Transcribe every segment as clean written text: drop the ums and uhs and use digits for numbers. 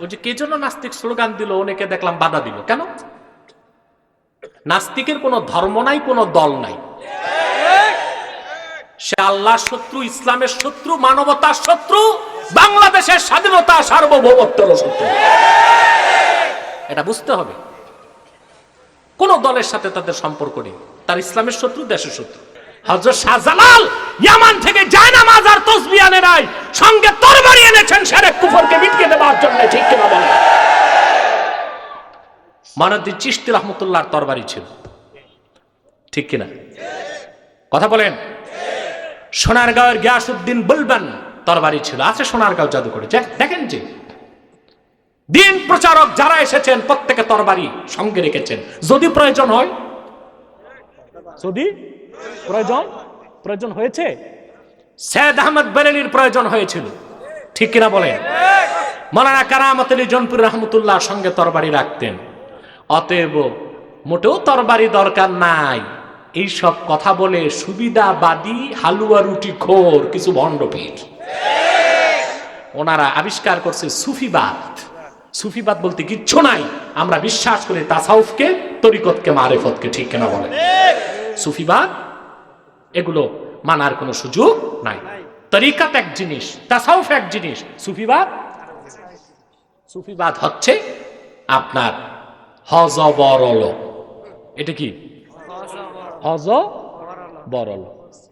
ওই যে কে জন্য নাস্তিক স্লোগান দিল, অনেকে দেখলাম বাধা দিল। কেন? নাস্তিকের কোনো ধর্ম নাই, কোনো দল নাই। সে আল্লাহর শত্রু, ইসলামের শত্রু, মানবতার শত্রু, বাংলাদেশের স্বাধীনতা সার্বভৌমত্বের শত্রু। এটা বুঝতে হবে। কোন দলের সাথে তাদের সম্পর্ক নেই। তার ইসলামের শত্রু, দেশের শত্রু। হযরত শাহজালাল ইয়ামান থেকে জায়নামাজ আর তাসবিহ আনে নাই, সঙ্গে তরবারি এনেছেন শিরক কুফরকে মিটিয়ে দেওয়ার জন্য। ঠিক কিনা বলেন? মানউদ্দিন চিশতি রাহমাতুল্লাহর তরবারি ছিল। ঠিক কিনা? কথা বলেন। সোনারগাঁওয়ের গিয়াসউদ্দিন বুলবান তরবারি ছিল। আছে সোনারগাঁও জাদুঘরে, দেখেন যে দিন প্রচারক যারা এসেছেন প্রত্যেকে তরবারি সঙ্গে রেখেছেন, যদি প্রয়োজন হয়। যদি প্রয়োজন হয়েছে, সৈয়দ আহমদ বেরেলির প্রয়োজন হয়েছিল। ঠিক কিনা বলেন? মাওলানা কারামত আলী জনপুর রহমতুল্লাহ সঙ্গে তরবারি রাখতেন। অতএব মোটেও তরবারি দরকার নাই এইসব কথা বলে সুবিধাবাদী হালুয়া রুটি খোর কিছু ভণ্ডপীর ওনারা আবিষ্কার করছে সুফিবাদ। সুফিবাদ বলতে কিচ্ছু নাই, আমরা বিশ্বাস করি তাসাউফকে, তরিকতকে, মারেফতকে। ঠিক কিনা বলেন? সুফিবাদ এগুলো মানার কোনো সুযোগ নাই। তরিকত এক জিনিস, তাসাউফ এক জিনিস, সুফিবাদ হচ্ছে আপনার হযবরল। এটা কি? হযবরল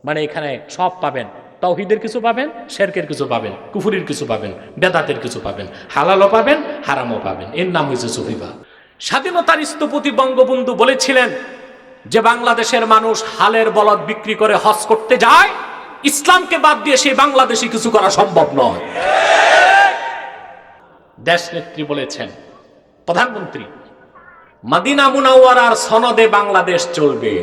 মানে এখানে সব পাবেন। তাওহীদের কিছু পাবেন, শিরকের কিছু পাবেন, কুফরির কিছু পাবেন, বেদাতের কিছু পাবেন, হালালও পাবেন, হারামও পাবেন। এর নাম হচ্ছে সুফিবাদ। স্বাধীনতার স্থপতি বঙ্গবন্ধু বলেছিলেন যে বাংলাদেশের মানুষ হালের বলদ বিক্রি করে হজ করতে যায়, ইসলামকে বাদ দিয়ে সেই বাংলাদেশে কিছু করা সম্ভব নয়। দেশ নেত্রী বলেছেন, প্রধানমন্ত্রী, মদিনা মুনাওয়ারার সনদে বাংলাদেশ চলবে।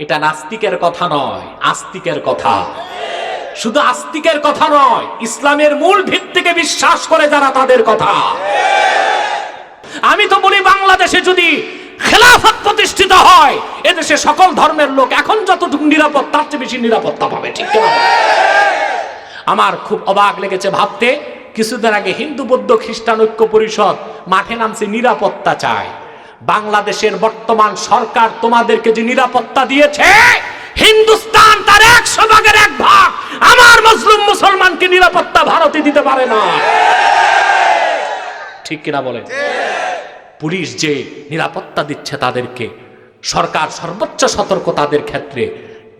এটা নাস্তিকের কথা নয়, আস্তিকের কথা। শুধু আস্তিকের কথা নয়, ইসলামের মূল ভিত্তিকে বিশ্বাস করে যারা, তাদের কথা। আমি তো বলি বাংলাদেশে যদি খেলাফত প্রতিষ্ঠিত হয়, এদেশে সকল ধর্মের লোক এখন যতটুকু নিরাপদ তার চেয়ে বেশি নিরাপত্তা পাবে। ঠিক কিনা? আমার খুব অবাক লেগেছে ভাবতে, কিছুদিন আগে হিন্দু বৌদ্ধ খ্রিস্টান ঐক্য পরিষদ মাঠে নামছে নিরাপত্তা চায়। বাংলাদেশের বর্তমান সরকার তোমাদেরকে যে নিরাপত্তা দিয়েছে, হিন্দুস্তান তার 100 ভাগের 1 ভাগ আমার মুসলিম মুসলমানকে নিরাপত্তা ভারতে দিতে পারে না। ঠিক কিনা বলেন? পুলিশ যে নিরাপত্তা দিচ্ছে তাদেরকে, সরকার সর্বোচ্চ সতর্ক তাদের ক্ষেত্রে,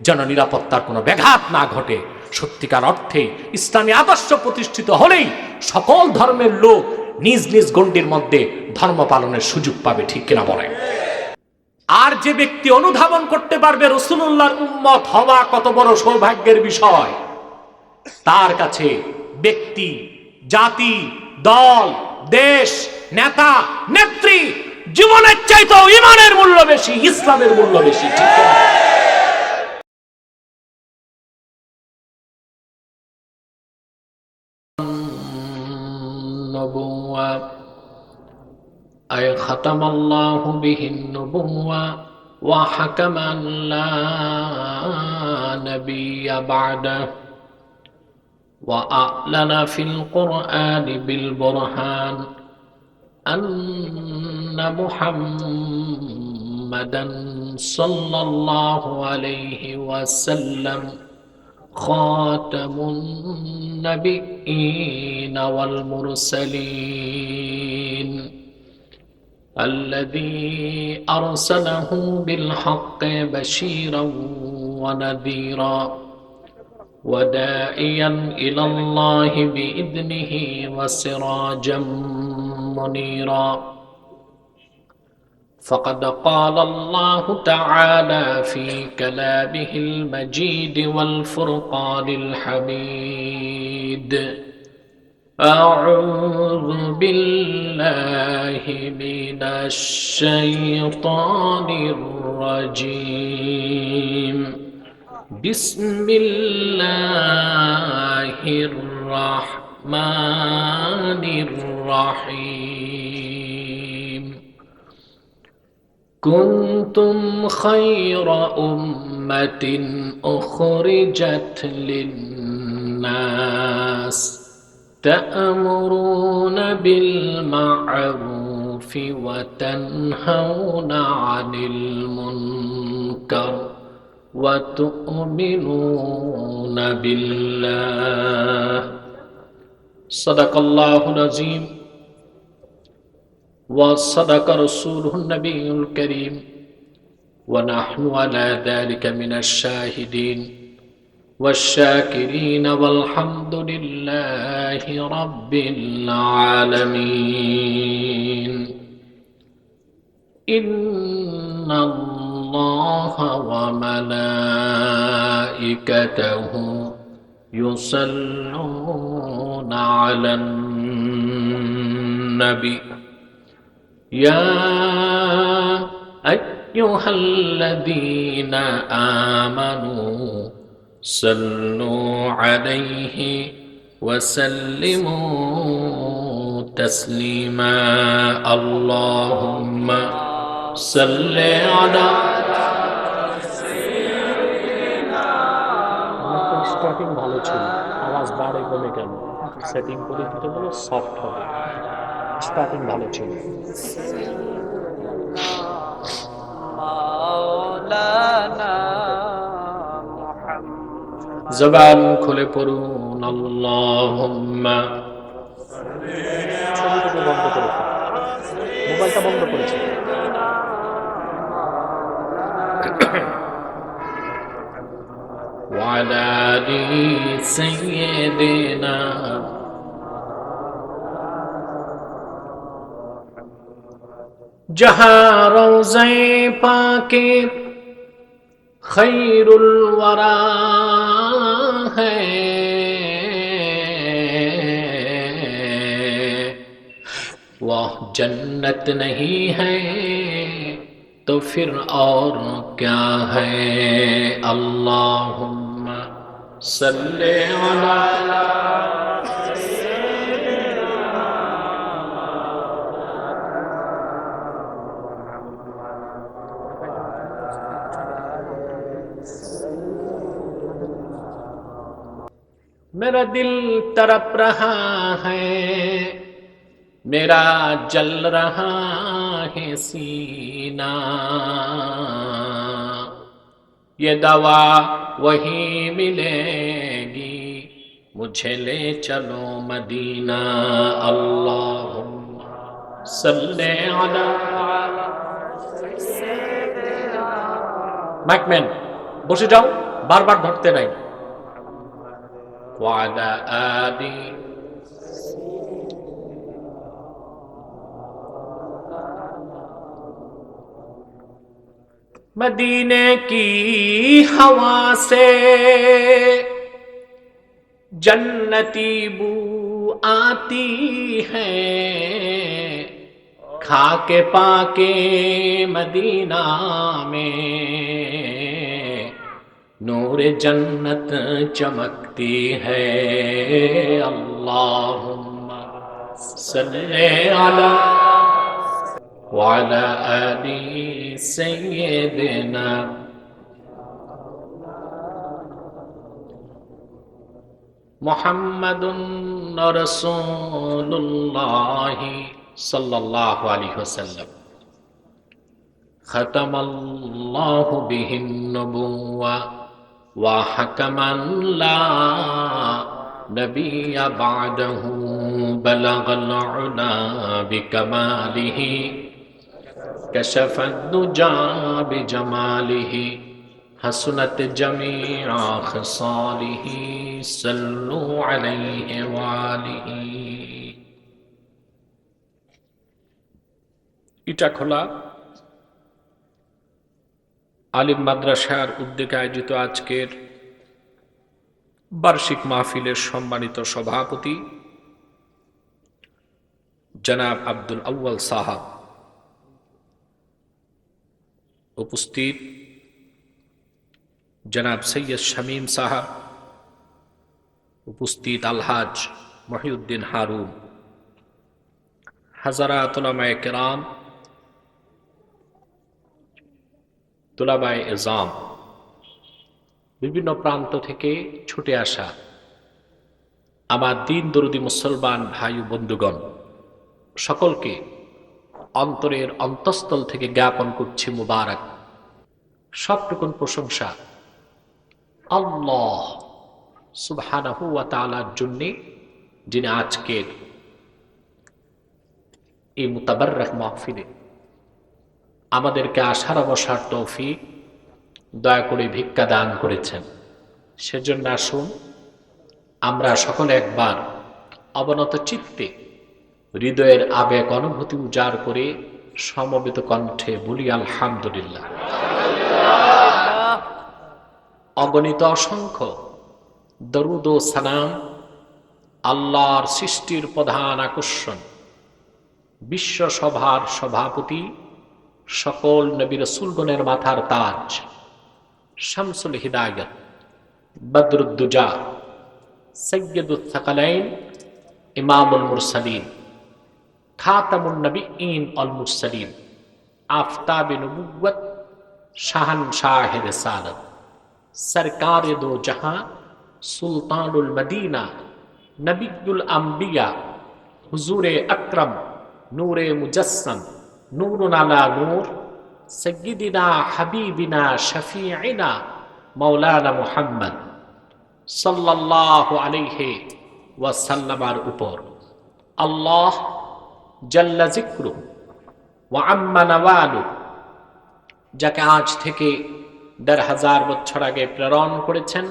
যেন নিরাপত্তার কোনো ব্যাঘাত না ঘটে। সত্যিকার অর্থে ইসলামী আদর্শ প্রতিষ্ঠিত হলেই সকল ধর্মের লোক নিজ নিজ গণ্ডির মধ্যে ধর্ম পালনের সুযোগ পাবে। ঠিক কিনা বলেন? আর যে ব্যক্তি অনুধাবন করতে পারবে রাসূলুল্লাহর উম্মত হওয়া কত বড় সৌভাগ্যের বিষয়, তার কাছে ব্যক্তি, জাতি, দল, দেশ, নেতা, নেত্রী, জীবনের চাইতেও ঈমানের মূল্য বেশি, ইসলামের মূল্য বেশি। ঠিক কিনা? أي ختم الله به النبوة وحكم أن لا نبي بعده وأعلن في القرآن بالبرهان أن محمدا صلى الله عليه وسلم خاتم النبيين والمرسلين الذي أرسله بالحق بشيرا ونذيرا وداعيا إلى الله بإذنه وسراجا منيرا فقد قال الله تعالى في كلامه المجيد والفرقان الحميد أعوذ بالله من الشيطان الرجيم بسم الله الرحمن الرحيم كنتم خير أمة أخرجت للناس تأمرون بالمعروف وتنهون عن المنكر وتؤمنون بالله صدق الله العظيم وصدق رسوله النبي الكريم ونحن على ذلك من الشاهدين والشاكرين والحمد لله رب العالمين إن الله وملائكته يصلون على النبي يا أيها الذين آمنوا صلوا عليه وسلموا تسليما اللهم صل على স্টার্টিং ভালো ছিল আওয়াজ বাড়ে কমে কেন সেটিং করে দিতে বলো সফট হবে স্টার্টিং ভালো ছিল জবান খুলে পড়ুন আল্লাহুম্মা ছবিটাকে বন্ধ করেছে মোবাইলটা বন্ধ করেছে وعلى آل سيدنا जहां रोज़े पाके खैरुल वरा है वह जन्नत नहीं है तो फिर और क्या है अल्लाहुम्मा सल्ले अला मेरा दिल तड़प रहा है मेरा जल रहा है सीना ये दवा वही मिलेगी मुझे ले चलो मदीना अल्लाहुम्मा सल्ले अला मैकमैन বসে যাও বারবার ধরতে নাই وعلى آله मदीने की हवा से जन्नती बू आती है खाके पाके मदीना में नूर जन्नत चमकती है अल्लाहुम्मा सल्ले अला وعلى آل سيدنا محمد رسول الله صلى الله عليه وسلم ختم الله به النبوة وحكما لا نبي بعده بلغ العلا بكماله كشف الدجى بجماله حسنت جميع خصاله صلوا عليه وآله ইটাখোলা আলিম মাদ্রাসার উদ্যোগে আয়োজিত আজকের বার্ষিক মাহফিলের সম্মানিত সভাপতি জনাব আব্দুল আউয়াল সাহাব উপস্থিত জনাব সৈয়দ শামীম সাহাব উপস্থিত আলহাজ মহিউদ্দিন হারুন হাজারাত উলামায়ে কেরাম তুলাবায়ে ইজাম বিভিন্ন প্রান্ত থেকে ছুটে আসা আমার দিন দরদি মুসলমান ভাই ও বন্ধুগণ, সকলকে অন্তরের অন্তঃস্থল থেকে জ্ঞাপন করছি মুবারক। সবটুকুন প্রশংসা আল্লাহ সুবহানাহু ওয়া তাআলার জন্যে, যিনি আজকের এই মুতাবাররাক মাহফিলে আমাদেরকে আসার বসার তৌফিক দয়া করে ভিক্ষা দান করেছেন। সেজন্য আসুন আমরা সকলে একবার অবনত চিত্তে হৃদয়ের আবেগ অনুভূতি উজাড় করে সমবেত কণ্ঠে বলি আলহামদুলিল্লাহ। অগণিত অসংখ্য দরুদ ও সালাম আল্লাহর সৃষ্টির প্রধান আকর্ষণ, বিশ্ব সভার সভাপতি, সকল নবী রাসূলগণের মাথার তাজ, শামসুল হিদায়াত, বদরুদ্দুজা, সৈয়দুস সাকালাইন, ইমামুল মুরসালিন, খাতামুন নবিয়্যিন আল মুরসালিন, আফতাবে নবুওয়াত, শাহনশাহে রিসালাত, সরকারে দো জাহাঁ, সুলতানুল মদিনা, নবিয়ুল আম্বিয়া, হুজুরে আকরম, নূরে মুজাসসাম, নূরুন আলা নূর, সাইয়্যিদিনা হাবিবিনা শফিঈনা মাওলানা মুহাম্মদ সাল্লাল্লাহু আলাইহি ওয়াসাল্লামের উপর আল্লাহ জাল্লা যিকরু ওয়া আম্মা নাওয়ালু, যাকে আজ থেকে ১৫০০ বছর আগে প্রেরণ করেছেন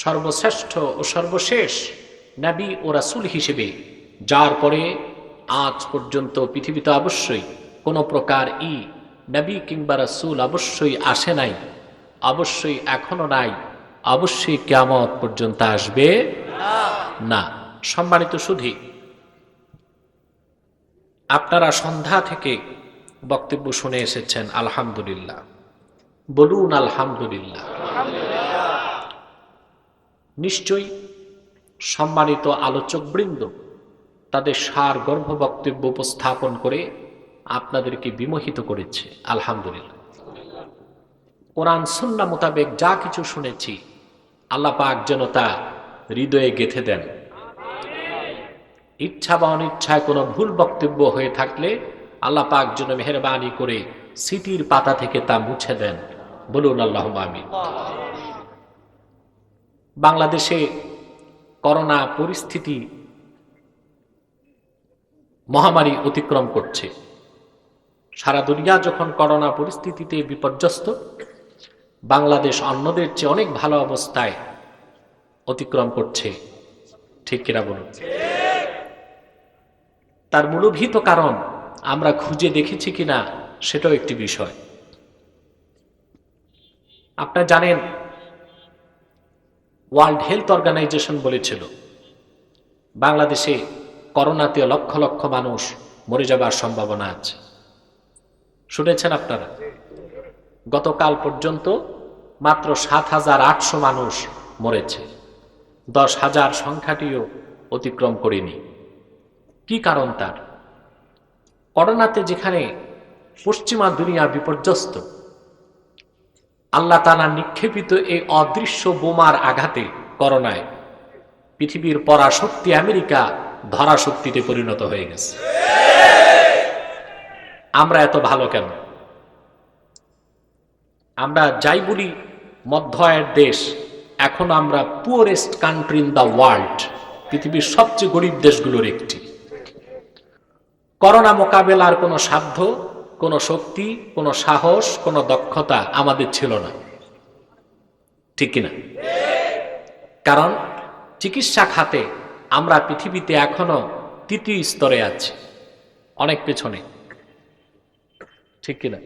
সর্বশ্রেষ্ঠ ও সর্বশেষ নবী ও রাসূল হিসেবে, যার পরে আজ পর্যন্ত পৃথিবীতে অবশ্যই কোনো প্রকার নবী কিংবা রাসূল অবশ্যই আসে নাই, অবশ্যই এখনো নাই, অবশ্যই কিয়ামত পর্যন্ত আসবে না। সম্মানিত সুধী, আপনারা সন্ধ্যা থেকে বক্তব্য শুনে এসেছেন, আলহামদুলিল্লাহ। বলুন আলহামদুলিল্লাহ। নিশ্চয়ই সম্মানিত আলোচকবৃন্দ তাদের সারগর্ভ বক্তব্য উপস্থাপন করে আপনাদেরকে বিমোহিত করেছে, আলহামদুলিল্লাহ। কোরআন সুন্নাহ মোতাবেক যা কিছু শুনেছি আল্লাহ পাক যেন তা হৃদয়ে গেঁথে দেন। ইচ্ছা বা অনিচ্ছায় কোনো ভুল বক্তব্য হয়ে থাকলে আল্লাহ পাক যেন মেহেরবানি করে স্মৃতির পাতা থেকে তা মুছে দেন। বলুন আল্লাহুম্মা আমিন। বাংলাদেশে করোনা পরিস্থিতি মহামারী অতিক্রম করছে। সারা দুনিয়া যখন করোনা পরিস্থিতিতে বিপর্যস্ত, বাংলাদেশ অন্যদের চেয়ে অনেক ভালো অবস্থায় অতিক্রম করছে, ঠিক কিনা বলুন? তার মূলভূত কারণ আমরা খুঁজে দেখেছি কিনা সেটাও একটি বিষয়। আপনারা জানেন, ওয়ার্ল্ড হেলথ অর্গানাইজেশন বলেছিল বাংলাদেশে করোনাতে লক্ষ লক্ষ মানুষ মরে যাবার সম্ভাবনা আছে। শুনেছেন আপনারা? গতকাল পর্যন্ত মাত্র ৭,৮০০ মানুষ মরেছে, ১০,০০০ সংখ্যাটিও অতিক্রম করেনি। কি কারণ তার? করোনাতে যেখানে পশ্চিমা দুনিয়া বিপর্যস্ত, আল্লাহ তাআলা নিক্ষেপিত এই অদৃশ্য বোমার আঘাতে করোনায় পৃথিবীর পরাশক্তি আমেরিকা ধরাশক্তিতে পরিণত হয়ে গেছে। আমরা এত ভালো কেন? আমরা যাই বলি মধ্য আয়ের দেশ, এখন আমরা poorest country in the world, পৃথিবীর সবচেয়ে গরিব দেশগুলোর একটি। করোনা মোকাবেলার কোনো সাধ্য, কোনো শক্তি, কোনো সাহস, কোনো দক্ষতা আমাদের ছিল না, ঠিক কিনা? কারণ চিকিৎসা খাতে আমরা পৃথিবীতে এখনো ৩য় স্তরে আছি, অনেক পেছনে, ঠিক কিনা?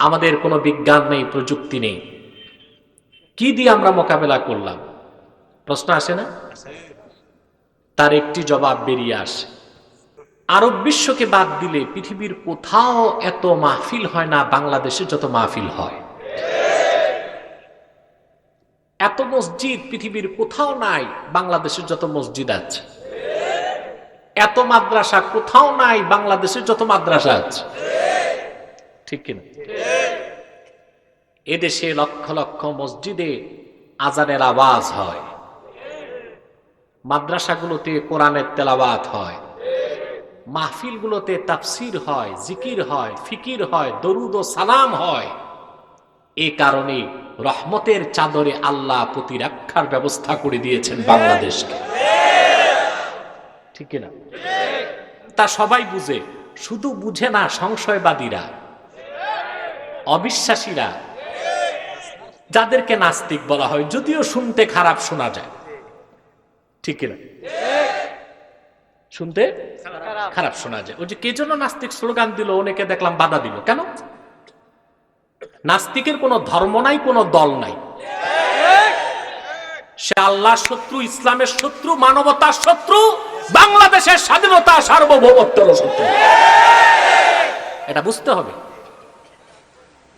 আমাদের কোনো বিজ্ঞান নেই, প্রযুক্তি নেই। কি দিয়ে আমরা মোকাবেলা করলাম? প্রশ্ন আসে না? তার একটি জবাব বেরিয়ে আসে, আরব বিশ্বকে বাদ দিলে পৃথিবীর কোথাও এত মাহফিল হয় না বাংলাদেশে যত মাহফিল হয়। এত মসজিদ পৃথিবীর কোথাও নাই বাংলাদেশের যত মসজিদ আছে। এত মাদ্রাসা কোথাও নাই বাংলাদেশের যত মাদ্রাসা আছে, ঠিক কিনা? এদেশে লক্ষ লক্ষ মসজিদে আজানের আওয়াজ হয়, মাদ্রাসাগুলোতে কোরআনের তেলাওয়াত হয়, মাহফিলগুলোতে তাফসির হয়, জিকির হয়, ফিকির হয়, দরুদ ও সালাম হয়। এ কারণে রহমতের চাদরে আল্লাহ প্রতিরক্ষার ব্যবস্থা করে দিয়েছেন বাংলাদেশকে, ঠিক কিনা? তা সবাই বুঝে, শুধু বুঝে না সংশয়বাদীরা, অবিশ্বাসীরা, যাদেরকে নাস্তিক বলা হয়, যদিও শুনতে খারাপ শোনা যায়, ঠিক কিনা? শুনতে খারাপ শোনা যায়। ওই যে কে জন্য নাস্তিক স্লোগান দিল, অনেকে দেখলাম বাধা দিল। কেন? নাস্তিকের কোনো ধর্ম নাই, কোনো দল নাই। সে আল্লাহর শত্রু, ইসলামের শত্রু, মানবতার শত্রু, বাংলাদেশের স্বাধীনতা সার্বভৌমত্বের শত্রু। এটা বুঝতে হবে।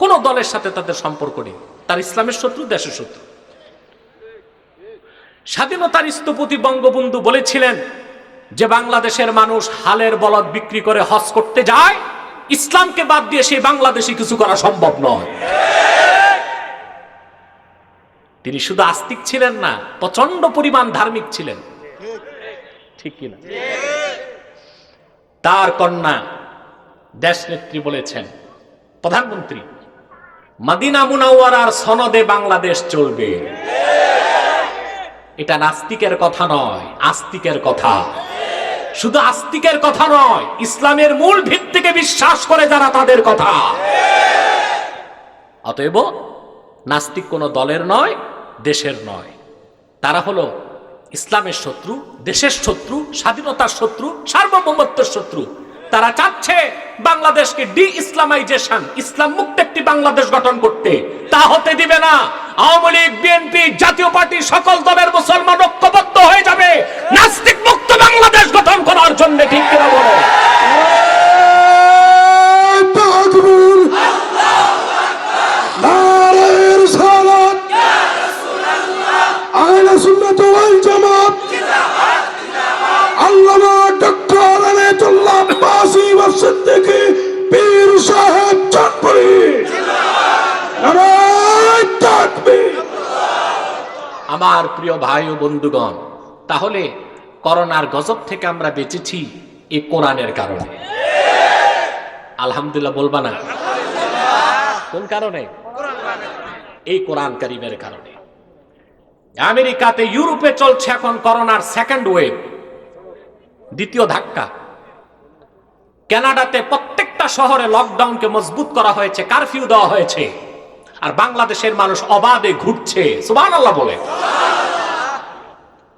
কোন দলের সাথে তাদের সম্পর্ক নেই, তার ইসলামের শত্রু, দেশের শত্রু। স্বাধীনতার স্থপতি বঙ্গবন্ধু বলেছিলেন যে বাংলাদেশের মানুষ হালের বলদ বিক্রি করে হজ করতে যায়, ইসলামকে বাদ দিয়ে সেই বাংলাদেশে কিছু করা সম্ভব নয়। তিনি শুধু আস্তিক ছিলেন না, প্রচন্ড পরিমাণ ধার্মিক ছিলেন, ঠিক কিনা? তার কন্যা দেশনেত্রী বলেছেন, প্রধানমন্ত্রী, মদিনা মুনাওয়ারার সনদে বাংলাদেশ চলবে। এটা নাস্তিকের কথা নয়, আস্তিকের কথা। শুধু আস্তিকের কথা নয়, ইসলামের মূল ভিত্তিকে বিশ্বাস করে যারা, তাদের কথা। অতএব নাস্তিক কোন দলের নয়, দেশের নয়। তারা হলো ইসলামের শত্রু, দেশের শত্রু, স্বাধীনতার শত্রু, সার্বভৌমত্বের শত্রু। তারা চাচ্ছে বাংলাদেশকে ডি ইসলামাইজেশন, ইসলাম মুক্ত একটি বাংলাদেশ গঠন করতে। তা হতে দিবে না। আওয়ামী লীগ, বিএনপি, জাতীয় পার্টি, সকল দলের মুসলমান ঐক্যবদ্ধ হয়ে যাবে নাস্তিক মুক্ত বাংলাদেশ গঠন করার জন্য, ঠিক কিনা বলো? আমার প্রিয় ভাই ও বন্ধুগণ, তাহলে করোনার গজব থেকে আমরা বেঁচেছি এই কোরআনের কারণে। আলহামদুলিল্লাহ বলবা না? কোন কারণে? এই কোরআন কারীমের কারণে। আমেরিকাতে, ইউরোপে চলছে এখন করোনার সেকেন্ড ওয়েভ, দ্বিতীয় ধাক্কা। কানাডাতে প্রত্যেকটা শহরে লকডাউনকে মজবুত করা হয়েছে, কারফিউ দেওয়া হয়েছে। আর বাংলাদেশের মানুষ অবাধে ঘুরছে, সুবহানাল্লাহ বলে।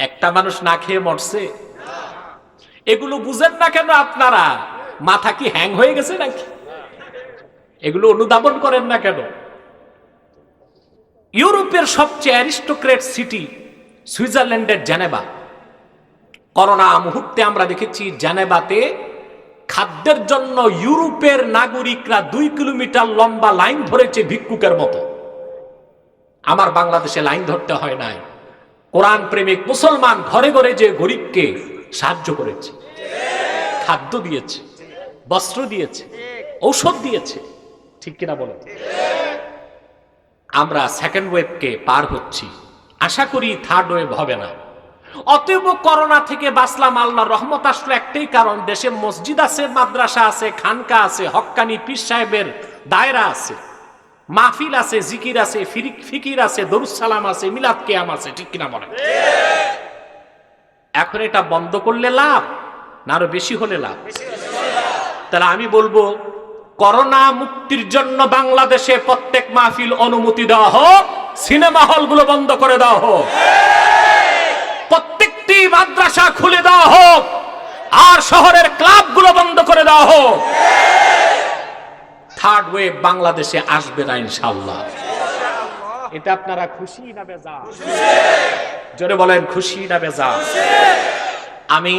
একটা মানুষ না খেয়ে মরছে। এগুলো বুঝেন না কেন আপনারা? মাথা কি হ্যাং হয়ে গেছে নাকি? এগুলো অনুধাবন করেন না কেন? ইউরোপের সবচেয়ে অ্যারিস্টোক্রেট সিটি সুইজারল্যান্ডের জেনেভা। করোনা মুহূর্তে আমরা দেখেছি জেনেভাতে খাদ্যের জন্য ইউরোপের নাগরিকরা 2 কিলোমিটার লম্বা লাইন ধরেছে, ভিক্ষুকের মতো। আমার বাংলাদেশে লাইন ধরতে হয় নাই। কোরআন প্রেমিক মুসলমান ঘরে ঘরে যে গরিবকে সাহায্য করেছে, খাদ্য দিয়েছে, বস্ত্র দিয়েছে, ঔষধ দিয়েছে, ঠিক কিনা বলেন? আমরা সেকেন্ড ওয়েভকে পার হচ্ছি, আশা করি থার্ড ওয়েভ হবে না। অতএব করোনা থেকে বাঁচলাম, আল্লাহর রহমত আসলো একটাই কারণ, দেশে মসজিদ আছে, মাদ্রাসা আছে, খানকা আছে, হক্কানি পীর সাহেবের দায়রা আছে, মাহফিল আছে, জিকির আছে, ফিকির আছে, দরুদ সালাম আছে, মিলাদ কিয়াম আছে, ঠিক কিনা বলেন? এখন এটা বন্ধ করলে লাভ না আরো বেশি হলে লাভ? তাহলে আমি বলবো, করোনা মুক্তির জন্য বাংলাদেশে প্রত্যেক মাহফিল অনুমতি দেওয়া হোক, সিনেমা হলগুলো বন্ধ করে দেওয়া হোক, প্রত্যেকটি মাদ্রাসা খুলে দেওয়া হোক, আর শহরের ক্লাবগুলো বন্ধ করে দেওয়া হোক। থার্ড ওয়েভ বাংলাদেশে আসবে না ইনশাআল্লাহ। এটা আপনারা খুশি না বেজার? জোরে বলেন, খুশি না বেজার? আমি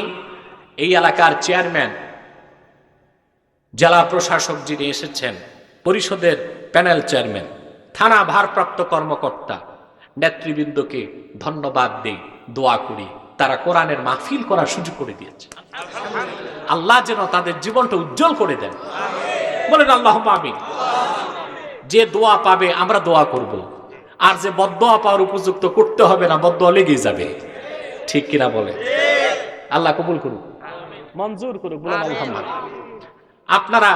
এই এলাকার চেয়ারম্যান, জেলা প্রশাসক যিনি এসেছেন, পরিষদের প্যানেল চেয়ারম্যান, থানা ভারপ্রাপ্ত কর্মকর্তা, নেতৃবৃন্দকে ধন্যবাদ দেই, দোয়া করি। তারা কোরআনের মাহফিল করার সুযোগ করে দিয়েছে। আল্লাহ যেন তাদের জীবনটা উজ্জ্বল করে দেন, বলেন আল্লাহুম্মা আমিন। যে দোয়া পাবে আমরা দোয়া করব, আর যে বদদোয়া পাওয়ার উপযুক্ত করতে হবে না, বদদোয়া লেগে যাবে। ঠিক কিনা বলে? আল্লাহ কবুল করুক, মঞ্জুর করুক, বলুন আলহামদুলিল্লাহ। আপনারা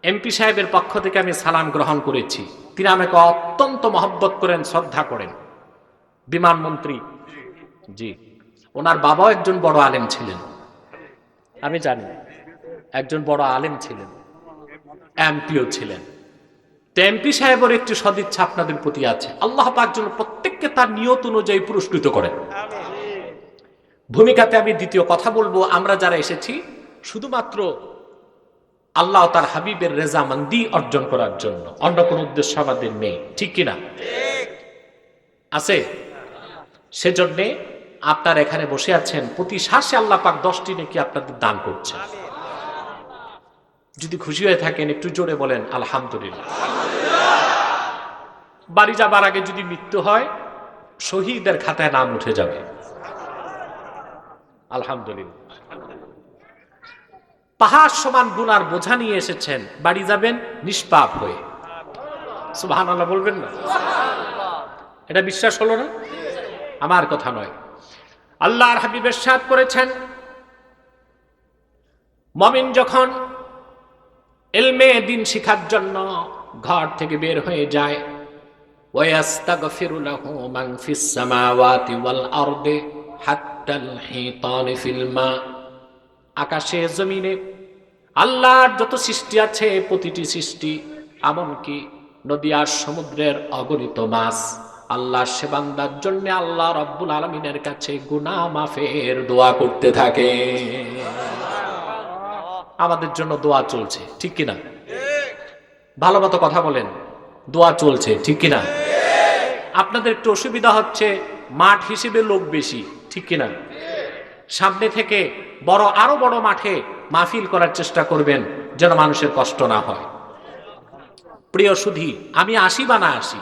এমপি সাহেবের পক্ষ থেকে আমি সালাম গ্রহণ করেছি। তিনি আমাকে অত্যন্ত মহব্বত করেন, শ্রদ্ধা করেন। বিমানমন্ত্রী জি, ওনার বাবাও একজন বড় আলেম ছিলেন, আমি জানি একজন বড় আলেম ছিলেন, এমপিও ছিলেন। তো এমপি সাহেবের একটি সদিচ্ছা আপনাদের প্রতি আছে, আল্লাহ পাক যেন প্রত্যেককে তার নিয়ত অনুযায়ী পুরস্কৃত করেন। ভূমিকাতে আমি দ্বিতীয় কথা বলবো, আমরা যারা এসেছি শুধুমাত্র আল্লাহ তার হাবিবের রেজামন্দি অর্জন করার জন্য, অন্য কোন উদ্দেশ্য আমাদের নেই, ঠিক কিনা আছে? সেজন্য আপনার এখানে বসে আছেন, প্রতি শ্বাসে আল্লাহ পাক 10টি নেকি আপনাদের দান করছেন। যদি খুশি হয়ে থাকেন একটু জোরে বলেন আলহামদুলিল্লাহ। বাড়ি যাবার আগে যদি মৃত্যু হয়, শহীদের খাতায় নাম উঠে যাবে, আলহামদুলিল্লাহ। পাহাড় সমান গুনার বোঝা নিয়ে এসেছেন, বাড়ি যাবেন নিষ্পাপ হয়ে, সুবহানাল্লাহ বলবেন না? এটা বিশ্বাস হলো না? আমার কথা নয়, আল্লাহর হাবিব ইরশাদ করেছেন, মুমিন যখন ইলমে দ্বীন শিখার জন্য ঘর থেকে বের হয়ে যায়, ওয়াস্তাগফিরু লাহু মান ফিস সামাওয়াতি ওয়াল আরদি হাত্তাল হিতানি ফিল মা, আকাশে জমিনে আল্লাহর যত সৃষ্টি আছে, প্রতিটি সৃষ্টি, এমনকি নদী আর সমুদ্রের অগণিত মাছ, আল্লাহর সে বান্দার জন্য আল্লাহ রব্বুল আলামিনের কাছে গুনাহ মাফের দোয়া করতে থাকে। আমাদের জন্য দোয়া চলছে, ঠিক কিনা? ভালো মতো কথা বলেন, দোয়া চলছে, ঠিক কিনা? আপনাদের একটু অসুবিধা হচ্ছে, মাঠ হিসেবে লোক বেশি, ঠিক কিনা? সামনে থেকে আরো বড় মাঠে মাহফিল করার চেষ্টা করবেন, যেন মানুষের কষ্ট না হয়। প্রিয় সুধী, আমি আসি বা না আসি,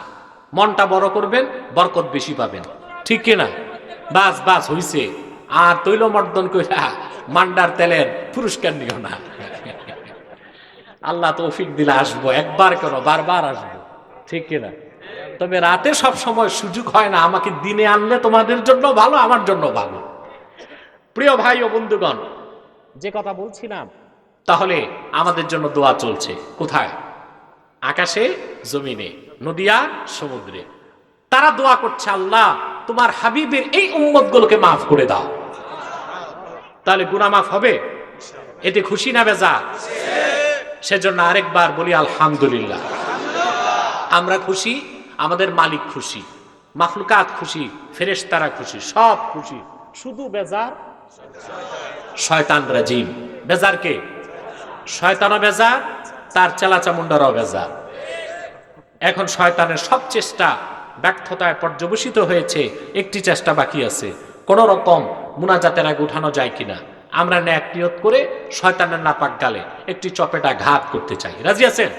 মনটা বড় করবেন, বরকত বেশি পাবেন, ঠিক কিনা? বাস বাস হইছে, আর তৈলমর্দন কইরা মান্ডার তেলের পুরস্কার নিও না। আল্লাহ তৌফিক দিলে আসবো, একবার কেন বারবার আসবো, ঠিক কিনা? তবে রাতে সব সময় সুযোগ হয় না, আমাকে দিনে আনলে তোমাদের জন্য ভালো, আমার জন্য ভালো। প্রিয় ভাই ও বন্ধুগণ, যে কথা বলছিলাম, তাহলে আমাদের জন্য দোয়া চলছে কোথায়? আকাশে, জমিনে, নদী আর সমুদ্রে। তারা দোয়া করছে, আল্লাহ তোমার হাবিবের এই উম্মতগুলোকে মাফ করে দাও। তাহলে গুনাহ মাফ হবে, এতে খুশি না বেজার? সেজন্য আরেকবার বলি আলহামদুলিল্লাহ। আমরা খুশি, আমাদের মালিক খুশি, মাখলুকাত খুশি, ফেরেশতারা খুশি, সব খুশি, শুধু বেজার শয়তান রাজিম। বেজার কে? শয়তানও বেজার, তার চেলাচামুন্ডারও বেজার। এখন শয়তানের সব চেষ্টা ব্যর্থতায় পর্যবসিত হয়েছে, একটি চেষ্টা বাকি আছে, কোন রকম মুনাজাতের আগে উঠানো যায় কিনা। আমরা ন্যাক নিয়ত করে শয়তানের নাপাক গালে একটি চপেটা ঘাত করতে চাই, রাজি আছেন?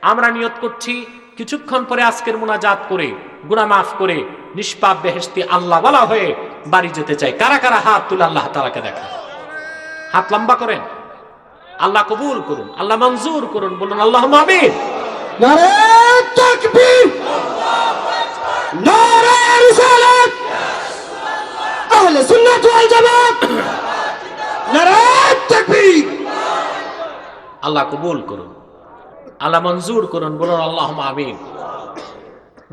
আমরা নিয়ত করছি কিছুক্ষণ পরে আজকের মুনাজাত করে গুনাহ মাফ করে নিষ্পাপ বেহেশতি আল্লাহ ওয়ালা হয়ে বাড়ি যেতে চাই। কারা কারা হাত তুলে আল্লাহ তাআলাকে দেখা, হাত লম্বা করেন। আল্লাহ কবুল করুন, আল্লাহ মঞ্জুর করুন, বলুন আল্লাহুম্মা আমিন। নারে তাকবীর, নারে রিসালাত, আহলে সুন্নাত ওয়াল জামাত, নারে তাকবীর। আল্লাহ কবুল করুন, আল্লাহ মঞ্জুর করুন, বলুন আল্লাহুম্মা আমিন।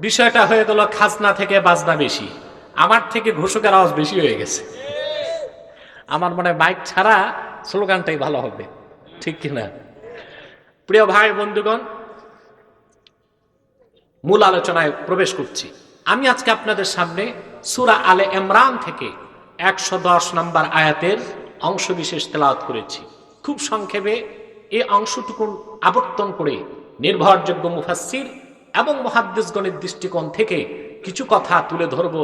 বিষয়টা হয়ে গেল খাজনা থেকে বাজনা বেশি, আমার থেকে ঘোষকের আওয়াজ বেশি হয়ে গেছে। আমার মনে হয় মাইক ছাড়া স্লোগানটাই ভালো হবে, ঠিক কিনা? প্রিয় ভাই বন্ধুগণ, মূল আলোচনায় প্রবেশ করছি। আমি আজকে আপনাদের সামনে সূরা আলে ইমরান থেকে 110 নম্বর আয়াতের অংশ বিশেষ তেলাওয়াত করেছি। খুব সংক্ষেপে এই অংশটুকু আবর্তন করে নির্ভরযোগ্য মুফাসসির এবং মুহাদ্দিসগণের দৃষ্টিকোণ থেকে কিছু কথা তুলে ধরব,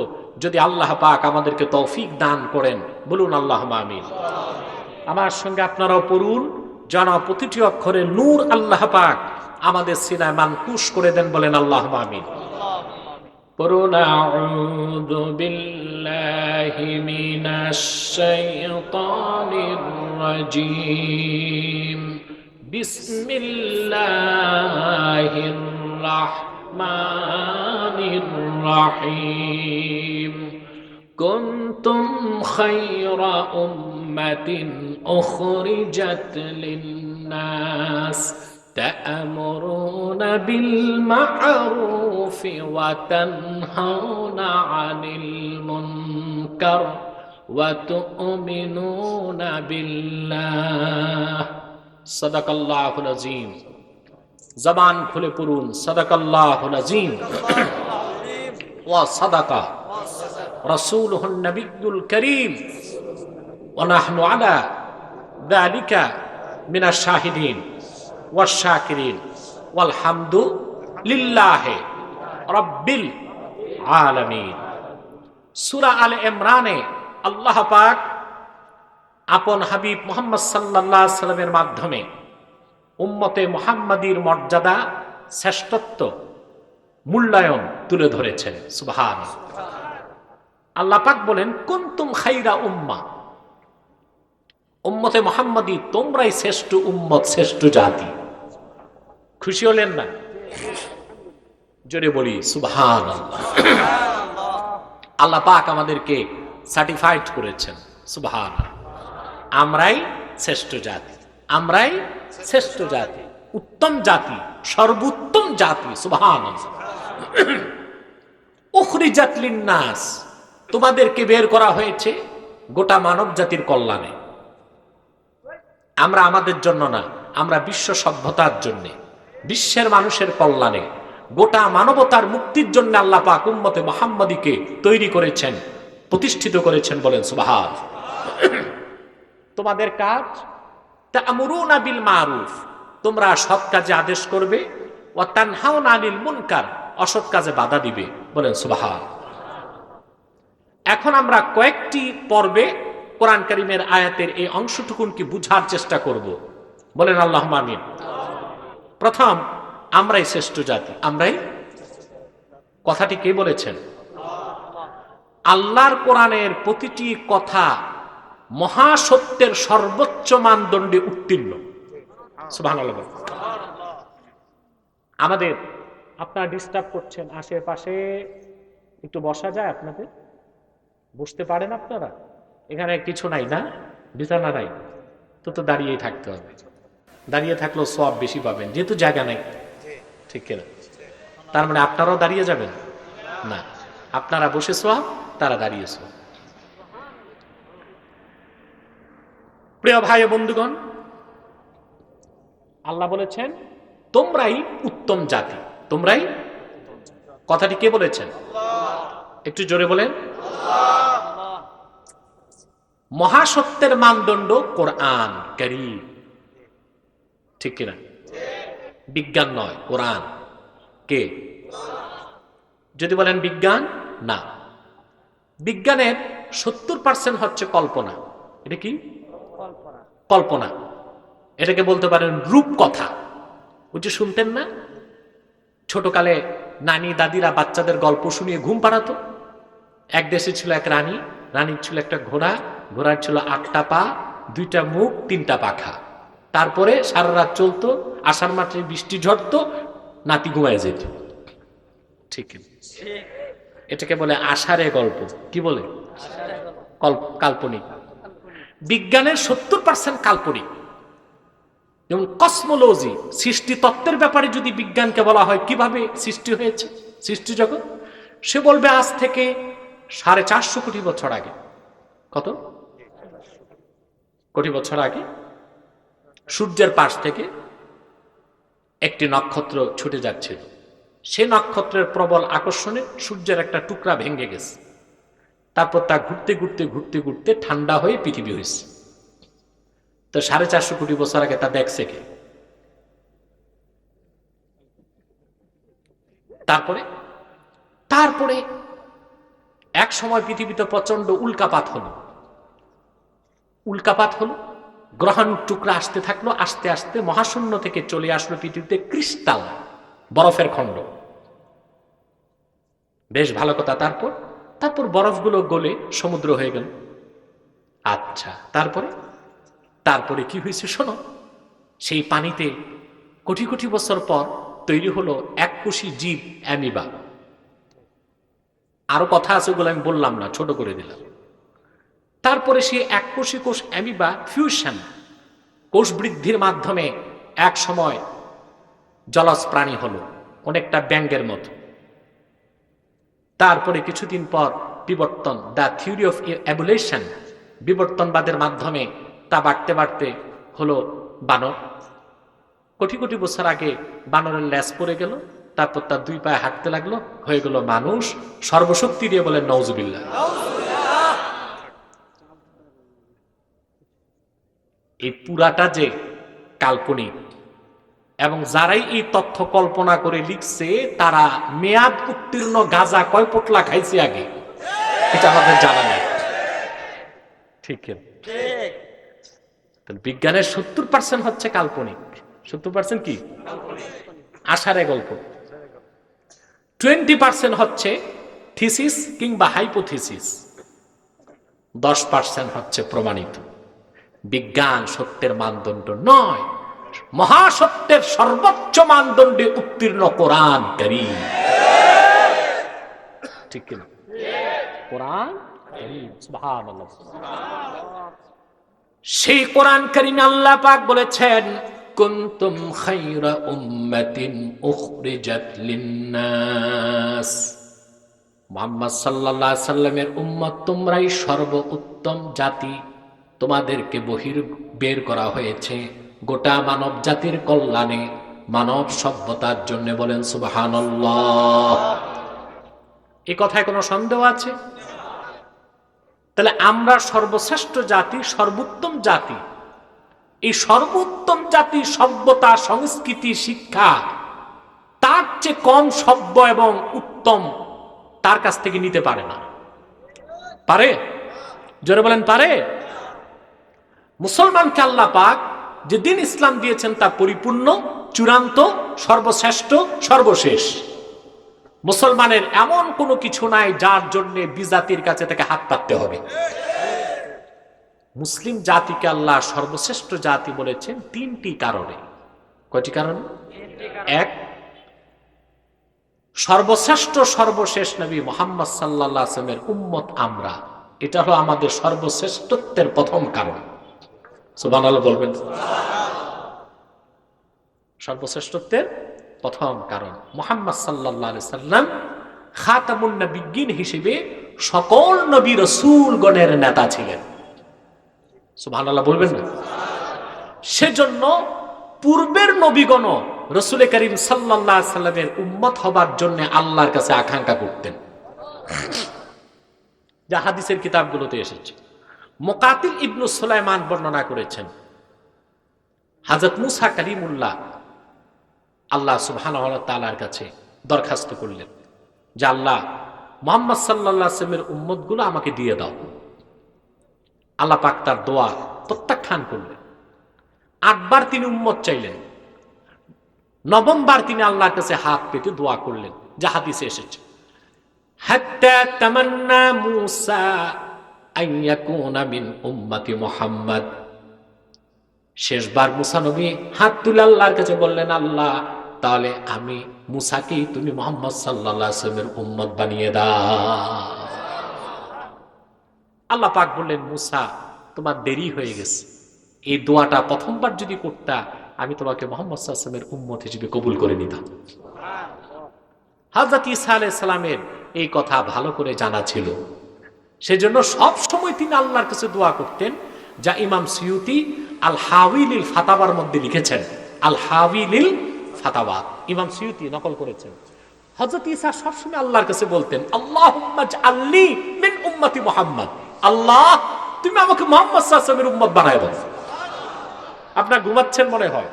যদি আল্লাহ পাক আমাদেরকে তৌফিক দান করেন, বলুন আল্লাহুম্মা আমিন। আমার সঙ্গে আপনারাও পড়ুন, যেন প্রতিটি অক্ষরে নূর আল্লাহ পাক আমাদের সিনায় মানকুশ করে দেন, বলেন আল্লাহুম্মা আমিন। পড়ুন, আউযু বিল্লাহি মিনাশ শাইতানির রাজীম, বিসমিল্লাহির রাহমানির রাহিম, কুনতুম খায়রা উম্মাতিন উখরিজাত লিন-নাস তা'মুরুনা বিল মা'রুফি ওয়া তানহাউনা 'আনিল মুনকার ওয়া তু'মিনুনা বিল্লাহ। সাদাকাল্লাহুল আযীম। জবান খুলে পড়ুন সাদাকাল্লাহুল আযীম। ওয়া সাদাকা রাসূলুহুন নবিয়্যুল কারীম ওয়া নাহনু আলা যালিকা মিনাশ শাহিদিন ওয়াশ শাকিরিন ওয়াল হামদু লিল্লাহি রাব্বিল আলামিন। সূরা আলে ইমরানে আল্লাহ পাক আপন হাবিব মুহাম্মদ সাল্লাল্লাহু আলাইহি সাল্লামের মাধ্যমে উম্মতে মুহাম্মাদীর মর্যাদা, শ্রেষ্ঠত্ব, মূল্যায়ন তুলে ধরেছেন। সুবহানাল্লাহ। আল্লাহ পাক বলেন কুনতুম খায়রা উম্মাহ, উম্মতে মুহাম্মাদী তোমরাই শ্রেষ্ঠ উম্মত, শ্রেষ্ঠ জাতি। খুশি হলেন না? জোরে বলি সুবহানাল্লাহ। আল্লাহ পাক আমাদেরকে সার্টিফাইড করেছেন। সুবহানাল্লাহ। আমরাই শ্রেষ্ঠ জাতি, আমরাই শ্রেষ্ঠ জাতি, উত্তম জাতি, সর্বোত্তম জাতি। সুবহানাল্লাহ। উখরিজাত লিন-নাস, তোমাদেরকে বের করা হয়েছে গোটা মানব জাতির কল্যাণে। আমরা আমাদের জন্য না, আমরা বিশ্ব সভ্যতার জন্য, বিশ্বের মানুষের কল্যাণে, গোটা মানবতার মুক্তির জন্য আল্লাহ পাক উম্মতে মুহাম্মাদীকে তৈরি করেছেন, প্রতিষ্ঠিত করেছেন। বলেন সুবহানাল্লাহ। তোমাদের কাজ তা'মুরুনা বিল মারুফ, তোমরা সৎ কাজে আদেশ করবে, ওয়া তানহাউনা আনিল মুনকার, অসৎ কাজে বাধা দিবে। বলেন সুবহানাল্লাহ। এখন আমরা কয়েকটি পর্বে কোরআন কারীমের আয়াতের এই অংশটুকুনকে বুঝার চেষ্টা করব। বলেন আল্লাহুম্মা আমিন। প্রথম, আমরাই শ্রেষ্ঠ জাতি। আমরাই, কথাটি কে বলেছেন? আল্লাহর কোরআনের প্রতিটি কথা মহাসত্যের সর্বোচ্চ মানদণ্ডে উত্তীর্ণ। সুবহানাল্লাহ। আমাদের, আপনারা ডিস্টার্ব করছেন আশেপাশে, একটু বসা যায় আপনাদের? বসতে পারেন আপনারা? এখানে কিছু নাই না, বিছানা নাই, তো দাঁড়িয়েই থাকতে হবে। দাঁড়িয়ে থাকলেও সওয়াব বেশি পাবেন, যেহেতু জায়গা নাই। ঠিক কিনা? তার মানে আপনারাও দাঁড়িয়ে যাবেন না, আপনারা বসে সওয়াব, তারা দাঁড়িয়ে সওয়াব। প্রিয় ভাই ও বন্ধুগণ, আল্লাহ বলেছেন তোমরাই উত্তম জাতি, তোমরাই। কথাটি কে বলেছেন? একটু জোরে বলেন। মহাসত্যের মানদণ্ড কোরআন কারীম। ঠিক কিনা? বিজ্ঞান নয়, কোরআন। কে? যদি বলেন বিজ্ঞান, না, বিজ্ঞানের 70% হচ্ছে কল্পনা। এটা কি? কল্পনা। এটাকে বলতে পারেন রূপকথা। ওই যে শুনতেন না, ছোটকালে নানি দাদিরা বাচ্চাদের গল্প শুনিয়ে ঘুম পাড়াতো। এক দেশে ছিল এক রানী, রানীর ছিল একটা ঘোড়া, ঘোড়ার ছিল 8টা পা, 2টা মুখ, 3টা পাখা। তারপরে সারা রাত চলতো, আষাঢ় মাসে বৃষ্টি ঝরতো, নাতি ঘুমায় যেত। ঠিক, এটাকে বলে আষাঢ়ে গল্প। কি বলে? কাল্পনিক। বিজ্ঞানের 70% কাল্পনিক। যেমন কসমোলজি, সৃষ্টি তত্ত্বের ব্যাপারে যদি বিজ্ঞানকে বলা হয় কিভাবে সৃষ্টি হয়েছে সৃষ্টি জগৎ, সে বলবে আজ থেকে 450 কোটি বছর আগে। কত কোটি বছর আগে সূর্যের পাশ থেকে একটি নক্ষত্র ছুটে যাচ্ছিল। সে নক্ষত্রের প্রবল আকর্ষণে সূর্যের একটা টুকরা ভেঙে গেছে। তারপর তা ঘুরতে ঘুরতে ঘুরতে ঘুরতে ঠান্ডা হয়ে পৃথিবী হয়েছে। তো 450 কোটি বছর আগে তা দেখছে কে? তারপরে এক সময় পৃথিবীতে প্রচন্ড উল্কাপাত হলো, গ্রহাণুর টুকরা আসতে থাকলো, আস্তে আস্তে মহাশূন্য থেকে চলে আসলো পৃথিবীতে ক্রিস্টাল, বরফের খণ্ড। বেশ ভালো কথা। তারপর বরফগুলো গলে সমুদ্র হয়ে গেল। আচ্ছা, তারপরে কি হয়েছে শোনো। সেই পানিতে কোটি কোটি বছর পর তৈরি হলো এককোষী জীব অ্যামিবা। আরো কথা আছে, ওগুলো আমি বললাম না, ছোট করে দিলাম। তারপরে সে এককোষী কোষ অ্যামিবা ফিউশন, কোষ বৃদ্ধির মাধ্যমে এক সময় জলজ প্রাণী হলো, অনেকটা ব্যাঙের মতো। তারপরে কিছুদিন পর বিবর্তন, দ্য থিওরি অফ এভলিউশন, বিবর্তনবাদের মাধ্যমে তা বাড়তে বাড়তে হলো বানর। কোটি কোটি বছর আগে বানরের ল্যাজ পড়ে গেল, তারপর তার দুই পায়ে হাঁটতে লাগলো, হয়ে গেল মানুষ। সর্বশক্তি দিয়ে বলেন নওজুবিল্লাহ। এই পুরাটা যে কাল্পনিক, এবং যারাই এই তথ্য কল্পনা করে লিখছে তারা মেয়াদ উত্তীর্ণ গাঁজা কয় পোটলা খাইছে আগে, এটা আমাদের জানা নেই। ঠিক, বিজ্ঞানের 70% হচ্ছে কাল্পনিক। 70% কি আষাঢ়ে গল্প, 20% হচ্ছে থিসিস কিংবা হাইপোথিসিস, 10% হচ্ছে প্রমাণিত। বিজ্ঞান সত্যের মানদণ্ড নয়, মহাসত্যের সর্বোচ্চ মানদণ্ডে উত্তীর্ণ কোরআন কারীম। ঠিক কিনা? কোরআন কারীম, সুবহানাল্লাহ। সেই কোরআন কারীমে আল্লাহ পাক বলেছেন, কুনতুম খায়রা উম্মাতিন উখরিজাত লিন-নাস, মুহাম্মদ সাল্লাল্লাহু আলাইহি সাল্লামের উম্মত তোমরাই সর্বোত্তম জাতি, তোমাদেরকে বের করা হয়েছে গোটা মানব জাতির কল্যাণে, মানব সভ্যতার জন্য। বলেন সুবহানাল্লাহ। এই কথায় কোনো সন্দেহ আছে? তাহলে আমরা সর্বশ্রেষ্ঠ জাতি, সর্বোত্তম জাতি। এই সর্বোত্তম জাতি সভ্যতা, সংস্কৃতি, শিক্ষা তার চেয়ে কম সভ্য এবং উত্তম তার কাছ থেকে নিতে পারে না। পারে? জোরে বলেন, পারে? মুসলমানকে আল্লাহ পাক যে দিন ইসলাম দিয়েছেন তা পরিপূর্ণ, চূড়ান্ত, সর্বশ্রেষ্ঠ, সর্বশেষ। মুসলমানের এমন কোনো কিছু নাই যার জন্য বিজাতির কাছে তাকে হাত পাততে হবে। মুসলিম জাতিকে আল্লাহ সর্বশ্রেষ্ঠ জাতি বলেছেন তিনটি কারণে। কয়টি কারণে? এক, সর্বশ্রেষ্ঠ সর্বশেষ নবী মুহাম্মদ সাল্লাল্লাহু আলাইহি ওয়াসাল্লামের উম্মত আমরা, এটা হলো আমাদের সর্বশ্রেষ্ঠত্বের প্রথম কারণ। সুবহানাল্লাহ বলবেন। সর্বশ্রেষ্ঠত্বের প্রথম কারণ, মুহাম্মদ সাল্লাল্লাহু আলাইহি সাল্লাম খাতামুন নবিয়্যিন হিসেবে সকল নবী রাসূলগণের নেতা ছিলেন। সুবহানাল্লাহ বলবেন না? সেজন্য পূর্বের নবীগণ রাসূল করিম সাল্লাল্লাহু আলাইহি সাল্লামের উম্মত হবার জন্য আল্লাহর কাছে আকাঙ্ক্ষা করতেন, যা হাদিসের কিতাবগুলোতে এসেছে। মুকাতিল ইবনু সুলাইমান বর্ণনা করেছেন, হযরত মুসা কালিমুল্লাহ আল্লাহ সুবহানাহু ওয়া তাআলার কাছে দরখাস্ত করলেন যে আল্লাহ, মুহাম্মদ সাল্লাল্লাহু আলাইহি ওয়াসাল্লামের উম্মতগুলো আমাকে দিয়ে দাও। আল্লাহ পাক তার দোয়া প্রত্যাখ্যান করলেন। 8 বার তিনি উম্মত চাইলেন, 9ম বার তিনি আল্লাহর কাছে হাত পেতে দোয়া করলেন, যা হাদিসে এসেছে। হাত্তা তামান্না মুসা আন ইয়াকুনা মিন উম্মতি মুহাম্মদ, শেষবার মুসা নবী হাত তুলে আল্লাহর কাছে বললেন, আল্লাহ তাহলে আমি মুসাকেই তুমি মুহাম্মদ সাল্লাল্লাহু আলাইহি ওয়াসাল্লামের উম্মত বানিয়ে দাও। আল্লাহ পাক বললেন, মুসা তোমার দেরি হয়ে গেছে, এই দোয়াটা প্রথমবার যদি করতা আমি তোমাকে মুহাম্মদ সাল্লাল্লাহু আলাইহি ওয়াসাল্লামের উম্মত হিসেবে কবুল করে নিতাম। হযরত ঈসা আলাইহিস সালামের এই কথা ভালো করে জানা ছিল, সেজন্য সব সময় তিনি আল্লাহর কাছে দোয়া করতেন, যা ইমাম সিয়ুতি আল হাওয়ি লিল ফাতাওয়ার মধ্যে লিখেছেন। আল হাওয়ি লিল ফাতাওয়া ইমাম সিয়ুতি নকল করেছেন। হযরত ঈসা সবসময় আল্লাহর কাছে বলতেন, আল্লাহুম্মা জাআলনি মিন উম্মতি মুহাম্মদ, আল্লাহ তুমি আমাকে মুহাম্মদ সাল্লাল্লাহু আলাইহি ওয়াসাল্লামের উম্মত বানায় দাও। আপনারা ঘুমাচ্ছেন মনে হয়,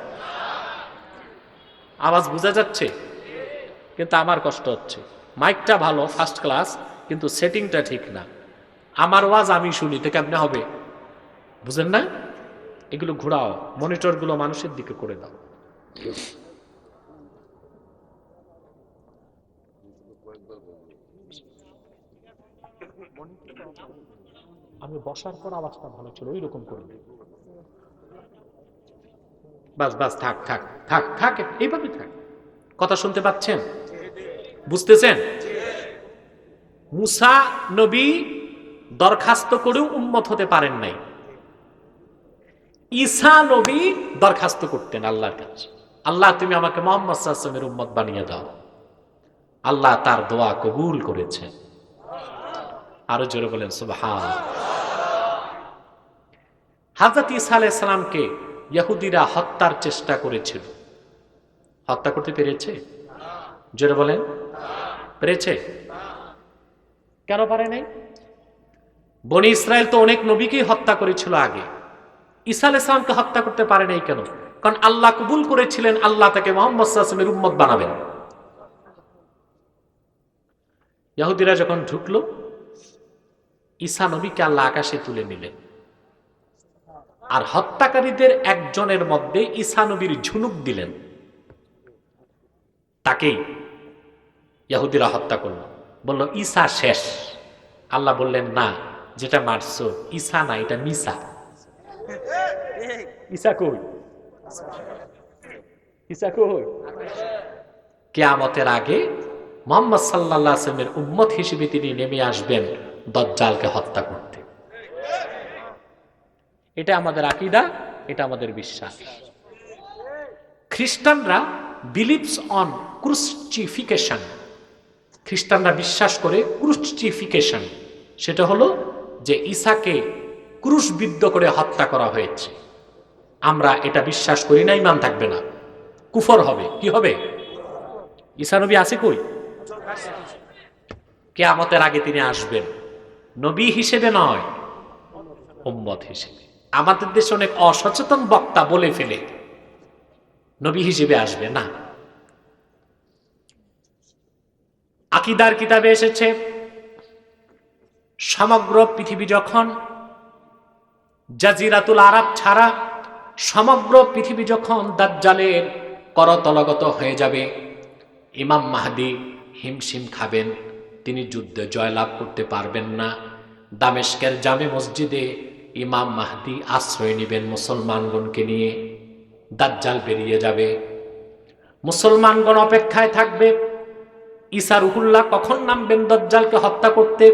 আওয়াজ বোঝা যাচ্ছে, কিন্তু আমার কষ্ট হচ্ছে। মাইকটা ভালো, ফার্স্ট ক্লাস, কিন্তু সেটিংটা ঠিক না। আমার আওয়াজ আমি শুনি, তো কেমনে হবে? বুঝেন না? এগুলো ঘোরাও, মনিটরগুলো মানুষের দিকে করে দাও। আমি বসার পর আওয়াজটা ভালো ছিল, ওই রকম করবে। বাস বাস, থাক থাক থাক থাক, এইভাবে থাক। কথা শুনতে পাচ্ছেন? বুঝতেছেন? মুসা নবী দরখাস্ত করেও উম্মত হতে পারেন নাই, ঈসা নবী দরখাস্ত করতেন আল্লাহর কাছে, আল্লাহ তুমি আমাকে মুহাম্মদ সাল্লাল্লাহু আলাইহি ওয়াসাল্লামের উম্মত বানিয়ে দাও। আল্লাহ তার দোয়া কবুল করেছেন। আরো জোরে বলেন সুবহানাল্লাহ। হযরত ঈসা আলাইহিস সালামকে ইহুদিরা হত্যার চেষ্টা করেছিল, হত্যা করতে পেরেছে? জোরে বলেন, পেরেছে? কেন পারে নাই? বনি ইসরায়েল তো অনেক নবীকেই হত্যা করেছিল আগে, ঈসা আলাইহিস সালামকে হত্যা করতে পারে নাই কেন? কারণ আল্লাহ কবুল করেছিলেন আল্লাহ তাকে মুহাম্মদ সাল্লাল্লাহু আলাইহি ওয়াসাল্লামের উম্মত বানাবেন। ইহুদিরা যখন ঢুকলো, ঈসা নবীকে আল্লাহ আকাশে তুলে নিলেন, আর হত্যাকারীদের একজনের মধ্যে ঈসা নবীর ঝুনুক দিলেন, তাকেই ইহুদিরা হত্যা করল। বলল ঈসা শেষ। আল্লাহ বললেন না, যেটা মারছো ঈসা না, এটা মিসা। ঈসা কই? ঈসা কই? কিয়ামতের আগে মুহাম্মদ সাল্লাল্লাহু আলাইহি ওয়াসাল্লামের উম্মত হিসেবে তিনি নেমে আসবেন দাজ্জালকে হত্যা করতে। এটা আমাদের আকীদা, এটা আমাদের বিশ্বাস। খ্রিস্টানরা বিলিভস অন ক্রুসিফিকেশন। খ্রিস্টানরা বিশ্বাস করে ক্রুসিফিকেশন, সেটা হলো যে ঈসাকে ক্রুশবিদ্ধ করে হত্যা করা হয়েছে। আমরা এটা বিশ্বাস করি না, ঈমান থাকবে না, কুফর হবে। কি হবে? ঈসা নবী আছে কই? কিয়ামতের আগে তিনি আসবেন, নবী হিসেবে নয়, উম্মত হিসেবে। আমাদের দেশে অনেক অসচেতন বক্তা বলে ফেলে নবী হিসেবে আসবে না। আকীদার কিতাবে এসেছে, সমগ্র পৃথিবী যখন জাজিরাতুল আরব ছাড়া সমগ্র পৃথিবী যখন দাজ্জালের করতলগত হয়ে যাবে, ইমাম মাহদী হিমশিম খাবেন, তিনি যুদ্ধে জয়লাভ করতে পারবেন না। দামেস্কের জামে মসজিদে ইমাম মাহদী আশ্রয় নেবেন মুসলমানগণকে নিয়ে। দাজ্জাল বেরিয়ে যাবে, মুসলমানগণ অপেক্ষায় থাকবে ঈসা রুহুল্লাহ কখন নামবেন দাজ্জালকে হত্যা করতে।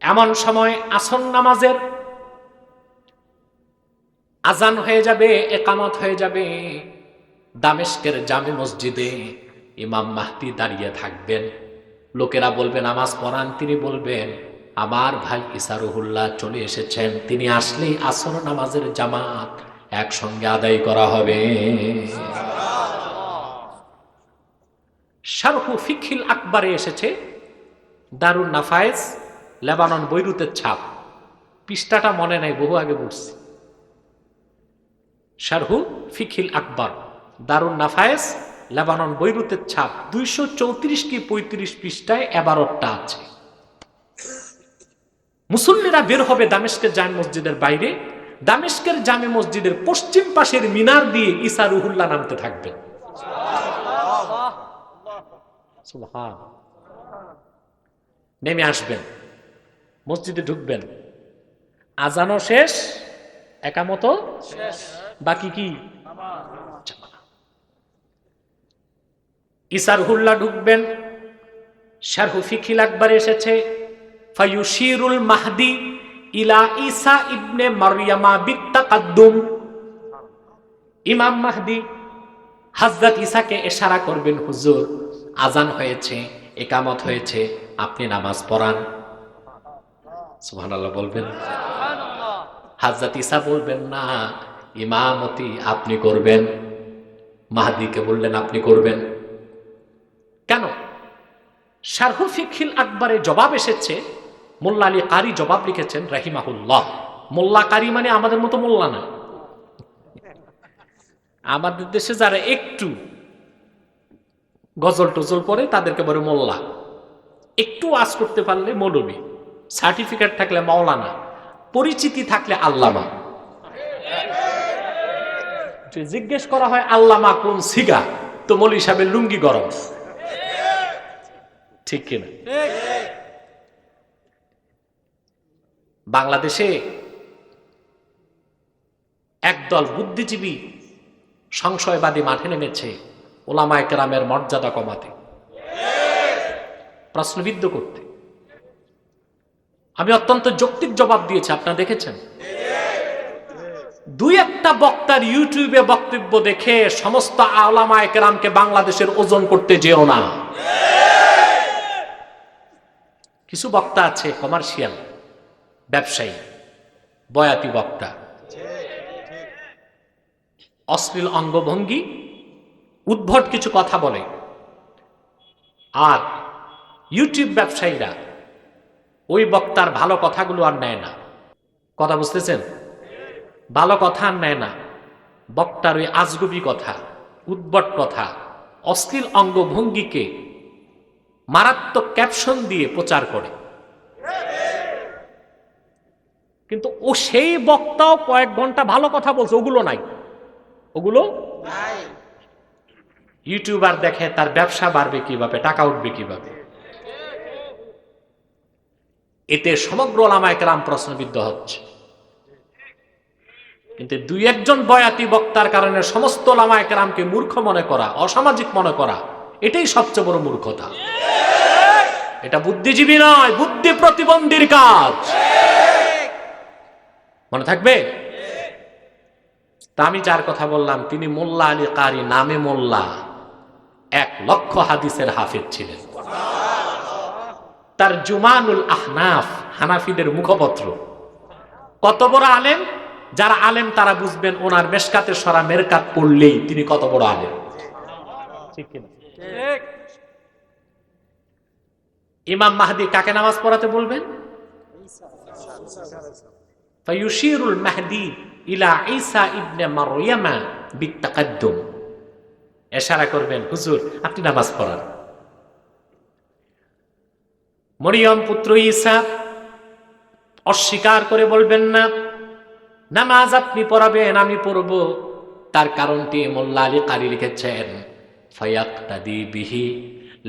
এমন সময় আসর নামাজের আজান হয়ে যাবে, একামত হয়ে যাবে। দামেস্কের জামে মসজিদে ইমাম মাহদী দাঁড়িয়ে থাকবেন, লোকেরা বলবে নামাজ পড়ান, তিনি বলবেন আমার ভাই ঈসা রুহুল্লাহ চলে এসেছেন, তিনি আসলেই আসর নামাজের জামাত একসঙ্গে আদায় করা হবে। শারহু ফিকহিল আকবরে এসেছে, দারুন নাফায়েস, লেবানন, বৈরুতের ছাপ। পৃষ্ঠাটা মনে নাই, বহু আগে পড়ছি। শারহু ফিকহিল আকবর, দারুন নাফায়েস, লেবানন, বৈরুতের ছাপ। 234 কি 35 পৃষ্ঠায় এবারটা আছে। মুসল্লিরা বের হবে দামেস্কের জামে মসজিদের বাইরে। দামেস্কের জামে মসজিদের পশ্চিম পাশের মিনার দিয়ে ঈসা রুহুল্লাহ নামতে থাকবেন। নেমে আসবেন, মসজিদে ঢুকবেন, আজানও শেষ, একামত শেষ, বাকি কি? ঈসা রুহুল্লাহ ঢুকবেন। শারহু ফিকহিল আকবরে এসেছে, ফায়ুশিরুল মাহদি ইলা ঈসা ইবনে মারইয়ামা বিত্তাকাদ্দুম। ইমাম মাহদী হযরত ঈসাকে ইশারা করবেন, হুজুর আজান হয়েছে, একামত হয়েছে, আপনি নামাজ পড়ান। সুবহানাল্লাহ বলবেন। হযরত ঈসা বলবেন না, ইমামতি আপনি করবেন। মাহদীকে বললেন আপনি করবেন। কেন? শারহু ফিকহিল আকবরে জবাব এসেছে, মোল্লা আলী কারি জবাব লিখেছেন রাহিমাহুল্লাহ। মোল্লা কারি মানে আমাদের মতো মোল্লা না, আমাদের দেশে যারা একটু গজল টজল পড়ে তাদেরকে বলে মোল্লা, একটু ওয়াজ করতে পারলে মৌলবী, সার্টিফিকেট থাকলে মাওলানা, পরিচিতি থাকলে আল্লামা। জিজ্ঞেস করা হয় আল্লামা কোন সিগা, তো মৌলভী সাহেবের লুঙ্গি গরম, ঠিক কিনা? বাংলাদেশে একদল বুদ্ধিজীবী সংশয়বাদী মাঠে নেমেছে ওলামায়ে কেরামের মর্যাদা কমাতে। প্রশ্নবিদ্ধ করতে। আমি অত্যন্ত যৌক্তিক জবাব দিয়েছি, আপনারা দেখেছেন। দুই একটা বক্তার ইউটিউবে বক্তব্য দেখে সমস্ত আলেমায়ে কেরামকে বাংলাদেশের ওজন করতে যেও না। কিছু বক্তা আছে কমার্শিয়াল, ব্যবসায়ী, বয়াতি বক্তা, অশ্লীল অঙ্গভঙ্গি, উদ্ভট কিছু কথা বলে। আর ইউটিউব ব্যবসায়ীরা ওই বক্তার ভালো কথাগুলো আর নেয় না। কথা বুঝতেছেন? ভালো কথা আর নেয় না, বক্তার ওই আজগুবি কথা, উদ্ভট কথা, অশ্লীল অঙ্গভঙ্গিকে মারাত্মক ক্যাপশন দিয়ে প্রচার করে। কিন্তু ও সেই বক্তাও কয়েক ঘন্টা ভালো কথা বলছে, ওগুলো নাই, ওগুলো ইউটিউবার দেখে তার ব্যবসা বাড়বে কিভাবে, টাকা উঠবে কিভাবে। এতে সমগ্র ওলামায়ে কেরাম প্রশ্নবিদ্ধ হচ্ছে। কিন্তু দুই একজন বয়াতি বক্তার কারণে সমস্ত ওলামায়ে কেরামকে মূর্খ মনে করা, অসামাজিক মনে করা, এটাই সবচেয়ে বড় মূর্খতা। এটা বুদ্ধিজীবী নয়, বুদ্ধি প্রতিবন্ধীর কাজ। মনে থাকবে? তা আমি যার কথা বললাম তিনি মোল্লা আলী কারি নামে মোল্লা, 1 লক্ষ হাদিসের হাফেজ ছিলেন। তার জুমানুল আহনাফ, হানাফিদের মুখপত্র। কত বড় আলেম! যারা আলেম তারা বুঝবেন ওনার মেশকাতে সরা মেরকাত পড়লেই তিনি কত বড় আলেম। ঠিক কিনা? ইমাম মাহদি কাকে নামাজ পড়াতে বলবেন? ফায়ুশিরুল মাহদি ইলা ঈসা ইবনে মারইয়ামা বিত্তাকাদ্দুম। ইশারা করবেন, হুজুর আপনি নামাজ পড়ান। মরিয়ম পুত্র ঈসা অস্বীকার করে বলবেন না নামাজ আপনি পড়াবেন, আমি পড়ব। তার কারণটি মোল্লা আলী কারি লিখেছেন, ফায়াক্তাদি বিহি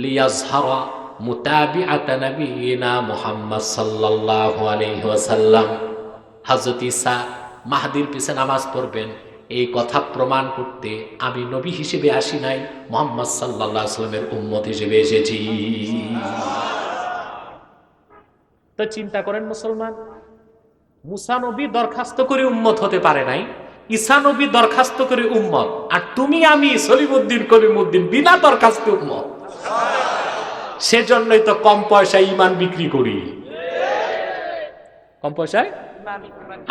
লিয়াজহারা মুতাবিআতা নবিয়িনা মুহাম্মদ সাল্লাল্লাহু আলাইহি ওয়াসাল্লাম। হযরত ঈসা মাহদির পিছে নামাজ পড়বেন, এই কথা প্রমাণ করতে আমি নবী হিসেবে আসি নাই, মুহাম্মদ সাল্লাল্লাহু আলাইহি ওয়াসাল্লামের উম্মত হিসেবে এসেছি। তো চিন্তা করেন মুসলমান, মুসা নবী দরখাস্ত করে উম্মত হতে পারে নাই, ঈসা নবী দরখাস্ত করে উম্মত, আর তুমি আমি সলিমুদ্দিন কলিমুদ্দিন বিনা দরখাস্তে উম্মত। সেজন্যই তো কম পয়সায় ঈমান বিক্রি করি। কম পয়সায়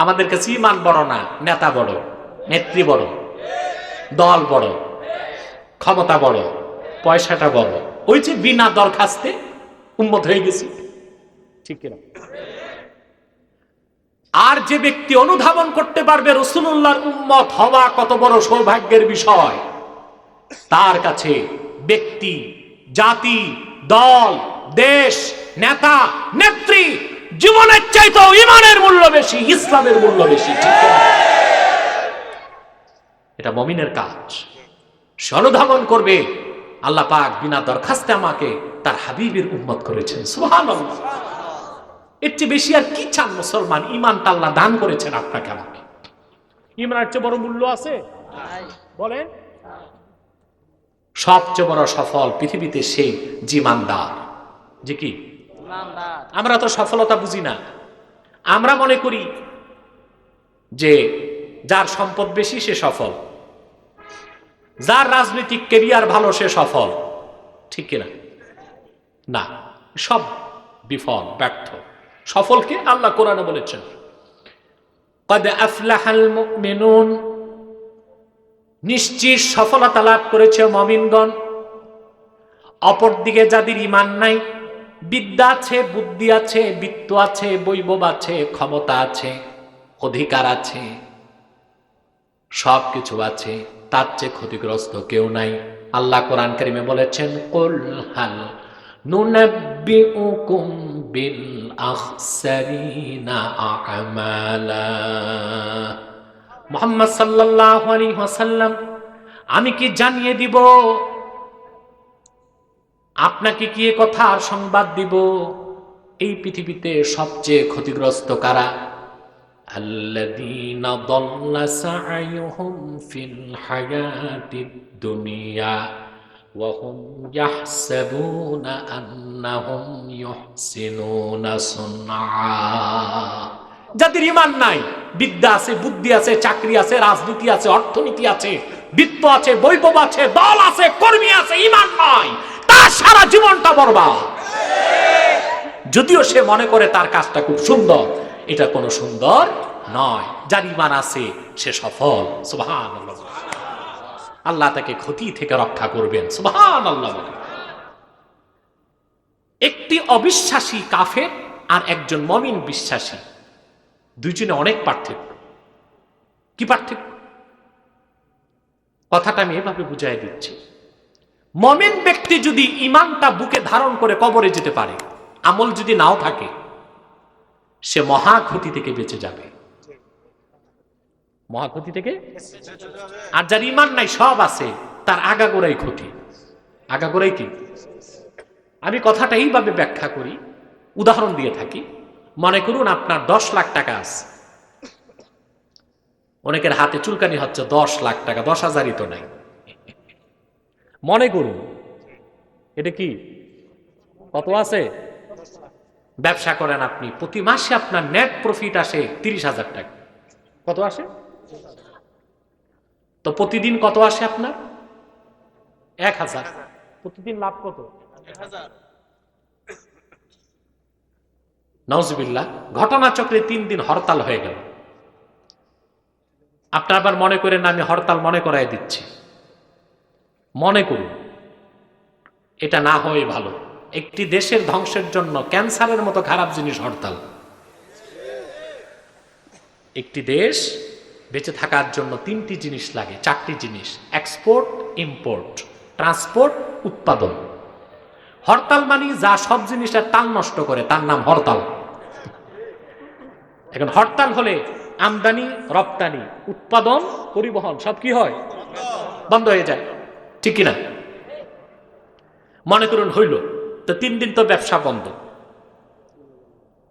আমাদের কাছে ঈমান বড় না, নেতা বড়, নেত্রী বড়, দল বড়, ক্ষমতা বড়, পয়সাটা বড়। ওই যে বিনা দরখাস্তে উম্মত হয়ে গেছি। ঠিক কিনা? আর যে ব্যক্তি অনুধাবন করতে পারবে রাসূলুল্লাহর উম্মত হওয়া কত বড় সৌভাগ্যের বিষয়, তার কাছে ব্যক্তি, জাতি, দল, দেশ, নেতা, নেত্রী জীবনের চাইতেও ঈমানের মূল্য বেশি, ইসলামের মূল্য বেশি। ঠিক কিনা? এটা মুমিনের কাজ। সে অনুধাবন করবে আল্লাহ পাক বিনা দরখাস্তে আমাকে তার হাবিবের উম্মত করেছেন। সুবহানাল্লাহ। এর চেয়ে বেশি আর কি চান মুসলমান? ঈমানটা আল্লাহ দান করেছেন আপনাকে আমাকে। ঈমানের চেয়ে বড় মূল্য আছে? বলেন। সবচেয়ে বড় সফল পৃথিবীতে সেই জীমানদার। যে কি? আমরা তো সফলতা বুঝি না। আমরা মনে করি যে যার সম্পদ বেশি সে সফল, যার রাজনৈতিক ক্যারিয়ার ভালো সে সফল। ঠিক কিনা? না, সব বিফল, ব্যর্থ। সফলকে আল্লাহ কোরআনে বলেছেন, قد أفلح المؤمنون, নিশ্চিত সফলতা লাভ করেছে মুমিনগণ। অপরদিকে যাদের ঈমান নাই, বিদ্যা আছে, বুদ্ধি আছে, বিত্ত আছে, বৈভব আছে, ক্ষমতা আছে, অধিকার আছে, সবকিছু আছে, তার চেয়ে ক্ষতিগ্রস্ত কেউ নাই। আল্লাহ কোরআন কারিমে বলেছেন, কুল হাল নুনাব্বিউকুম বিল আখসারিনা আমালা। মুহাম্মদ সাল্লাল্লাহু আলাইহি ওয়াসাল্লাম, আমি কি জানিয়ে দিব, আপনাকে কি এ কথার সংবাদ দিব, এই পৃথিবীতে সবচেয়ে ক্ষতিগ্রস্ত কারা? আল্লাযীনা দাল্লা সা'য়ুহুম ফিল হায়াতিদ দুনিয়া ওয়া হুম ইয়াহসাবুনা আন্নাহুম ইউহসিনুনা সুনআ। যাদের ঈমান নাই, বিদ্যা আছে, বুদ্ধি আছে, চাকরি আছে, রাজনীতি আছে, অর্থনীতি আছে, বিত্ত আছে, বৈভব আছে, দল আছে, কর্মী আছে, ঈমান নাই, তার সারা জীবনটা বরবাদ। যদিও সে মনে করে তার কাজটা খুব সুন্দর, এটা কোনো সুন্দর নয়। যার ঈমান আছে সে সফল। সুবহানাল্লাহ। আল্লাহ তাকে ক্ষতি থেকে রক্ষা করবেন। সুবহানাল্লাহ। একটি অবিশ্বাসী কাফের আর একজন মুমিন বিশ্বাসী, দুইজনে অনেক পার্থক্য। কি পার্থক্য? কথাটা আমি এভাবে বুঝাই দিচ্ছি। মুমিন ব্যক্তি যদি ঈমানটা বুকে ধারণ করে কবরে যেতে পারে, আমল যদি নাও থাকে, সে মহা ক্ষতি থেকে বেঁচে যাবে। মহা ক্ষতি থেকে। আর যার ঈমান নাই, সব আছে, তার আগাগোড়াই ক্ষতি। আগাগোড়াই কি? আমি কথাটা এইভাবে ব্যাখ্যা করি, উদাহরণ দিয়ে থাকি। মনে করুন আপনার 10 লাখ টাকা আছে, অনেকের হাতে চুলকানি হচ্ছে 10 লাখ টাকা, 10,000ই তো নাই। মনে করুন এটা কি কত আছে? ব্যবসা করেন আপনি, প্রতি মাসে আপনার নেট প্রফিট আসে 30,000 টাকা। কত আসে? তো প্রতিদিন কত আসে আপনার? 1,000। প্রতিদিন লাভ কত? 1,000। নাউজুবিল্লাহ। ঘটনাচক্রে 3 দিন হরতাল হয়ে গেল। আপনার আবার মনে করেন আমি হরতাল মনে করাই দিচ্ছি। মনে করুন এটা না হয় ভালো। একটি দেশের ধ্বংসের জন্য ক্যান্সারের মতো খারাপ জিনিস হরতাল। একটি দেশ বেঁচে থাকার জন্য 3টি জিনিস লাগে, 4টি জিনিস: এক্সপোর্ট, ইম্পোর্ট, ট্রান্সপোর্ট, উৎপাদন। হরতাল মানে যা সব জিনিসের তাল নষ্ট করে, তার নাম হরতাল। এখন হরতাল হলে আমদানি, রপ্তানি, উৎপাদন, পরিবহন সব কি হয়? বন্ধ হয়ে যায়। ঠিক কিনা? মনে করুন হইল, তো 3 দিন তো ব্যবসা বন্ধ।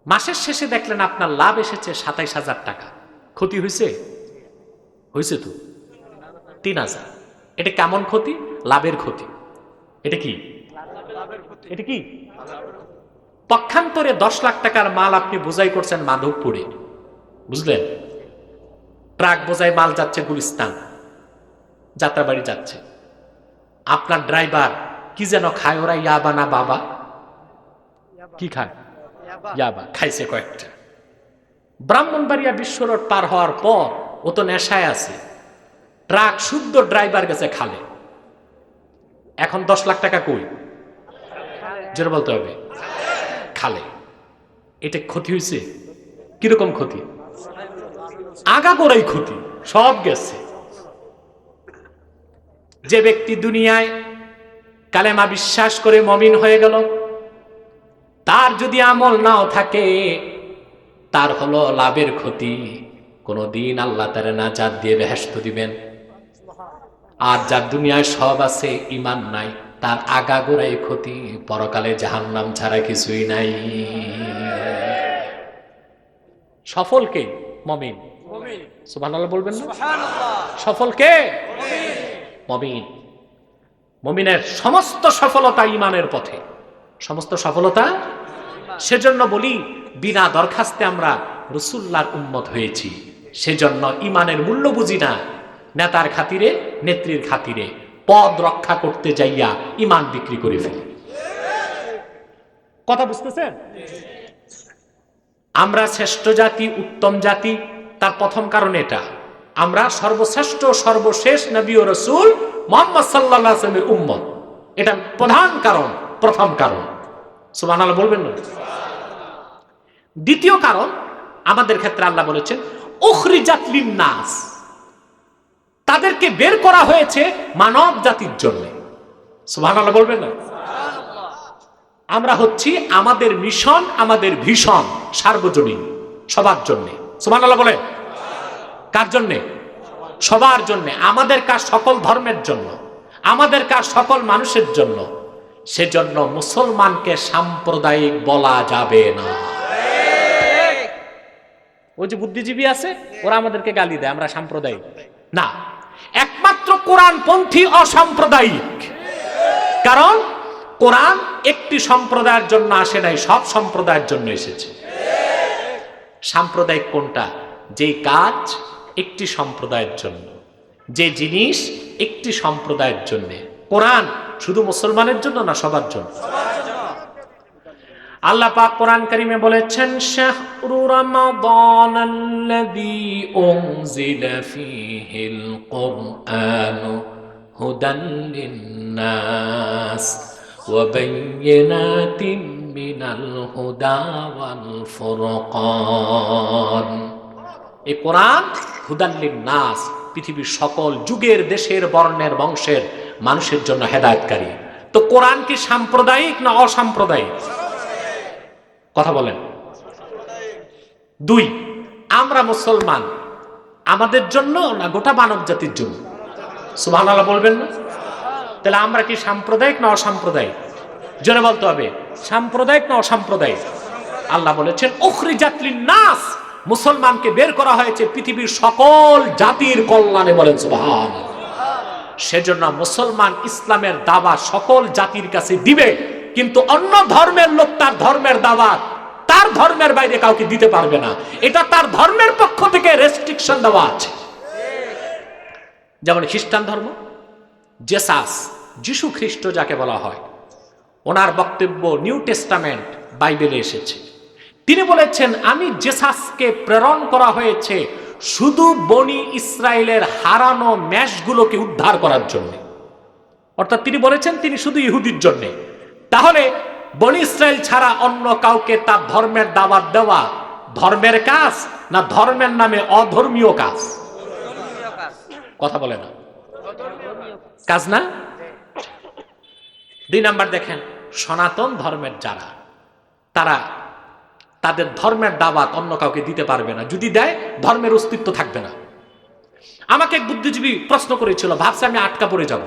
মাসের শেষে দেখলেন আপনার লাভ এসেছে 27,000 টাকা। ক্ষতি হয়েছে? হয়েছে তো 3,000। এটা কেমন ক্ষতি? লাভের ক্ষতি। এটা কি? এটা কি? পক্ষান্তরে 10 লাখ টাকার মাল আপনি বোঝাই করছেন মাধবপুরে, বুঝলেন? ট্রাক বোঝাই মাল যাচ্ছে গুলিস্তান, যাত্রাবাড়ি যাচ্ছে। আপনার ড্রাইভার কি যেন খায়, ওরা ইয়াবা না বাবা কি খায়? ইয়াবা খাইছে কয়েকটা। ব্রাহ্মণবাড়িয়া বিশ্ব রোড পার হওয়ার পর ও তো নেশায় আছে, ট্রাক শুদ্ধ ড্রাইভার গেছে খালে। এখন 10 লাখ টাকা কই? জোরে বলতে হবে, খালে। এটা ক্ষতি হয়েছে? কিরকম ক্ষতি? আগাগোড়াই ক্ষতি, সব গেছে। যে ব্যক্তি দুনিয়ায় কালেমা বিশ্বাস করে মুমিন হয়ে গেল, তার যদি আমল নাও থাকে, তার হলো লাভের ক্ষতি। কোনদিন আল্লাহ তার নাজাত দিয়ে বেহেশত দিবেন। আর যার দুনিয়ায় সব আছে, ঈমান নাই, তার আগাগোড়াই ক্ষতি, পরকালে জাহান্নাম ছাড়া কিছুই নাই। সফল কে? মুমিন। সুবহানাল্লাহ বলবেন না? সফল কে? মুমিন। মুমিনের সমস্ত সফলতা ঈমানের পথে, সমস্ত সফলতা। সেজন্য বলি, বিনা দরখাস্তে আমরা রাসূলুল্লাহর উম্মত হয়েছি। সেজন্য ঈমানের মূল্য বুঝি না, নেতার খাতিরে, নেত্রীর খাতিরে পদ রক্ষা করতে যাইয়া ঈমান বিক্রি করে ফেলি। কথা বুঝতেছেন? আমরা শ্রেষ্ঠ জাতি, উত্তম জাতি, তার প্রথম কারণ এটা, আমরা সর্বশ্রেষ্ঠ, সর্বশেষ নবী ও রাসূল মুহাম্মদ সাল্লাল্লাহু আলাইহি ওয়াসাল্লামের উম্মত। এটা প্রধান কারণ, প্রথম কারণ। সুবহানাল্লাহ বলবেন না? দ্বিতীয় কারণ, আমাদের ক্ষেত্রে আল্লাহ বলেছেন উখরিজাত লিন-নাস, তাদেরকে বের করা হয়েছে মানব জাতির জন্য। সুবহানাল্লাহ বলবেন না? আমরা হচ্ছি, আমাদের মিশন, আমাদের ভিশন সার্বজনীন, সবার জন্য। সুবহানাল্লাহ বলেন। কার জন্য? সবার জন্য। আমাদের কাজ সকল ধর্মের জন্য, আমাদের কাজ সকল মানুষের জন্য। সেজন্য মুসলমানকে সাম্প্রদায়িক বলা যাবে না। ওই যে বুদ্ধিজীবী আছে, ওরা আমাদেরকে গালি দেয় আমরা সাম্প্রদায়িক না। একমাত্র কোরআনপন্থী অসাম্প্রদায়িক। কারণ কোরআন একটি সম্প্রদায়ের জন্য আসে নাই, সব সম্প্রদায়ের জন্য এসেছে। সাম্প্রদায়িক কোনটা? যেই কাজ একটি সম্প্রদায়ের জন্য, যে জিনিস একটি সম্প্রদায়ের জন্য। কোরআন শুধু মুসলমানের জন্য না, সবার জন্য। আল্লাহ পাক কোরআন কারীমে বলেছেন, শাহরু রমাদানাল্লাযী উনজিলা ফীহিল কুরআনু হুদান লিন-নাস ওয়া বায়্যিনাতিন মিনাল হুদা ওয়াল ফুরকান। এই কোরআন হুদান লিন-নাস, পৃথিবীর সকল যুগের, দেশের, বর্ণের, বংশের মানুষের জন্য হেদায়েতকারী। তো কোরআন কি সাম্প্রদায়িক না অসাম্প্রদায়িক? কথা বলেন। 2, আমরা মুসলমান আমাদের জন্য না গোটা মানব জাতির জন্য? সুবহানাল্লাহ বলবেন না? তাহলে আমরা কি সাম্প্রদায়িক না অসাম্প্রদায়িক? জোরে বলতে হবে, সাম্প্রদায়িক না অসাম্প্রদায়িক? আল্লাহ বলেছেন উখরিজাত লিন-নাস, মুসলমানকে বের করা হয়েছে পৃথিবীর সকল জাতির কল্যাণে। বলেন সুবহানাল্লাহ। সেজন্য মুসলমান ইসলামের দাওয়াত সকল জাতির কাছে দিবে, কিন্তু অন্য ধর্মের লোক তার ধর্মের দাওয়াত তার ধর্মের বাইরে কাউকে দিতে পারবে না। এটা তার ধর্মের পক্ষ থেকে রেস্ট্রিকশন দেওয়া আছে। যেমন খ্রিস্টান ধর্ম, জেসাস, যিশু খ্রিস্ট যাকে বলা হয়, ওনার বক্তব্য নিউ টেস্টামেন্ট বাইবেলে এসেছে। তিনি বলেছেন, আমি জেসাসকে প্রেরণ করা হয়েছে শুধু বনি ইসরায়েলের হারানো ম্যাশগুলোকে উদ্ধার করার জন্য। অর্থাৎ তিনি বলেছেন তিনি শুধু ইহুদির জন্য। তাহলে বনি ইসরায়েল ছাড়া অন্য কাউকে তার ধর্মের দাওয়াত দেওয়া ধর্মের কাজ না ধর্মের নামে অধর্মীয় কাজ? কথা বলে না, কাজ না? 2 নাম্বার দেখেন, সনাতন ধর্মের যারা, তারা তাদের ধর্মের দাওয়াত অন্য কাউকে দিতে পারবে না। যদি দেয়, ধর্মের অস্তিত্ব থাকবে না। আমাকে এক বুদ্ধিজীবী প্রশ্ন করেছিল, ভাবছে আমি আটকা পড়ে যাব।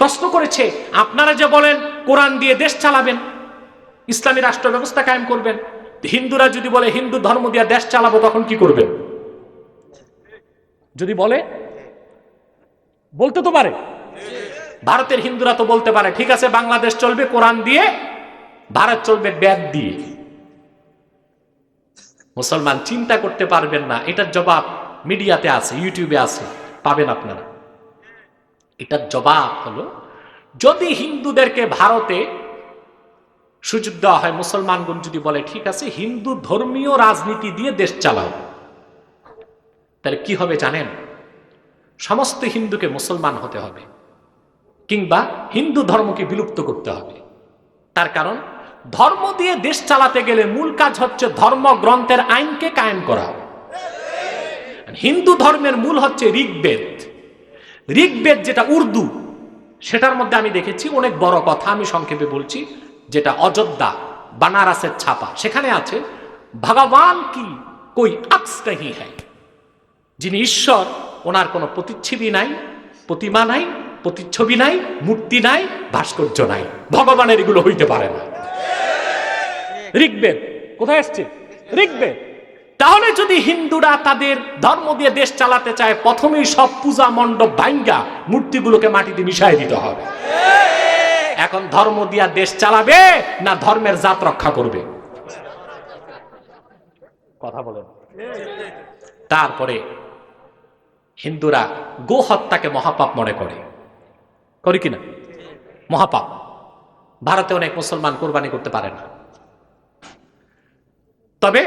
প্রশ্ন করেছে, আপনারা যে বলেন কোরআন দিয়ে দেশ চালাবেন, ইসলামী রাষ্ট্র ব্যবস্থা কায়েম করবেন, হিন্দুরা যদি বলে হিন্দু ধর্ম দিয়ে দেশ চালাবো, তখন কি করবেন? যদি বলে, বলতে তো পারে। ভারতের হিন্দুরা তো বলতে পারে, ঠিক আছে বাংলাদেশ চলবে কোরআন দিয়ে, ভারত চলবে বেদ দিয়ে। মুসলমান চিন্তা করতে পারবেন না। এটার জবাব মিডিয়াতে আছে, ইউটিউবে আছে, পাবেন আপনারা। এটার জবাব হলো, যদি হিন্দুদেরকে ভারতে সুযোগ দেওয়া হয়, মুসলমানগণ যদি বলে ঠিক আছে হিন্দু ধর্মীয় রাজনীতি দিয়ে দেশ চালাও, তাহলে কি হবে জানেন? সমস্ত হিন্দুকে মুসলমান হতে হবে, কিংবা হিন্দু ধর্মকে বিলুপ্ত করতে হবে। তার কারণ ধর্ম দিয়ে দেশ চালাতে গেলে মূল কাজ হচ্ছে ধর্মগ্রন্থের আইনকে কায়েম করা। হিন্দু ধর্মের মূল হচ্ছে ঋগ্বেদ। ঋগ্বেদ যেটা উর্দু, সেটার মধ্যে আমি দেখেছি অনেক বড় কথা, আমি সংক্ষেপে বলছি, যেটা অযোধ্যা বানারসের ছাপা, সেখানে আছে ভগবান কি কোই অক্স नहीं है, যিনি ঈশ্বর ওনার কোনো প্রতিচ্ছবি নাই, প্রতিমা নাই, প্রতিচ্ছবি নাই, মূর্তি নাই, ভাস্কর্য নাই, ভগবানের এগুলো হইতে পারে না। ঋগ্বেদ কোথায় আসছে? ঋগ্বেদ। তাহলে যদি হিন্দুরা তাদের ধর্ম দিয়ে দেশ চালাতে চায়, প্রথমেই সব পূজা মণ্ডপ ভাঙ্গা মূর্তিগুলোকে মাটিতে মিশাই দিতে হবে। এখন ধর্ম দিয়া দেশ চালাবে না ধর্মের জাত রক্ষা করবে? কথা বলেন। তারপরে হিন্দুরা গো হত্যাকে মহাপাপ মনে করে, করি কিনা? মহাপাপ। ভারতে অনেক মুসলমান কোরবানি করতে পারে না, তবে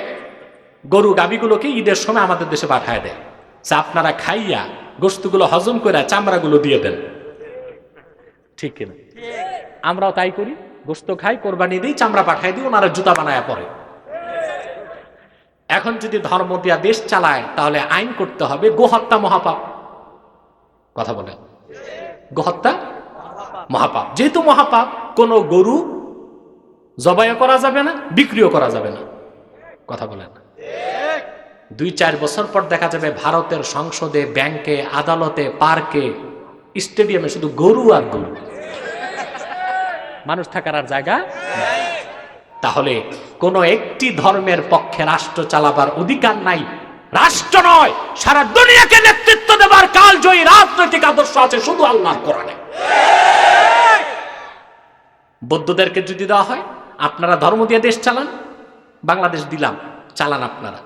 গরু গাভীগুলোকে ঈদের সময় আমাদের দেশে পাঠায় দেয়, যে আপনারা খাইয়া গোশতগুলো হজম করে চামড়াগুলো দিয়ে দেন। ঠিক কিনা? আমরাও তাই করি, গোশত খাই, কোরবানি দিই, চামড়া পাঠায় দিই, ওনারা জুতা বানায় পরে। এখন যদি ধর্ম দিয়া দেশ চালায়, তাহলে আইন করতে হবে গোহত্যা মহাপাপ। কথা বলে, গোহত্যা মহাপাপ। যেহেতু মহাপাপ, কোন গরু জবাই করা যাবে না, বিক্রিও করা যাবে না। কথা বলেন। 2-4 বছর পর দেখা যাবে ভারতের সংসদে, ব্যাংকে, আদালতে, পার্কে, স্টেডিয়ামে শুধু গরু আর গরু, মানুষ থাকার আর জায়গা। তাহলে কোন একটি ধর্মের পক্ষে রাষ্ট্র চালাবার অধিকার নাই। রাষ্ট্র নয়, সারা দুনিয়াকে নেতৃত্ব দেবার কালজয়ী রাজনৈতিক আদর্শ আছে শুধু আল্লাহর কোরআনে। বৌদ্ধদেরকে যদি দেওয়া হয়, আপনারা ধর্ম দিয়ে দেশ চালান, বাংলাদেশ দিলাম, চালান আপনারা।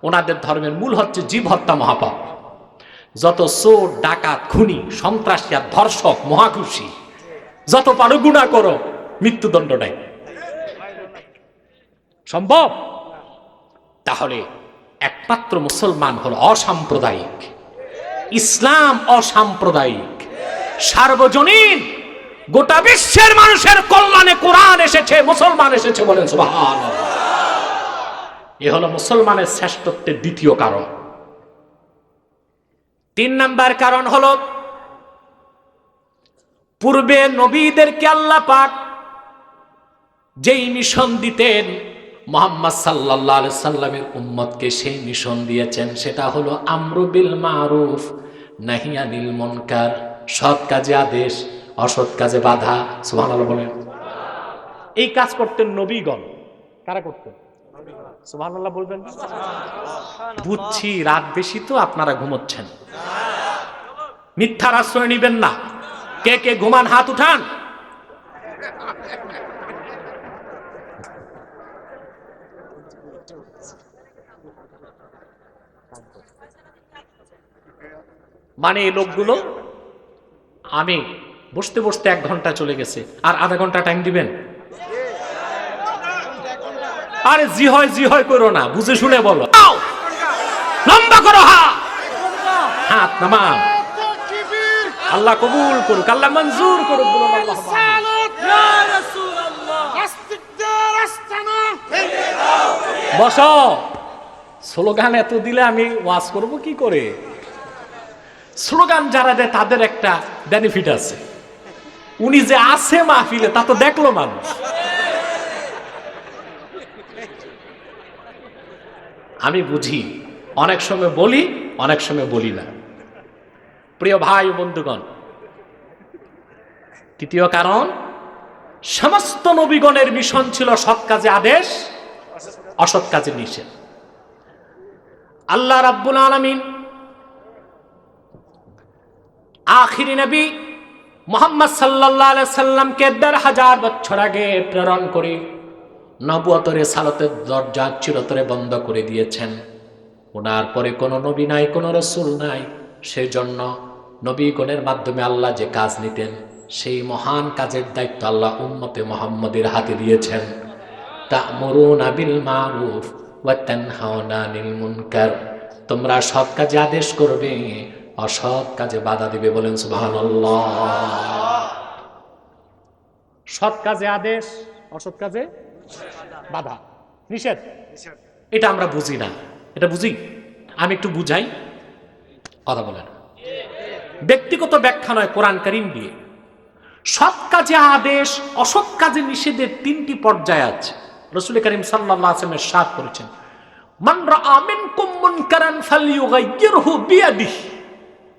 ওনাদের ধর্মের মূল হচ্ছে জীব হত্যা মহাপাপ। যত চোর, ডাকাত, খুনি, সন্ত্রাসী আর ধর্ষক, মহাখুশি, যত পারো গুনাহ করো, মৃত্যুদণ্ড নাই। সম্ভব? তাহলে একমাত্র মুসলমান হলো অসাম্প্রদায়িক, ইসলাম অসাম্প্রদায়িক, সার্বজনীন, গোটা বিশ্বের মানুষের কল্যাণে কোরআন এসেছে, মুসলমান এসেছে, বলেন সুবহানাল্লাহ। এ হলো মুসলমানের শ্রেষ্ঠত্বের দ্বিতীয় কারণ। 3 নাম্বার কারণ হলো, পূর্বে নবীদেরকে আল্লাহ পাক যেই মিশন দিতেন, মুহাম্মদ সাল্লাল্লাহু আলাইহি সাল্লামের উম্মতকে সেই মিশন দিয়েছেন, সেটা হলো আমরু বিল মারুফ নাহি আনিল মুনকার, সৎ কাজে আদেশ, অসৎ কাজে বাধা। সুবহানাল্লাহ বলেন। এই কাজ করতেন নবীগণ। কারা করতেন? সুবহানাল্লাহ বলবেন। বুঝছি রাত বেশি তো আপনারা ঘুমোচ্ছেন, মিথ্যার আশ্রয় নিবেন না। কে কে ঘুমান হাত উঠান। মানে এই লোকগুলো, আমি বসতে বসতে 1 ঘন্টা চলে গেছে, আর আধা ঘন্টা টাইম দিবেন? আরে জি হয় করো না, বুঝে শুনে বলো। লম্বা করো হাত নামান। আল্লাহ কবুল করুক, আল্লাহ মঞ্জুর করুক, বলুন আল্লাহুম্মা আমিন। বসো। স্লোগান এত দিলে আমি ওয়াজ করব কি করে? স্লোগান যারা দেয় তাদের একটা বেনিফিট আছে, উনি যে আছে মাহফিলে তা তো দেখলো মানুষ। আমি বুঝি, অনেক সময় বলি, অনেক সময় বলি না। প্রিয় ভাই ও বন্ধুগণ, তৃতীয় কারণ, সমস্ত নবীগণের মিশন ছিল সৎ কাজে আদেশ, অসৎ কাজে নিষেধ। আল্লাহ রাব্বুল আলামিন আখিরি নবী মুহাম্মদ সাল্লাল্লাহু আলাইহি সাল্লামকে ১৫০০ বছর আগে প্রেরণ করে নবুয়তের রিসালাতের দরজা চিরতরে বন্ধ করে দিয়েছেন। ওনার পরে কোনো নবী নাই, কোনো রাসূল নাই। সেই জন্য নবীগণের মাধ্যমে আল্লাহ যে কাজ নিতেন, সেই মহান কাজের দায়িত্ব আল্লাহ উম্মতে মুহাম্মাদের হাতে দিয়েছেন। তা'মুরুনা বিল মারুফ ওয়া তানহাউনা আনিল মুনকার, তোমরা সৎ কাজে আদেশ করবে, অসৎ কাজে বাধা দিবে, বলেন সুবহানাল্লাহ। সৎ কাজে আদেশ, অসৎ কাজে বাধা, নিষেধ, এটা আমরা বুঝি না। এটা বুঝি? আমি একটু বুঝাই, কথা বলেন। ব্যক্তিগত ব্যাখ্যা নয়, কোরআন কারীম দিয়ে। সৎ কাজে আদেশ, অসৎ কাজে নিষেধের 3টি পর্যায় আছে। রাসূল করিম সাল্লাল্লাহু আলাইহি ওয়াসাল্লাম ইরশাদ করেছেন, মান রাআ মিনকুম মুনকারান ফালইয়ুগাইয়িরহু বিয়াদিহি,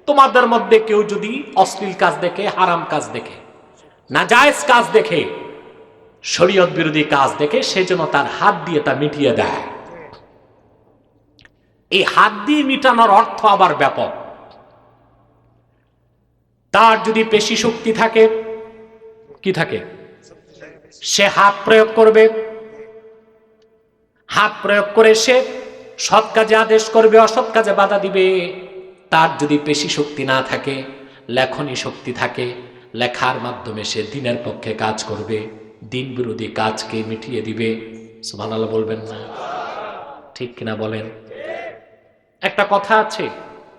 তোমাদের মধ্যে কেউ যদি অশ্লীল কাজ দেখে, হারাম কাজ দেখে, নাজায়েজ কাজ দেখে, শরীয়ত বিরোধী কাজ দেখে, সেজন্য তার হাত দিয়ে তা মিটিয়ে দেয়। এই হাত দিয়ে মিটানোর অর্থ আবার ব্যাপক। তার যদি পেশি শক্তি থাকে, কি থাকে, সে হাত প্রয়োগ করবে। হাত প্রয়োগ করে সে সৎ কাজে আদেশ করবে, অসৎ কাজে বাধা দিবে। তার যদি পেশি শক্তি না থাকে, লেখনী শক্তি থাকে, লেখার মাধ্যমে সে দিনের পক্ষে কাজ করবে, দিন বিরোধী কাজকে মিটিয়ে দিবে। সুবহানাল্লাহ বলবেন না? ঠিক কিনা বলেন? একটা কথা আছে,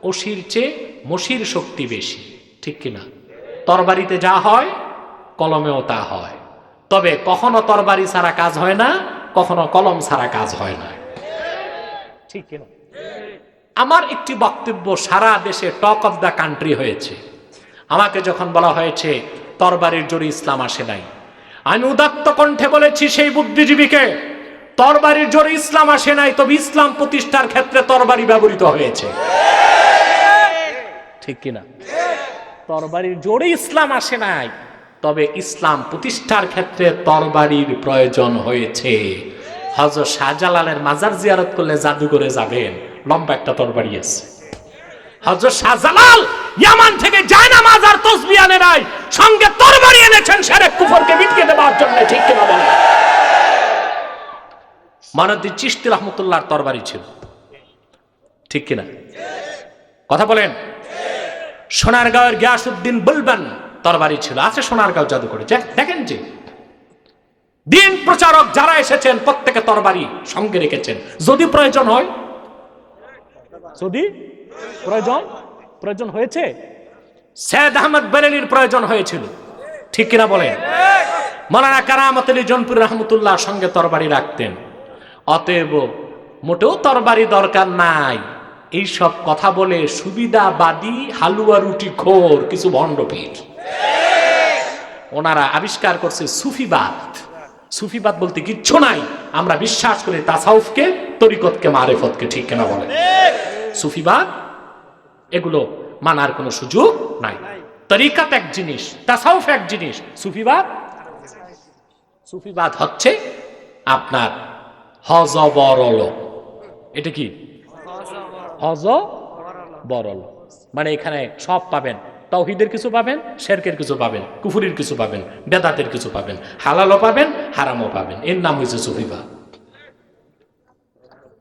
অসির চেয়ে মসির শক্তি বেশি, ঠিক কিনা? তরবারিতে যা হয় কলমেও তা হয়, তবে কখনো তরবারি ছাড়া কাজ হয় না, কখনো কলম ছাড়া কাজ হয় না, ঠিক কিনা? আমার একটি বক্তব্য সারা দেশে টক অফ দ্য কান্ট্রি হয়েছে। আমাকে যখন বলা হয়েছে তরবারির জোরে ইসলাম আসে নাই, আমি উদাত্ত কণ্ঠে বলেছি সেই বুদ্ধিজীবীকে, তরবারির জোরে ইসলাম আসে নাই, তবে ইসলাম প্রতিষ্ঠার ক্ষেত্রে তরবারি ব্যবহৃত হয়েছে, ঠিক কিনা? তরবারির জোরে ইসলাম আসে নাই, তবে ইসলাম প্রতিষ্ঠার ক্ষেত্রে তরবারির প্রয়োজন হয়েছে। হযরত শাহজালালের মাজার জিয়ারত করলে জাদুঘরে যাবেন, লম্বা একটা তরবারি আছে। হযরত শাহজালাল ইয়ামান থেকে যায় না মাজার তসবিহ আনে নাই, সঙ্গে তরবারি এনেছেন শিরক কুফরকে মিটিয়ে দেওয়ার জন্য, ঠিক কিনা বলেন? মানউদ্দিন চিশতি রহমতুল্লাহর তরবারি ছিল, ঠিক কিনা কথা বলেন? সোনারগাঁওয়ের গিয়াসউদ্দিন বুলবুল তরবারি ছিল, আছে সোনারগাঁও জাদুঘরে, দেখেন যে দিন প্রচারক যারা এসেছেন প্রত্যেকে তরবারি সঙ্গে রেখেছেন, যদি প্রয়োজন হয়, যদি প্রয়োজন হয়েছে। সৈয়দ আহমদ বেরেলির প্রয়োজন হয়েছিল, ঠিক কিনা বলেন? মাওলানা কারামত আলী জৌনপুরী রহমতুল্লাহ সঙ্গে তরবারি রাখতেন। অতএব মোটেও তরবারি দরকার নাই, এইসব কথা বলে সুবিধাবাদী হালুয়া রুটি খোর কিছু ভণ্ডপীর ওনারা আবিষ্কার করছে সুফিবাদ। সুফিবাদ বলতে কিচ্ছু নাই, আমরা বিশ্বাস করি তাসাউফকে, তরিকতকে, মারেফতকে, ঠিক কিনা বলেন? সুফিবাদ এগুলো মানার কোনো সুযোগ নাই। তরিকত এক জিনিস, তাসাউফ এক জিনিস, সুফিবাদ হচ্ছে আপনার হযবরল। এটা কি হযবরল? মানে এখানে সব পাবেন, তাওহীদের কিছু পাবেন, শিরকের কিছু পাবেন, কুফরির কিছু পাবেন, বেদাতের কিছু পাবেন, হালালও পাবেন, হারামও পাবেন। এর নাম হয়েছে সুফিবাদ।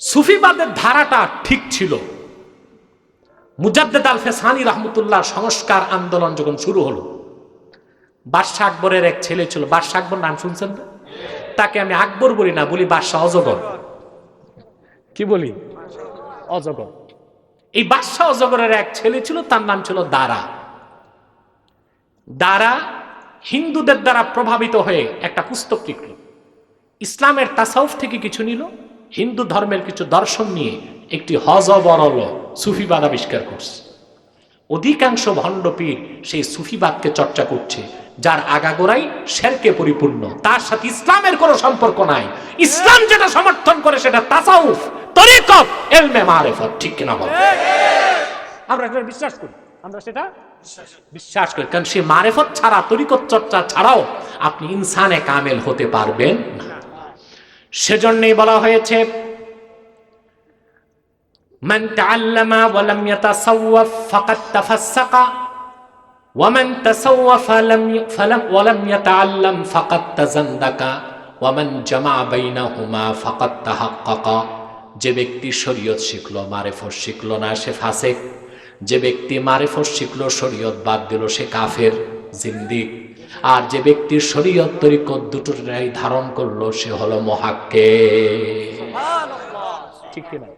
সুফিবাদের ধারাটা ঠিক ছিল। মুজাদ্দেদ আল ফেসানি রাহমাতুল্লাহ সংস্কার আন্দোলন যখন শুরু হলো, বাদশাহ আকবরের এক ছেলে ছিল, বাদশাহ আকবর নাম শুনছেন না? তাকে আমি আকবর বলি না, বলি বাদশাহ অজগর। কি বলি? অজগর। এই বাদশাহ অজগরের এক ছেলে ছিল, তার নাম ছিল দারা। দারা হিন্দুদের দ্বারা প্রভাবিত হয়ে একটা পুস্তক লিখল, ইসলামের তাসাউফ থেকে কিছু নিল, হিন্দু ধর্মের কিছু দর্শন নিয়ে একটি হযবরল সুফিবাদ আবিষ্কার করছে। অধিকাংশ ভণ্ডপীর সেই সুফিবাদকে চর্চা করছে, যার আগাগোড়াই শিরকে পরিপূর্ণ, তার সাথে ইসলামের কোনো সম্পর্ক নাই। ইসলাম যেটা সমর্থন করে সেটা তাসাউফ, তরিকত, ইলমে মারিফত, ঠিক কিনা বল? আমরা এটা বিশ্বাস করি, আমরা সেটা বিশ্বাস করি, কারণ সেই মারিফত ছাড়া, তরিকত চর্চা ছাড়াও আপনি ইনসানে কামেল হতে পারবেন না। সেজন্যই বলা হয়েছে মান তাআল্লামা ওয়া লাম ইয়াতাসাওয়াফ ফাকাদ তাফাসসাকা ওয়া মান তাসাওয়াফা ওয়া লাম ইয়াতাআল্লাম ফাকাদ তাজান্দাকা ওয়া মান জামা বাইনাহুমা ফাকাদ তাহাক্কাকা। যে ব্যক্তি শরীয়ত শিখলো, মারিফত শিখলো না, সে ফাসিক। যে ব্যক্তি মারিফত শিখলো, শরীয়ত বাদ দিল, সে কাফের, জিন্দিক। আর যে ব্যক্তি শরীয়ত তরিকত দুটোটাই ধারণ করলো, সে হলো মুহাক্কিক। সুবহানাল্লাহ, ঠিক কিনা?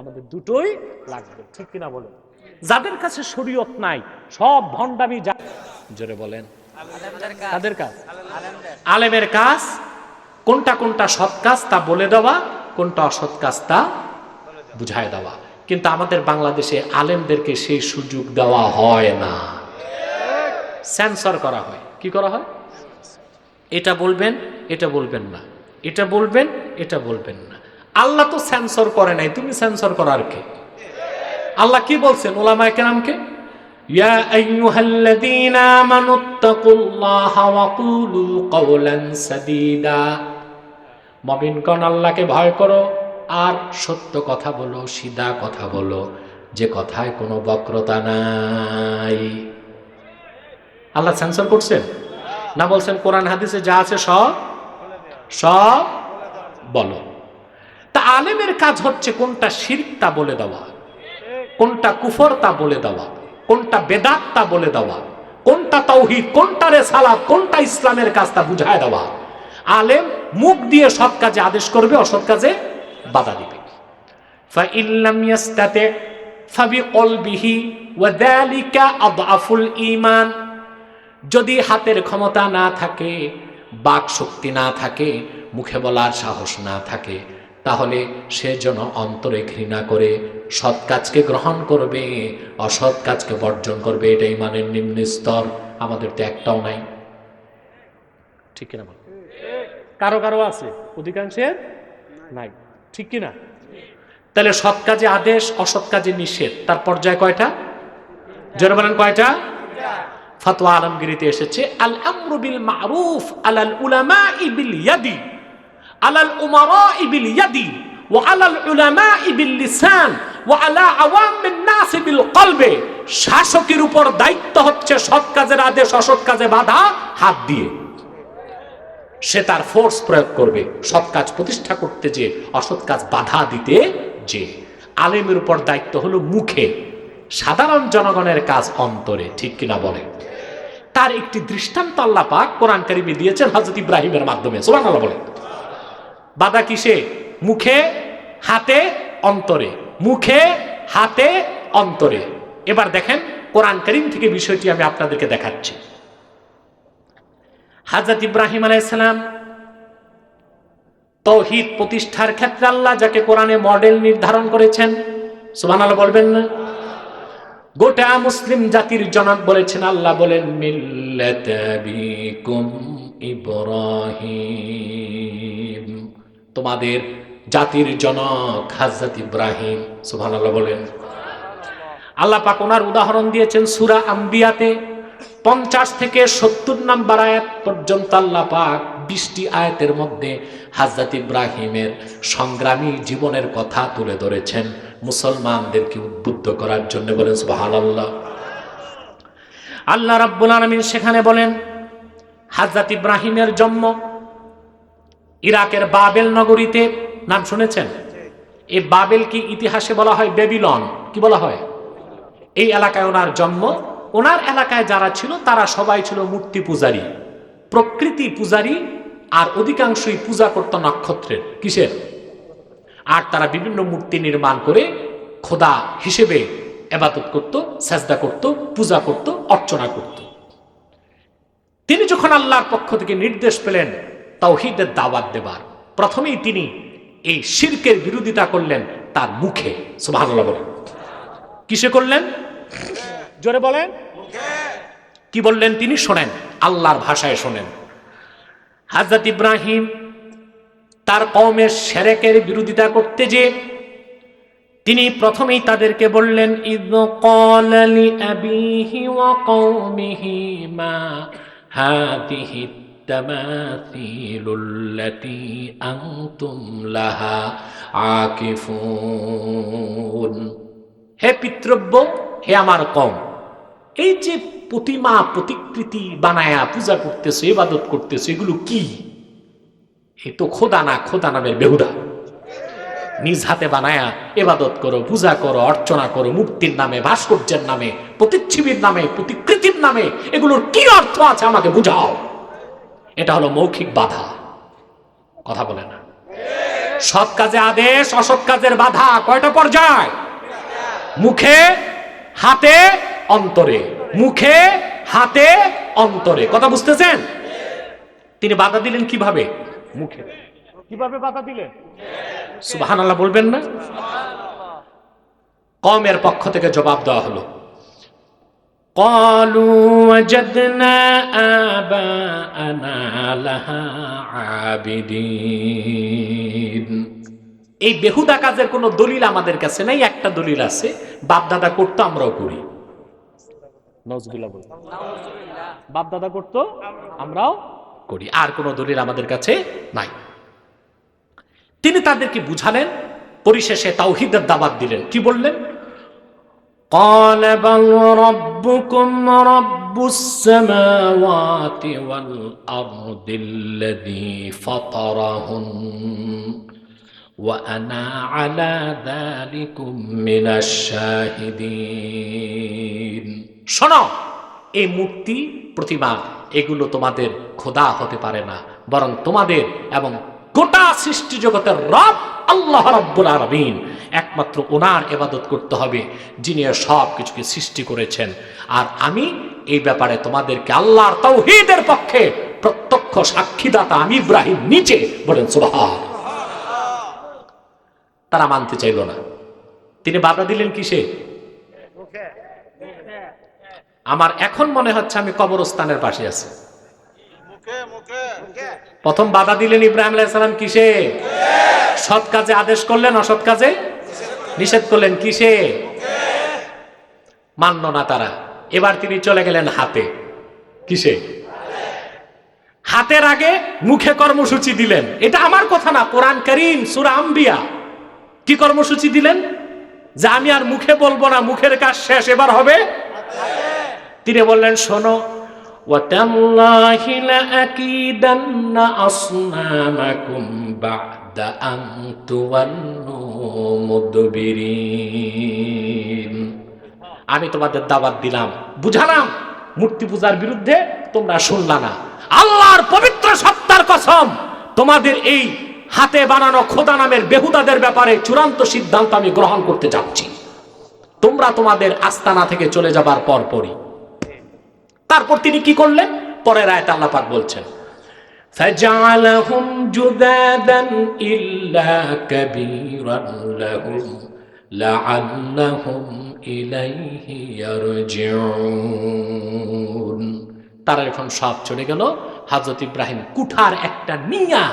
আমাদের দুটোই লাগবে, ঠিক কিনা বলেন? যাদের কাছে শরীয়ত নাই, সব ভণ্ডামি। জোরে বলেন, তাদের কাজ, আলেমের কাজ কোনটা কোনটা সৎ কাজ তা বলে দেওয়া, কোনটা অসৎ কাজ তা বুঝায় দেওয়া। কিন্তু আমাদের বাংলাদেশে আলেমদেরকে সেই সুযোগ দেওয়া হয় না, সেন্সর করা হয়। কি করা হয়? এটা বলবেন, এটা বলবেন না, এটা বলবেন, এটা বলবেন না। আল্লাহ তো সেন্সর করে নাই, তুমি সেন্সর করার কে? আল্লাহ কি বলছেন উলামায়ে কেরামকে? ইয়া আইয়ুহাল্লাযীনা আমানুত্তাকুল্লাহা ওয়া কুলু কাওলান সাদীদা। মুমিনগণ, আল্লাহকে ভয় করো আর সত্য কথা বলো, সিধা কথা বলো, যে কথায় কোনো বক্রতা নাই। আল্লাহ সেন্সর করছেন না? বলছেন কোরআন হাদিসে যা আছে সব সব বলো। তা আলেমের কাজ হচ্ছে কোনটা শিরক তা বলে দেওয়া, কোনটা কুফর তা বলে দেওয়া, কোনটা বেদাত তা বলে দেওয়া, কোনটা তাওহীদ, কোনটা রিসালাত, কোনটা ইসলামের কাজ তা বুঝায় দেওয়া। আলেম মুখ দিয়ে সৎ কাজে আদেশ করবে, অসৎ কাজে বাধা দিবে। ফাইল্লাম ইয়াস্তাতি ফাবিকলবিহি ওয়া যালিকা আযআফুল ঈমান। যদি হাতের ক্ষমতা না থাকে, বাক শক্তি না থাকে, মুখে বলার সাহস না থাকে, তাহলে সে যেন অন্তরে ঘৃণা করে সৎ কাজকে গ্রহণ করবে, অসৎ কাজকে বর্জন করবে। এটা ঈমানের নিম্ন স্তর। আমাদের তো একটাও নাই, ঠিক কিনা? কারো কারো আছে, অধিকাংশের নাই, ঠিক কিনা? তাহলে সৎ কাজে আদেশ, অসৎ কাজে নিষেধ, তার পর্যায় কয়টা? জোরে বলেন কয়টা? ফতোয়া আলমগীরিতে এসেছে আল আমরু বিল মারুফ আলাল উলামাই বিল ইয়াদি, আলাল উমারাই বিল ইয়াদি, ওয়া আলাল উলামাই বিল লিসান, ওয়া আলা আওয়ামিন নাস বিল কলবে। শাসকের উপর দায়িত্ব হচ্ছে সৎ কাজের আদেশ অসৎ কাজে বাধা হাত দিয়ে। সে তার ফোর্স প্রয়োগ করবে সৎ কাজ প্রতিষ্ঠা করতে, যে অসৎ কাজ বাধা দিতে। যে আলেমের উপর দায়িত্ব হলো মুখে, সাধারণ জনগণের কাজ অন্তরে। ঠিক কিনা বলে? তার একটি দৃষ্টান্ত আল্লাহ পাক কোরআন কারিমে দিয়েছেন হযরত ইব্রাহিমের মাধ্যমে। সুবহানাল্লাহ বলে। বাধা কিসে? মুখে, হাতে, অন্তরে। মুখে, হাতে, অন্তরে। এবার দেখেন কোরআন কারীম থেকে বিষয়টি আমি আপনাদেরকে দেখাচ্ছি। হযরত ইব্রাহিম আলাইহিস সালাম তাওহীদ প্রতিষ্ঠার ক্ষেত্রে আল্লাহ যাকে কোরআনে মডেল নির্ধারণ করেছেন, সুবহানাল্লাহ বলবেন না? গোটা মুসলিম জাতির জনক বলেছেন, আল্লাহ বলেন মিল্লাতা আবিকুম ইব্রাহিম, তোমাদের জাতির জনক হযরত ইব্রাহিম। সুবহানাল্লাহ বলেন। আল্লাহ পাক ওনার উদাহরণ দিয়েছেন সূরা আম্বিয়াতে 50 থেকে 70 নম্বর আয়াত পর্যন্ত। আল্লাহ পাক 20টি আয়াতের মধ্যে হযরত ইব্রাহিমের সংগ্রামী জীবনের কথা তুলে ধরেছেন মুসলমানদেরকে উদ্বুদ্ধ করার জন্য। বলেন সুবহানাল্লাহ। আল্লাহ রাব্বুল আলামিন সেখানে বলেন হযরত ইব্রাহিমের জন্ম ইরাকের বাবেল নগরীতে। নাম শুনেছেন? এই বাবেল কি ইতিহাসে বলা হয় বেবিলন। কি বলা হয়? এই এলাকায় ওনার জন্ম। ওনার এলাকায় যারা ছিল তারা সবাই ছিল মূর্তি পূজারী, প্রকৃতি পূজারী, আর অধিকাংশই পূজা করত নক্ষত্রের। কিসের? আর তারা বিভিন্ন মূর্তি নির্মাণ করে খোদা হিসেবে ইবাদত করত, সাজদা করত, পূজা করত, অর্চনা করত। তিনি যখন আল্লাহর পক্ষ থেকে নির্দেশ পেলেন তাওহীদের দাওয়াত দেবার, প্রথমেই তিনি এই শিরকের বিরোধিতা করলেন তার মুখে। সুবহানাল্লাহ বলেন। কিসে করলেন? জোরে বলেন। কি বললেন তিনি? শোনেন, আল্লাহর ভাষায় শোনেন। হযরত ইব্রাহিম তার কওমের শিরকের বিরোধিতা করতে যে তিনি প্রথমেই তাদেরকে বললেন ইয ক্বালা লিআবিহি ওয়া কওমিহি মা হাদিহি তামাসিলুল্লাতী আনতুম লাহা আকিফুন। হে পিতৃব্য, হে আমার কওম, এই যে প্রতিমা প্রতিকৃতি বানায়া পূজা করতেছো, ইবাদত করতেছো, এগুলো কি? এই তো খোদা না, খোদা নামের বেহুদা। নিজ হাতে বানায়া ইবাদত করো, পূজা করো, অর্চনা করো, মূর্তির নামে, ভাস্কর্যের নামে, প্রতিচ্ছবির নামে, প্রতিকৃতির নামে। এগুলোর কি অর্থ আছে আমাকে বুঝাও। এটা হলো মৌখিক বাধা। কথা বলে না। সৎ কাজে আদেশ, অসৎ কাজের বাধা কয়টা পর্যায়? মুখে, হাতে, অন্তরে। মুখে, হাতে, অন্তরে। কথা বুঝতেছেন? তিনি বাধা দিলেন কিভাবে? মুখে। কিভাবে বাধা দিলেন? সুবহানাল্লাহ বলবেন না? কওমের পক্ষ থেকে জবাব দেওয়া হলো ক্বালু ওয়াজাদনা আবাআনা লাহা আবিদিন। এই বেহুদা কাজের কোনো দলিল আমাদের কাছে নাই। একটা দলিল আছে, বাপ দাদা করতো, আমরাও করি। নাউজুবিল্লাহ বল। বাপ দাদা করতো, আমরাও করি। আর কোনো দলিল আমাদের কাছে নাই। তিনি তাদেরকে বুঝালেন, পরিশেষে তাওহীদের দাওয়াত দিলেন। কি বললেন? قال بل ربكم رب السماوات والأرض الذي فطرهن وأنا على ذلكم من الشاهدين। শোনো, এই মূর্তি প্রতিমা এগুলো তোমাদের খোদা হতে পারে না, বরং তোমাদের এবং গোটা সৃষ্টি জগতের রব আল্লাহ রাব্বুল আলামিন, একমাত্র ওনার ইবাদত করতে হবে যিনি সব কিছুকে সৃষ্টি করেছেন। আর আমি এই ব্যাপারে তোমাদেরকে আল্লাহর তাওহীদের পক্ষে প্রত্যক্ষ সাক্ষীদাতা আমি ইব্রাহিম নিজে। বলেন সুবহানাল্লাহ। তারা মানতে চাইল না। তিনি বাধা দিলেন কিসে? আমার এখন মনে হচ্ছে আমি কবরস্থানের পাশে আছি। প্রথম বাধা দিলেন ইব্রাহিম আলাইহিস সালাম কিসে? সৎ কাজে আদেশ করলেন, অসৎ কাজে নিষেধ করলেন। কিসে? মানল না তারা। এবার তিনি চলে গেলেন হাতে। কিসে? হাতের আগে মুখে কর্মসূচি দিলেন। এটা আমার কথা না, কোরআন কারীম সূরা আম্বিয়া। কি কর্মসূচি দিলেন? যে আমি আর মুখে বলবো না, মুখের কাজ শেষ, এবার হবে তিনি বললেন, শোনো, ওয়াতাল্লাহি লাআকিদান্না আসনামাকুম বা'দা আন তুওয়াল্লু মুদবিরিন। আমি তোমাদের দাওয়াত দিলাম, বুঝালাম মূর্তি পূজার বিরুদ্ধে, তোমরা শুনলা না। আল্লাহর পবিত্র সত্তার কসম, তোমাদের এই হাতে বানানো খোদা নামের বেহুদাদের ব্যাপারে চূড়ান্ত সিদ্ধান্ত আমি গ্রহণ করতে যাচ্ছি। তোমরা তোমাদের আস্তানা থেকে চলে যাবার পরপরই। তারপর তিনি কি করলেন? পরের আয়াতে আল্লাহ পাক বলছেন, ফাজআলাহুম জুদাদান ইল্লা কাবীরান লাহুম লাআল্লাহুম ইলাইহি ইয়ারজিউন। তারা এখন সব চলে গেল। হযরত ইব্রাহিম কুঠার একটা নিয়া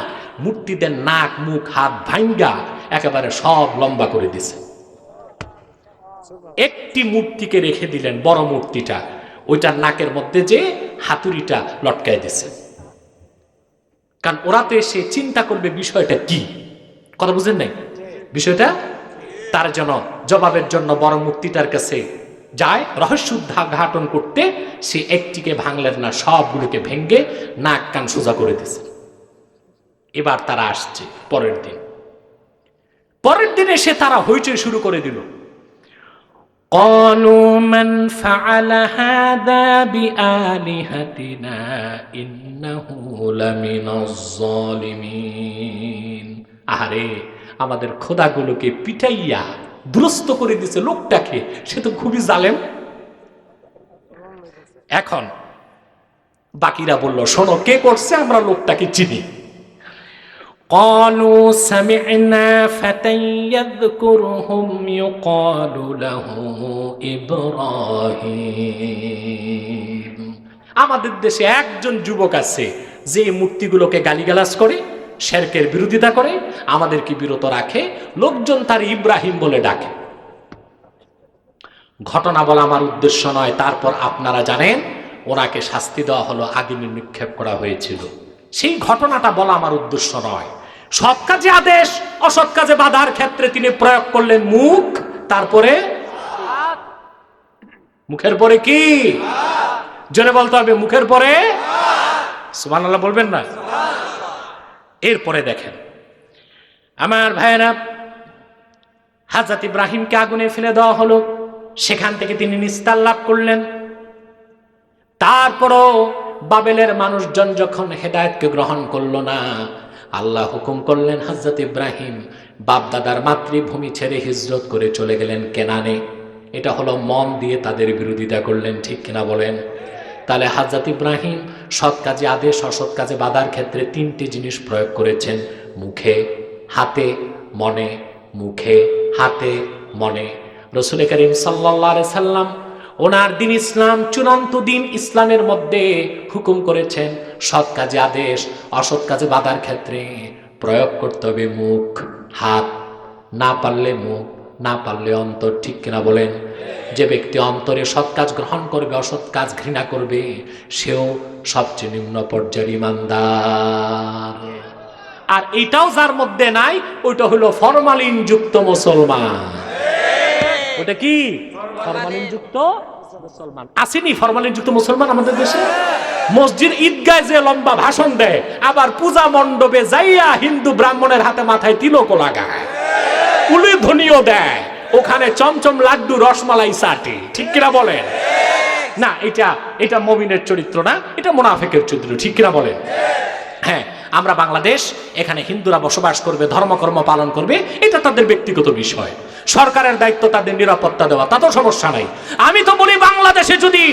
মূর্তিদের নাক, মুখ, হাত ভাঙ্গা একেবারে সব লম্বা করে দিছে। একটি মূর্তিকে রেখে দিলেন, বড় মূর্তিটা, ওইটার নাকের মধ্যে যে হাতুড়িটা লটকায় দিছে। কারণ ওরা তো এসে চিন্তা করবে বিষয়টা কি, কথা বুঝেন নাই বিষয়টা। তার জন্য জবাবের জন্য বড় মূর্তিটার কাছে যায় রহস্য উদ্ঘাটন করতে। সে একটিকে ভাঙলেন না, সবগুলোকে ভেঙ্গে নাক কান সোজা করে দিছে। এবার তারা আসছে পরের দিন এসে তারা হইচই শুরু করে দিল। قالوا من فعل هذا بآلهتنا إنه لمن الظالمين। আরে, আমাদের খোদাগুলোকে পিটাইয়া দুরস্ত করে দিছে লোকটাকে, সে তো খুবই জালেম। এখন বাকিরা বলল, শোনো, কে করছে, আমরা লোকটাকে চিনি। قالوا سمعنا فتى يذكرهم يقال له إبراهيم। আমাদের দেশে একজন যুবক আছে যে মূর্তিগুলোকে গালিগালাজ করে, শিরকের বিরোধিতা করে, আমাদেরকে বিরত রাখে, লোকজন তার ইব্রাহিম বলে ডাকে। ঘটনা বলা আমার উদ্দেশ্য নয়। তারপর আপনারা জানেন ওনাকে শাস্তি দেওয়া হলো, আগুনে নিক্ষেপ করা হয়েছিল। সেই ঘটনাটা বলা আমার উদ্দেশ্য নয়। সৎ কাজে আদেশ, অসৎ কাজে বাধার ক্ষেত্রে তিনি প্রয়োগ করলেন মুখ, তারপরে মুখের পরে কি জোরে বলতে হবে, মুখের পরে সুবহানাল্লাহ বলবেন না। এরপরে দেখেন আমার ভাইয়েরা, হযরত ইব্রাহিমকে আগুনে ফেলে দেওয়া হলো, সেখান থেকে তিনি নিস্তার লাভ করলেন। তারপরও বাবেলের মানুষজন যখন হেদায়েতকে গ্রহণ করলো না, আল্লাহ হুকুম করলেন হযরত ইব্রাহিম বাপদাদার মাতৃভূমি ছেড়ে হিজরত করে চলে গেলেন কেনানে। এটা হলো মন দিয়ে তাদের বিরোধিতা করলেন, ঠিক কিনা বলেন? তাহলে হযরত ইব্রাহিম সৎ কাজে আদেশ, অসৎ কাজে বাধার ক্ষেত্রে তিনটি জিনিস প্রয়োগ করেছেন, মুখে, হাতে, মনে। মুখে, হাতে, মনে। রাসূল করিম সাল্লাল্লাহু আলাইহি সাল্লাম ওনার দিন ইসলাম, চূড়ান্ত দিন ইসলামের মধ্যে হুকুম করেছেন সৎ কাজে আদেশ, অসৎ কাজে বাধার ক্ষেত্রে প্রয়োগ করতে হবে মুখ, হাত। না পারলে মুখ, না পারলে অন্তর, ঠিক কিনা বলেন? যে ব্যক্তি অন্তরে সৎ কাজ গ্রহণ করবে, অসৎ কাজ ঘৃণা করবে, সেও সবচেয়ে নিম্ন পর্যায়ের ঈমানদার। আর এটাও যার মধ্যে নাই, ওইটা হলো ফরমালিন যুক্ত মুসলমান। ওটা কি? ফরমালিন যুক্ত মুসলমান। আসেনি ফরমালিন যুক্ত মুসলমান আমাদের দেশে? মসজিদ ঈদগায় যে লম্বা ভাষণ দেয়, আবার পূজা মণ্ডপে যাইয়া হিন্দু ব্রাহ্মণের হাতে মাথায় তিলক লাগায়, উলি ধ্বনিও দেয়, ওখানে চমচম লাড্ডু রসমালাই চাটে, ঠিক কিনা বলেন? না, এটা মুমিনের চরিত্র না, এটা মুনাফিকের চরিত্র, ঠিক কিনা বলেন? হ্যাঁ, আমরা বাংলাদেশ, এখানে হিন্দুরা বসবাস করবে, ধর্মকর্ম পালন করবে, এটা তাদের ব্যক্তিগত বিষয়। সরকারের দায়িত্ব তাদের নিরাপত্তা দেওয়া, তাতেও সমস্যা নাই। আমি তো বলি, বাংলাদেশে যদি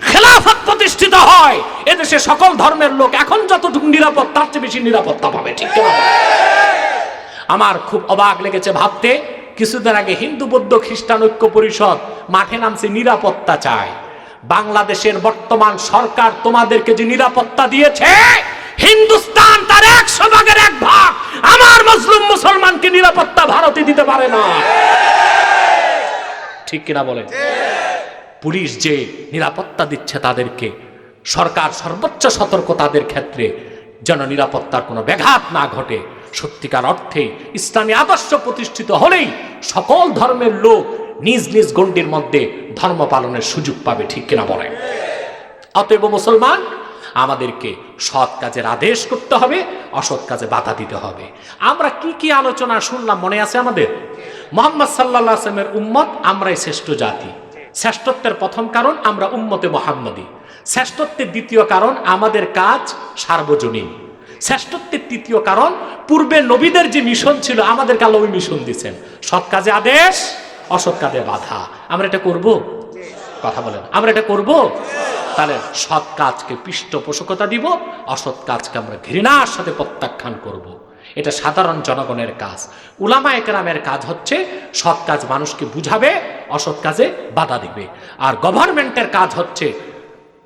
খেলাফত প্রতিষ্ঠিত হয়, এদেশে সকল ধর্মের লোক এখন যতটুকু নিরাপদ, তার চেয়ে বেশি নিরাপত্তা পাবে, ঠিক কিনা? আমার খুব অবাক লেগেছে ভাবতে, কিছুদিন আগে হিন্দু বৌদ্ধ খ্রিস্টান ঐক্য পরিষদ মাঠে নামছে নিরাপত্তা চায়। বাংলাদেশের বর্তমান সরকার তোমাদেরকে যে নিরাপত্তা দিয়েছে, হিন্দুস্তান তার 100 ভাগের 1 ভাগ আমার মুসলিম মুসলমানকে নিরাপত্তা ভারতে দিতে পারে না, ঠিক কিনা বলেন? পুলিশ যে নিরাপত্তা দিচ্ছে তাদেরকে, সরকার সর্বোচ্চ সতর্ক তাদের ক্ষেত্রে, যেন নিরাপত্তার কোনো ব্যাঘাত না ঘটে। সত্যিকার অর্থে ইসলামী আদর্শ প্রতিষ্ঠিত হলেই সকল ধর্মের লোক নিজ নিজ গণ্ডির মধ্যে ধর্ম পালনের সুযোগ পাবে, ঠিক কিনা বলেন? অতএব মুসলমান, আমাদেরকে সৎ কাজের আদেশ করতে হবে, অসৎ কাজে বাধা দিতে হবে। আমরা কি কি আলোচনা শুনলাম মনে আছে আমাদের? মুহাম্মদ সাল্লাল্লাহু আলাইহি ওয়াসাল্লামের উম্মত, আমরাই শ্রেষ্ঠ জাতি। শ্রেষ্ঠত্বের প্রথম কারণ আমরা উম্মতে মুহাম্মদী। শ্রেষ্ঠত্বের দ্বিতীয় কারণ আমাদের কাজ সার্বজনীন। শ্রেষ্ঠত্বের তৃতীয় কারণ পূর্বে নবীদের যে মিশন ছিল আমাদেরকে আল্লাহ ওই মিশন দিয়েছেন, সৎ কাজে আদেশ, অসৎ কাজে বাধা। আমরা এটা করব? কথা বলেন, আমরা এটা করব? তাহলে সৎ কাজকে পৃষ্ঠপোষকতা দিব, অসৎ কাজকে আমরা ঘৃণার সাথে প্রত্যাখ্যান করব। এটা সাধারণ জনগণের কাজ। উলামায়ে কেরামের কাজ হচ্ছে সৎ কাজ মানুষকে বুঝাবে, অসৎ কাজে বাধা দিবে। আর গভর্নমেন্টের কাজ হচ্ছে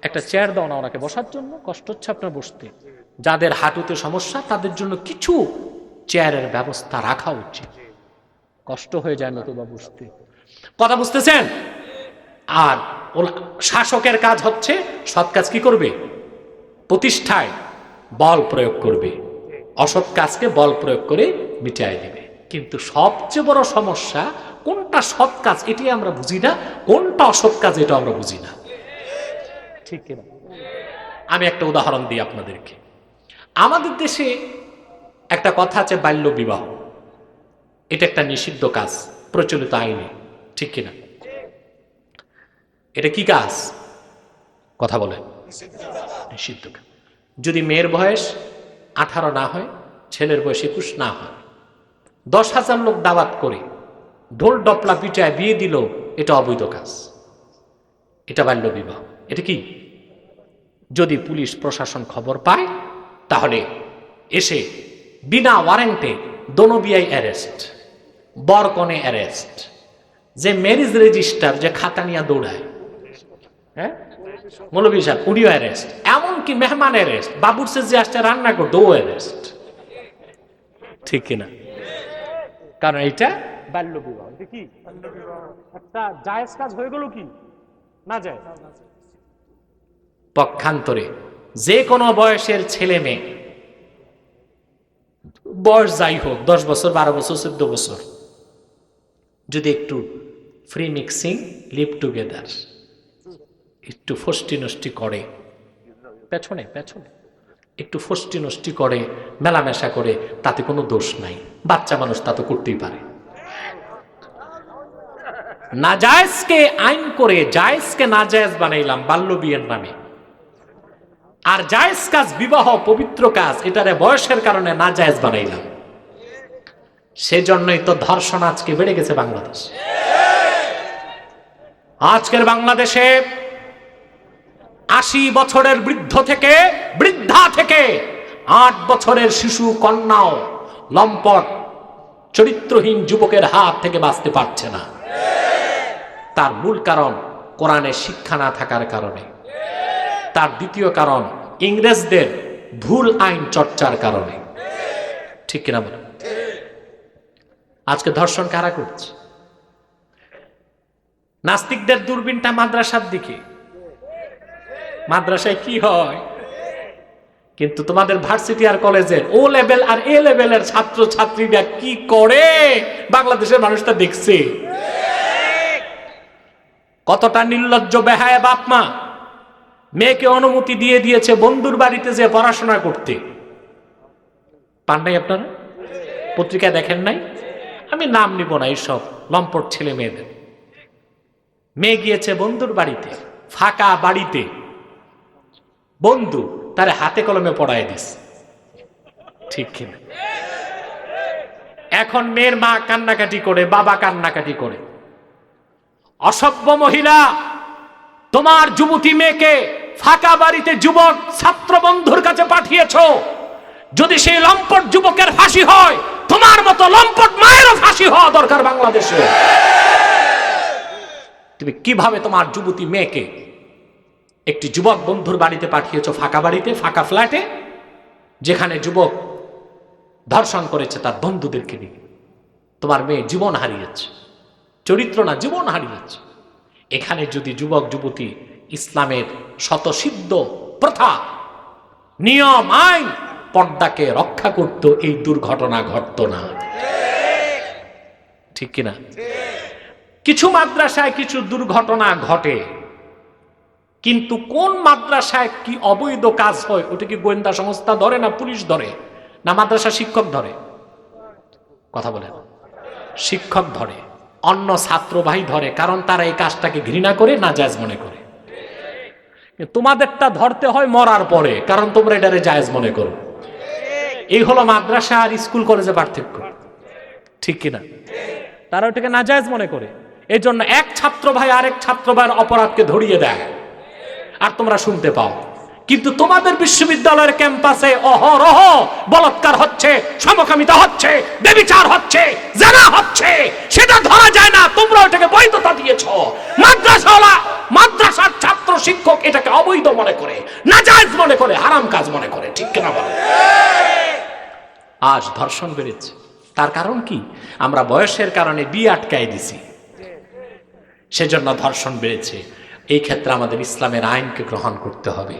একটা চেয়ার দাও না ওনাকে বসার জন্য, কষ্ট হচ্ছে আপনার বসতে। যাদের হাঁটুতে সমস্যা তাদের জন্য কিছু চেয়ারের ব্যবস্থা রাখা উচিত, কষ্ট হয়ে যায় নতুবা বসতে। কথা বুঝতেছেন? আর শাসকের কাজ হচ্ছে সৎ কাজ কি করবে? প্রতিষ্ঠায় বল প্রয়োগ করবে, অসৎ কাজকে বল প্রয়োগ করে মিটাই দিবে। কিন্তু সবচেয়ে বড় সমস্যা কোনটা সৎ কাজ এটি আমরা বুঝি না, কোনটা অসৎ কাজ এটা আমরা বুঝি না, ঠিক কিনা? আমি একটা উদাহরণ দিই আপনাদেরকে। আমাদের দেশে একটা কথা আছে, বাল্য বিবাহ। এটা একটা নিষিদ্ধ কাজ প্রচলিত আইনে, ঠিক কিনা? এটা কি কাজ? কথা বলেন, নিষিদ্ধ কাজ। যদি মেয়ের বয়স 18 না হয়, ছেলের বয়স 21 না হয়, 10,000 লোক দাওয়াত করে ঢোল ডপলা পিটায় বিয়ে দিল, এটা অবৈধ কাজ, এটা বাল্য বিবাহ। এটা কি? যদি পুলিশ প্রশাসন খবর পায় তাহলে এসে বিনা ওয়ারেন্টে দোনো বিয়াই অ্যারেস্ট, বর কনে অ্যারেস্ট, যে ম্যারেজ রেজিস্টার যে খাতা নিয়ে দৌড়ায়, হ্যাঁ, মৌলভী সাহেব উনিও অ্যারেস্ট, এমনকি মেহমান অ্যারেস্ট, বাবুরসে যে আসছে রান্না করতে ও অ্যারেস্ট, ঠিক কিনা? কারণ এটা বাল্য বিবাহ। কি একটা জায়েজ কাজ হয়ে গেল কি না যায়? পক্ষান্তরে যে কোনো বয়সের ছেলে মেয়ে, বয়স যাই হোক, 10 বছর, 12 বছর, 14 বছর, যদি একটু ফ্রি মিক্সিং, লিভ টুগেদার, একটু ফষ্টি নষ্টি করে, পেছনে পেছনে একটু ফষ্টি নষ্টি করে, মেলামেশা করে, তাতে কোনো দোষ নাই। বাচ্চা মানুষ তা তো করতেই পারে। নাজায়েজকে আইন করে জায়েজকে নাজায়েজ বানাইলাম বাল্য বিয়ের নামে। আর জায়েজ কাজ, বিবাহ পবিত্র কাজ, এটারে বয়সের কারণে নাজায়েজ বানাইলাম। সেজন্যই তো ধর্ষণ আজকে বেড়ে গেছে বাংলাদেশ। আজকের বাংলাদেশে 80 বছরের বৃদ্ধা থেকে 8 বছরের শিশু কন্যাও লম্পট চরিত্রহীন যুবকের হাত থেকে বাঁচতে পারছে না। তার মূল কারণ কোরআনের শিক্ষা না থাকার কারণে। তার দ্বিতীয় কারণ ইংরেজদের ভুল আইন চর্চার কারণে, ঠিক কিনা বলেন? আজকে ধর্ষণ কারা করছে? নাস্তিকদের দূরবীনটা মাদ্রাসার দিকে। মাদ্রাসায় কি হয়? কিন্তু তোমাদের ভার্সিটি আর কলেজের ও লেভেল আর এ লেভেলের ছাত্র ছাত্রীরা কি করে বাংলাদেশের মানুষটা দেখছে। কতটা নির্লজ্জ বেহায়া বাপ মা মেয়েকে অনুমতি দিয়ে দিয়েছে বন্ধুর বাড়িতে যে পড়াশোনা করতে। পান নাই আপনারা? পত্রিকা দেখেন নাই? আমি নাম নিব না এইসব লম্পট ছেলে মেয়েদের। মেয়ে গিয়েছে বন্ধুর বাড়িতে, ফাঁকা বাড়িতে, বন্ধু তারে হাতে কলমে পড়ায় দিস, ঠিক কিনা? এখন মেয়ের মা কান্নাকাটি করে, বাবা কান্নাকাটি করে। অসভ্য মহিলা, তোমার যুবতী মেয়েকে ফাঁকা বাড়িতে যুবক ছাত্র বন্ধুর কাছে পাঠিয়েছো। যদি সেই লম্পট যুবকের ফাঁসি হয়, তোমার মতো লম্পট মায়েরও ফাঁসি হওয়া দরকার বাংলাদেশে। তুমি কিভাবে তোমার যুবতী মেয়েকে একটি যুবক বন্ধুর বাড়িতে পাঠিয়েছো, ফাঁকা বাড়িতে, ফাঁকা ফ্ল্যাটে, যেখানে যুবক ধর্ষণ করেছে তার বন্ধুদেরকে নিয়ে। তোমার মেয়ে জীবন হারিয়েছে, চরিত্র না জীবন হারিয়েছে। এখানে যদি যুবক যুবতী ইসলামের শতসিদ্ধ প্রথা, নিয়ম, আইন, পর্দাকে রক্ষা করত, এই দুর্ঘটনা ঘটত না, ঠিক কিনা? কিছু মাদ্রাসায় কিছু দুর্ঘটনা ঘটে, কিন্তু কোন মাদ্রাসায় কি অবৈধ কাজ হয় ওটা কি গোয়েন্দা সংস্থা ধরে, না পুলিশ ধরে, না মাদ্রাসা শিক্ষক ধরে? কথা বলেন। শিক্ষক ধরে, অন্য ছাত্র ভাই ধরে, কারণ তারা এই কাজটাকে ঘৃণা করে, নাজায়েজ মনে করে। তোমাদেরটা ধরতে হয় মরার পরে, কারণ তোমরা এটারে জায়েজ মনে করো। এই হলো মাদ্রাসা আর স্কুল কলেজে পার্থক্য, ঠিক কিনা? তারা ওটাকে নাজায়েজ মনে করে, এই জন্য এক ছাত্র ভাই আরেক ছাত্র ভাইয়ের অপরাধকে ধরিয়ে দেয় আর তোমরা শুনতে পাও। কিন্তু তোমাদের বিশ্ববিদ্যালয়ের ক্যাম্পাসে অহরহ বলাৎকার হচ্ছে, সমকামিতা হচ্ছে, ব্যভিচার হচ্ছে, জেনা হচ্ছে, সেটা ধরা যায় না, তোমরা ওটাকে বৈধতা দিয়েছো। মাদ্রাসার ছাত্র শিক্ষক এটাকে অবৈধ মনে করে, নাজায়েজ মনে করে, হারাম কাজ মনে করে, ঠিক কিনা বলো? আজ ধর্ষণ বেড়েছে, তার কারণ কি? আমরা বয়সের কারণে বিয়ে আটকায় দিছি, সেজন্য ধর্ষণ বেড়েছে। এই ক্ষেত্রে আমাদের ইসলামের আইনকে গ্রহণ করতে হবে।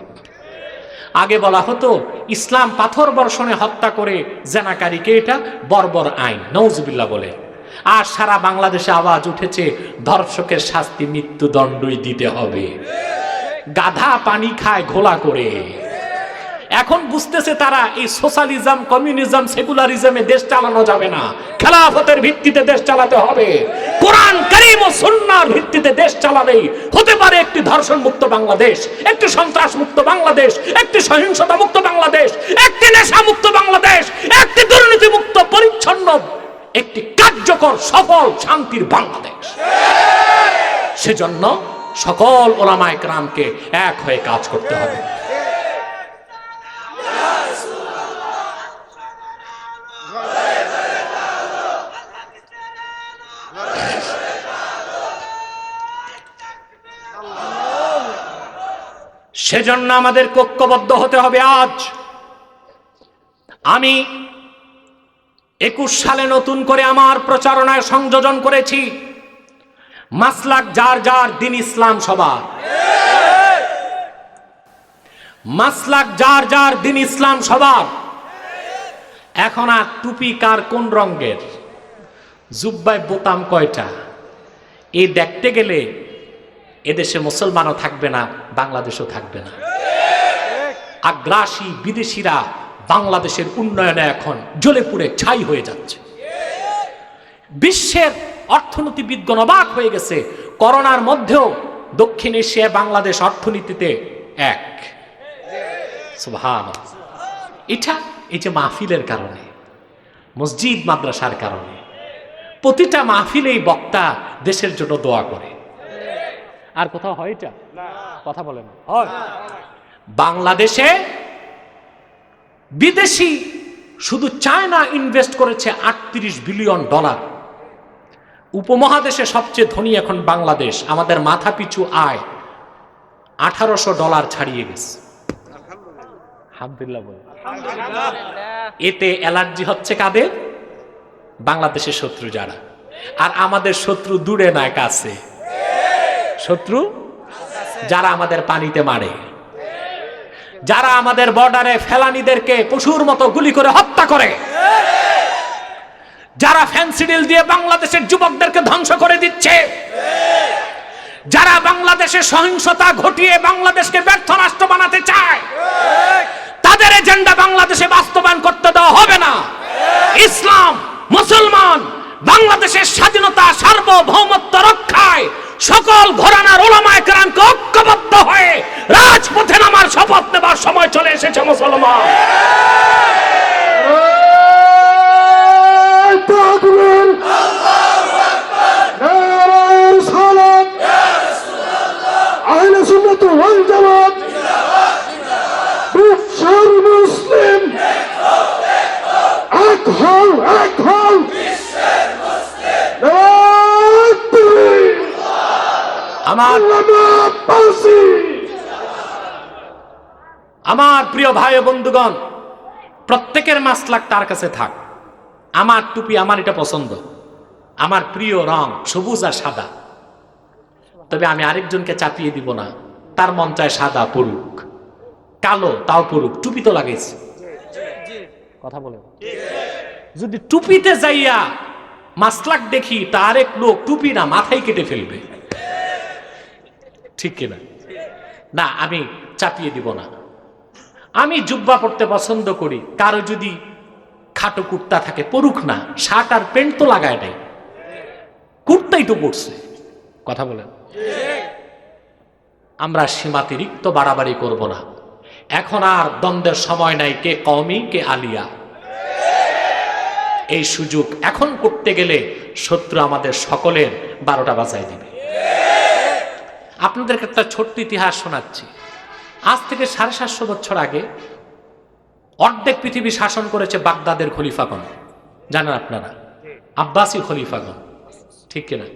আগে বলা হতো ইসলাম পাথর বর্ষণে হত্যা করে জেনাকারীকে এটা বর্বর আইন, নওজুবিল্লাহ বলে। আর সারা বাংলাদেশে আওয়াজ উঠেছে ধর্ষকের শাস্তি মৃত্যুদণ্ডই দিতে হবে। গাধা পানি খায় ঘোলা করে। এখন বুঝতেছে তারা এই সোশ্যালিজম, কমিউনিজম, সেকুলারিজমে দেশ চালানো যাবে না, খেলাফতের ভিত্তিতে দেশ চালাতে হবে। কোরআন কারীম ও সুন্নাহর ভিত্তিতে দেশ চালালেই হতে পারে একটি ধর্ষণ মুক্ত বাংলাদেশ, একটি সন্ত্রাস মুক্ত বাংলাদেশ, একটি সহিংসতা মুক্ত বাংলাদেশ, একটি নেশা মুক্ত বাংলাদেশ, একটি দুর্নীতি মুক্ত, পরিচ্ছন্ন, একটি কার্যকর, সফল, শান্তির বাংলাদেশ। সেজন্য সকল ওলামায়ে কেরামকে এক হয়ে কাজ করতে হবে। সেজন্য আমাদের ঐক্যবদ্ধ হতে হবে। আজ আমি 21 সালে নতুন করে আমার প্রচারণায় সংযোজন করেছি, মাসলাক যার যার, দিন ইসলাম সবার। মাসলাক যার যার, দিন ইসলাম সবার। এখন আর টুপি কার কোন রঙের, জুব্বায় বোতাম কয়টা, এই দেখতে গেলে এদেশে মুসলমানও থাকবে না, বাংলাদেশও থাকবে না। আগ্রাসী বিদেশিরা বাংলাদেশের উন্নয়নে এখন জ্বলে পুড়ে ছাই হয়ে যাচ্ছে। বিশ্বের অর্থনীতিবিদগণ অবাক হয়ে গেছে, করোনার মধ্যেও দক্ষিণ এশিয়ায় বাংলাদেশ অর্থনীতিতে এক। সুবহানাল্লাহ। এটা এই যে মাহফিলের কারণে, মসজিদ মাদ্রাসার কারণে, প্রতিটা মাহফিলেই বক্তা দেশের জন্য দোয়া করে। আর কোথাও হয় এটা? কথা বলেন। হয়। বাংলাদেশে বিদেশি শুধু চায়না ইনভেস্ট করেছে $38 বিলিয়ন। উপমহাদেশে সবচেয়ে ধনী এখন বাংলাদেশ। আমাদের মাথা পিছু আয় $1800 ছাড়িয়ে গেছে। আলহামদুলিল্লাহ বলে। এতে অ্যালার্জি হচ্ছে কাদের? বাংলাদেশের শত্রু যারা। আর আমাদের শত্রু দূরে না, কাছে। শত্রু যারা আমাদের পানিতে মারে, যারা আমাদের বর্ডারে ফেলানীদেরকে পশুর মতো গুলি করে হত্যা করে, যারা ফেন্সিডিল দিয়ে বাংলাদেশের যুবকদেরকে ধ্বংস করে দিচ্ছে, যারা বাংলাদেশে সহিংসতা ঘটিয়ে বাংলাদেশকে ব্যর্থ রাষ্ট্র বানাতে চায়, তাদের এজেন্ডা বাংলাদেশে বাস্তবায়ন করতে দেওয়া হবে না। ইসলাম, মুসলমান, বাংলাদেশের স্বাধীনতা, সার্বভৌমত্ব রক্ষায় সকল ঘরানার ওলামায়ে কেরামকে ঐক্যবদ্ধ হয়ে রাজপথে নামার শপথ নেবার সময় চলে এসেছে। মুসলমান তাকবীর, আল্লাহু আকবার, নারে সালাত, ইয়া রাসূলুল্লাহ, আহলে সুন্নাত ওয়াল জামাত জিন্দাবাদ, জিন্দাবাদ, বিশ্বের মুসলিম এক হও, এক হও, বিশ্বের মুসলিম আমার প্রিয় ভাই ও বন্ধুগণ, প্রত্যেকের মাসলাক তার কাছে থাক। আমার টুপি আমার এটা পছন্দ, আমার প্রিয় রং সবুজ আর সাদা। তবে আমি আরেকজনকে চাপিয়ে দিব না, তার মন চায় সাদা পড়ুক, কালো তাও পড়ুক, টুপি তো লাগাইছে। কথা বলে যদি টুপিতে যাইয়া মাসলাক দেখি তার এক লোক টুপি না মাথায় কেটে ফেলবে, ঠিক কিনা? না, আমি চাপিয়ে দিব না। আমি জুব্বা পড়তে পছন্দ করি, কারো যদি খাটো কুর্তা থাকে পরুক না, শার্ট আর প্যান্ট তো লাগায় নাই, কুর্তাই তো পড়ছে। কথা বলেন, আমরা সীমাতিরিক্ত বাড়াবাড়ি করব না। এখন আর দ্বন্দ্বের সময় নাই, কে কওমি কে আলিয়া। এই সুযোগ এখন করতে গেলে শত্রু আমাদের সকলের 12টা বাজায় দিবে। আপনাদেরকে একটা ছোট্ট ইতিহাস শোনাচ্ছি। আজ থেকে 750 বছর আগে অর্ধেক পৃথিবী শাসন করেছে বাগদাদের খলিফাগণ, জানেন আপনারা, আব্বাসী খলিফাগণ, ঠিক কিনা?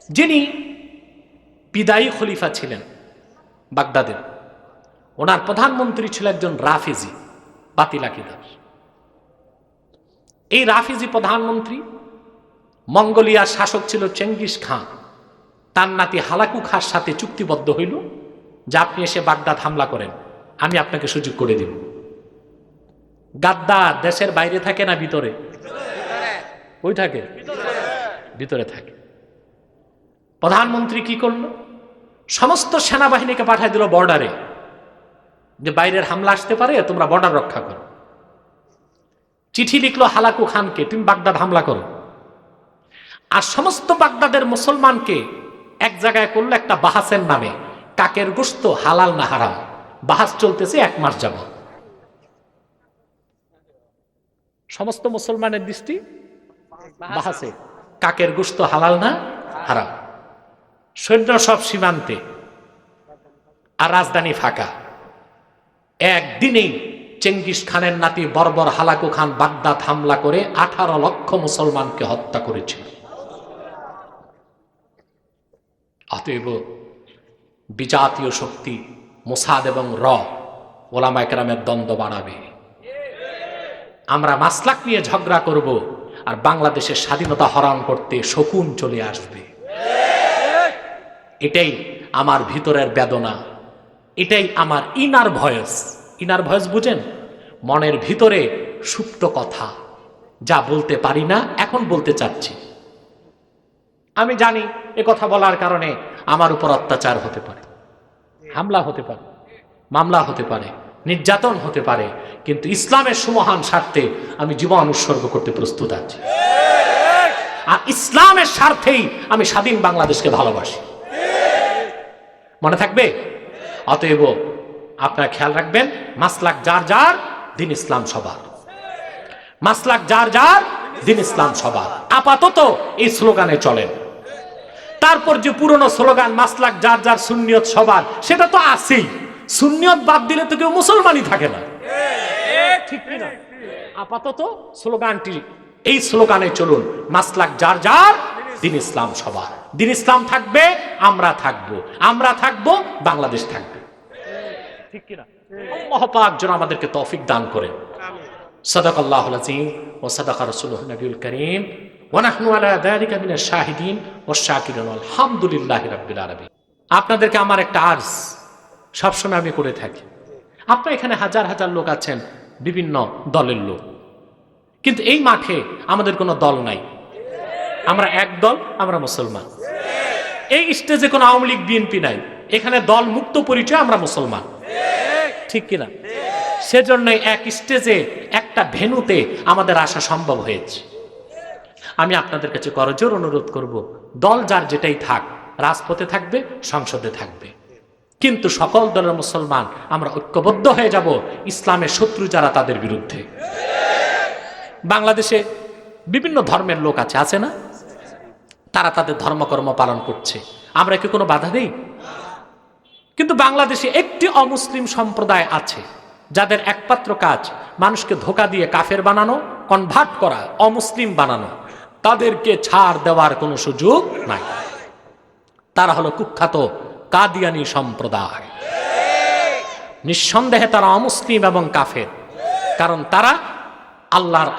যিনি বিদায়ী খলিফা ছিলেন বাগদাদের, ওনার প্রধানমন্ত্রী ছিল একজন রাফিজি, বাতিল আকীদার। এই রাফিজি প্রধানমন্ত্রী, মঙ্গোলিয়ার শাসক ছিল চেঙ্গিস খান, তার নাতি হালাকু খাঁর সাথে চুক্তিবদ্ধ হইল যে আপনি এসে বাগদাদ হামলা করেন, আমি আপনাকে সুযোগ করে দিব। গাদ্দার দেশের বাইরে থাকে না ভিতরে? ওই থাকে, ভিতরে থাকে। প্রধানমন্ত্রী কি করলো? সমস্ত সেনাবাহিনীকে পাঠিয়ে দিল বর্ডারে, যে বাইরের হামলা আসতে পারে, তোমরা বর্ডার রক্ষা করো। চিঠি লিখলো হালাকু খানকে, তুমি বাগদাদ হামলা করো। আর সমস্ত বাগদাদের মুসলমানকে এক জায়গায় করলো একটা বাহাসের নামে, কাকের গোশত হালাল না হারাম। বাহাস চলতেছে 1 মাস যাবত। সমস্ত মুসলমানের দৃষ্টি বাহাসে, কাকের গোশত হালাল না হারাম। সৈন্য সব সীমান্তে, আর রাজধানী ফাঁকা। একদিনেই চেঙ্গিস খানের নাতি বর্বর হালাকু খান বাগদাদ হামলা করে 18 লক্ষ মুসলমানকে হত্যা করেছিল। অতএব বিজাতীয় শক্তি মোসাদ এবং ওলামায়ে কেরামের দ্বন্দ্ব বাড়াবে। আমরা মাসলাক নিয়ে ঝগড়া করব, আর বাংলাদেশের স্বাধীনতা হরণ করতে শকুন চলে আসবে। এটাই আমার ভিতরের বেদনা, এটাই আমার ইনার ভয়েস। ইনার ভয়েস বুঝেন? মনের ভিতরে সুপ্ত কথা, যা বলতে পারি না, এখন বলতে চাচ্ছি। আমি জানি এ কথা বলার কারণে আমার উপর অত্যাচার হতে পারে, হামলা হতে পারে, মামলা হতে পারে, নির্যাতন হতে পারে, কিন্তু ইসলামের সুমহান স্বার্থে আমি জীবন উৎসর্গ করতে প্রস্তুত আছি। আর ইসলামের স্বার্থেই আমি স্বাধীন বাংলাদেশকে ভালোবাসি। মনে থাকবে? অতএব আপনারা খেয়াল রাখবেন, মাসলাক যার যার, দিন ইসলাম সবার। মাসলাক যার যার, দিন ইসলাম সবার। আপাতত এই স্লোগানে চলেন। তারপর যে পুরনো স্লোগান মাসলাক যার যার, সুন্নিয়ত সবার, সেটা তো আছেই। সুন্নিয়ত বাদ দিলে তো কেউ মুসলমানই থাকে না, ঠিক কিনা? আপাতত স্লোগানটি, এই স্লোগানে চলুন, মাসলাক যার যার, দিন ইসলাম সবার। দিন ইসলাম থাকবে, আমরা থাকবো, আমরা থাকবো, বাংলাদেশ থাকবে, ঠিক কিনা? আল্লাহ পাক যেন আমাদেরকে তৌফিক দান করেন। সাদাকাল্লাহুল আযীম ওয়া সাদাকা রাসূলুহুন নবিয়ুল কারীম ওয়া নাহনু আলা যালিকা মিনাশ শাহিদিন ওয়াশ শাকিরিন আলহামদুলিল্লাহি রাব্বিল আলামিন। আপনাদেরকে আমার একটা আরজ সবসময় আমি করে থাকি। আপনারা এখানে হাজার হাজার লোক আছেন, বিভিন্ন দলের লোক, কিন্তু এই মাঠে আমাদের কোনো দল নাই। আমরা এক দল, আমরা মুসলমান। এই স্টেজে কোনো আওয়ামী লীগ বিএনপি নাই, এখানে দল মুক্ত পরিচয়, আমরা মুসলমান, ঠিক কিনা? সেজন্য এক স্টেজে, একটা ভেন্যুতে আমাদের আসা সম্ভব হয়েছে। আমি আপনাদের কাছে করজোর অনুরোধ করব, দল যার যেটাই থাক, রাজপথে থাকবে, সংসদে থাকবে, কিন্তু সকল দলের মুসলমান আমরা ঐক্যবদ্ধ হয়ে যাব ইসলামের শত্রু যারা, তাদের বিরুদ্ধে। বাংলাদেশে বিভিন্ন ধর্মের লোক আছে না? তারা তাদের ধর্মকর্ম পালন করছে, আমরা কি কোনো বাধা দেই? কিন্তু বাংলাদেশে একটি অমুসলিম সম্প্রদায় আছে, যাদের একমাত্র কাজ মানুষকে ধোঁকা দিয়ে কাফের বানানো, কনভার্ট করা, অমুসলিম বানানো। তাদেরকে ছাড় দেওয়ার কোনো সুযোগ নাই। তারা হলো কুখ্যাত কাদিয়ানি সম্প্রদায়। নিঃসন্দেহে তারা অমুসলিম এবং কাফের, কারণ তারা আল্লাহর,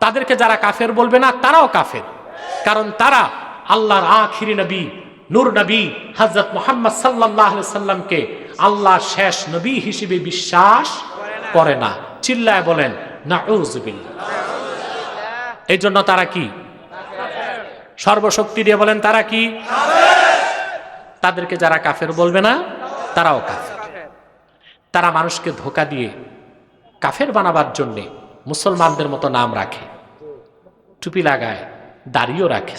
তাদেরকে যারা কাফের বলবে না, তারাও কাফের, কারণ তারা আল্লাহর আখিরি নবী, নূর নবী হযরত মুহাম্মদ সাল্লাল্লাহু আলাইহি সাল্লামকে আল্লাহর শেষ নবী হিসেবে বিশ্বাস করে না। চিল্লায় বলেন নাউযুবিল্লাহ। এই জন্য তারা কি? সর্বশক্তি দিয়ে বলেন তারা কি? তাদেরকে যারা কাফের বলবে না তারাও কাফের। তারা মানুষকে ধোঁকা দিয়ে কাফের বানাবার জন্যে মুসলমানদের মতো নাম রাখে, টুপি লাগায়, দাড়িও রাখে।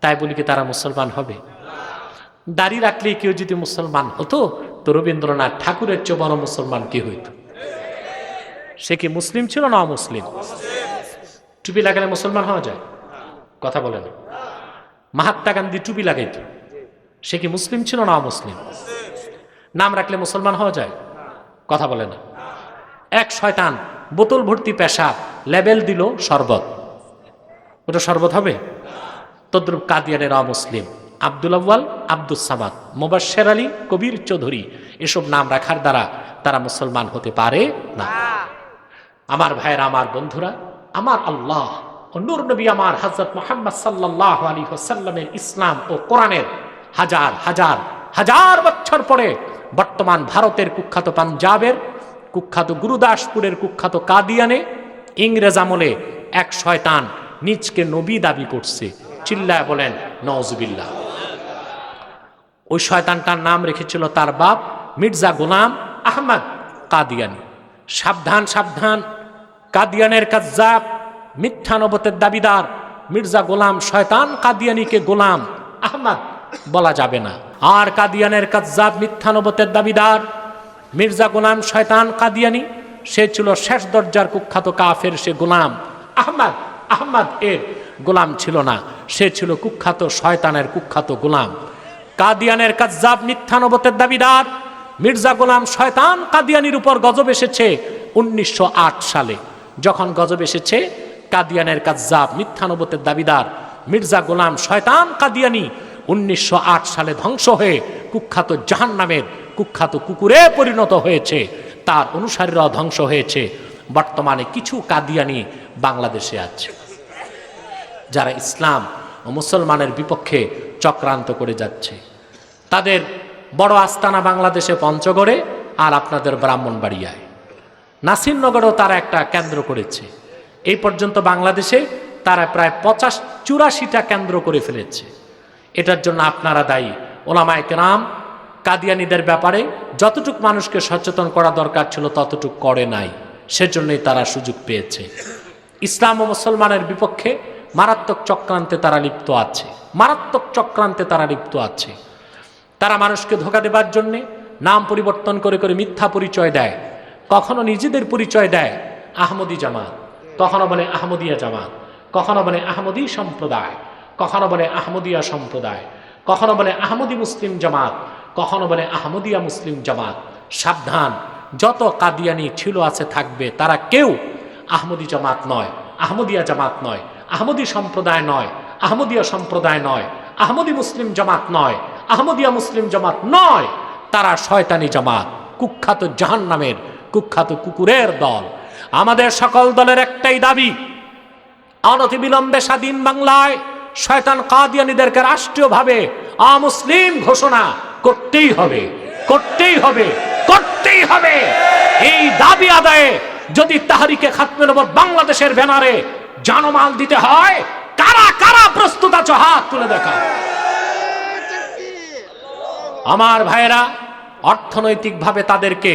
তাই বলি কি তারা মুসলমান হবে? দাড়ি রাখলেই কেউ যদি মুসলমান হতো তো রবীন্দ্রনাথ ঠাকুরের চেয়ে বড় মুসলমান কি হইত? সে কি মুসলিম ছিল না অমুসলিম? টুপি লাগালে মুসলমান হওয়া যায়? কথা বলে না। মহাত্মা গান্ধী টুপি লাগাইত, সে কি মুসলিম ছিল না অমুসলিম? নাম রাখলে মুসলমান হওয়া যায়? কথা বলে না। এক শয়তান বোতল ভর্তি পেশাব লেবেল দিল শরবত, ওটা শরবত হবে? তদ্রুপ কাদিয়ানের অমুসলিম আব্দুল আউয়াল, আব্দুস সামাদ, মোবাশ্বের আলী, কবির চৌধুরী এসব নাম রাখার দ্বারা তারা মুসলমান হতে পারে না। আমার ভাইয়েরা, আমার বন্ধুরা, আমার আল্লাহ ও নূর নবী আমার হযরত মুহাম্মদ সাল্লাল্লাহু আলাইহি ওয়াসাল্লামের ইসলাম ও কোরআনের হাজার হাজার হাজার বছর পরে বর্তমান ভারতের কুখ্যাত পাঞ্জাবের, কুখ্যাত গুরুদাসপুরের, কুখ্যাত কাদিয়ানে ইংরেজ আমলে এক শয়তান নিজকে নবী দাবি করছে। চিল্লায় বলেন নাউজুবিল্লাহ। ওই শয়তানটার নাম রেখেছিল তার বাপ মির্জা গোলাম আহমদ কাদিয়ানি। সাবধান সাবধান, কাদিয়ানের কাজ্জাব, মিথ্যা নবুয়তের দাবিদার মির্জা গোলাম শয়তান কাদিয়ানিকে গোলাম আহমদ বলা যাবে না। আর কাদিয়ানের কাজ্জাব, মিথ্যা নবুয়তের দাবিদার মির্জা গোলাম শয়তান কাদিয়ানি, সে ছিল শেষ দরজার কুখ্যাত কাফের। সে গোলাম আহমদ, আহমদ এর গোলাম ছিল না, সে ছিল কুখ্যাত শয়তানের কুখ্যাত গোলাম। কাদিয়ানের কাজ্জাব, মিথ্যা নবুয়তের দাবিদার মির্জা গোলাম শয়তান কাদিয়ানির উপর গজব এসেছে 1908 সালে। যখন গজব এসেছে, কাদিয়ানের কাজ্জাব, মিথ্যা নবুয়তের দাবিদার মির্জা গোলাম শয়তান কাদিয়ানি 1908 সালে ধ্বংস হয়ে কুখ্যাত জাহান্নামের কুখ্যাত কুকুরে পরিণত হয়েছে। তার অনুসারীরাও ধ্বংস হয়েছে। বর্তমানে কিছু কাদিয়ানি বাংলাদেশে আছে যারা ইসলাম ও মুসলমানের বিপক্ষে চক্রান্ত করে যাচ্ছে। তাদের বড় আস্তানা বাংলাদেশে পঞ্চগড়ে আর আপনাদের ব্রাহ্মণবাড়িয়ায়। নাসিরনগরেও তারা একটা কেন্দ্র করেছে। এই পর্যন্ত বাংলাদেশে তারা প্রায় 85-84টা কেন্দ্র করে ফেলেছে। এটার জন্য আপনারা দায়ী। ওলামায়ে কেরাম কাদিয়ানীদের ব্যাপারে যতটুকু মানুষকে সচেতন করা দরকার ছিল ততটুকু করে নাই, সেজন্যই তারা সুযোগ পেয়েছে। ইসলাম ও মুসলমানের বিপক্ষে মারাত্মক চক্রান্তে তারা লিপ্ত আছে, মারাত্মক চক্রান্তে তারা লিপ্ত আছে। তারা মানুষকে ধোঁকা দেবার জন্যে নাম পরিবর্তন করে করে মিথ্যা পরিচয় দেয়। কখনো নিজেদের পরিচয় দেয় আহমদী জামাত, কখনো বলে আহমদিয়া জামাত, কখনো বলে আহমদী সম্প্রদায়, কখনো বলে আহমদিয়া সম্প্রদায়, কখনো বলে আহমদী মুসলিম জামাত, কখনো বলে আহমদিয়া মুসলিম জামাত। সাবধান, যত কাদিয়ানি ছিল আছে থাকবে, তারা কেউ আহমদী জামাত নয়, আহমদিয়া জামাত নয়, আহমদী সম্প্রদায় নয়, আহমদিয়া সম্প্রদায় নয়, আহমদী মুসলিম জামাত নয়, আহমদিয়া মুসলিম জামাত নয়। তারা শয়তানি জামাত, কুখ্যাত জাহান্নামের কুখ্যাত কুকুরের দল। আমাদের সকল দলের একটাই দাবি, অনতিবিলম্বে স্বাধীন বাংলায় শয়তান কাদিয়ানীদেরকে রাষ্ট্রীয়ভাবে অমুসলিম ঘোষণা করতেই হবে, করতেই হবে, করতেই হবে। এই দাবি আদায়ে যদি তাহরিকে খাতমে নবুয়ত বাংলাদেশের ব্যানারে জানমাল দিতে হয়, কারা কারা প্রস্তুত আছো হাত তুলে দেখা। আমার ভাইয়েরা, অর্থনৈতিকভাবে তাদেরকে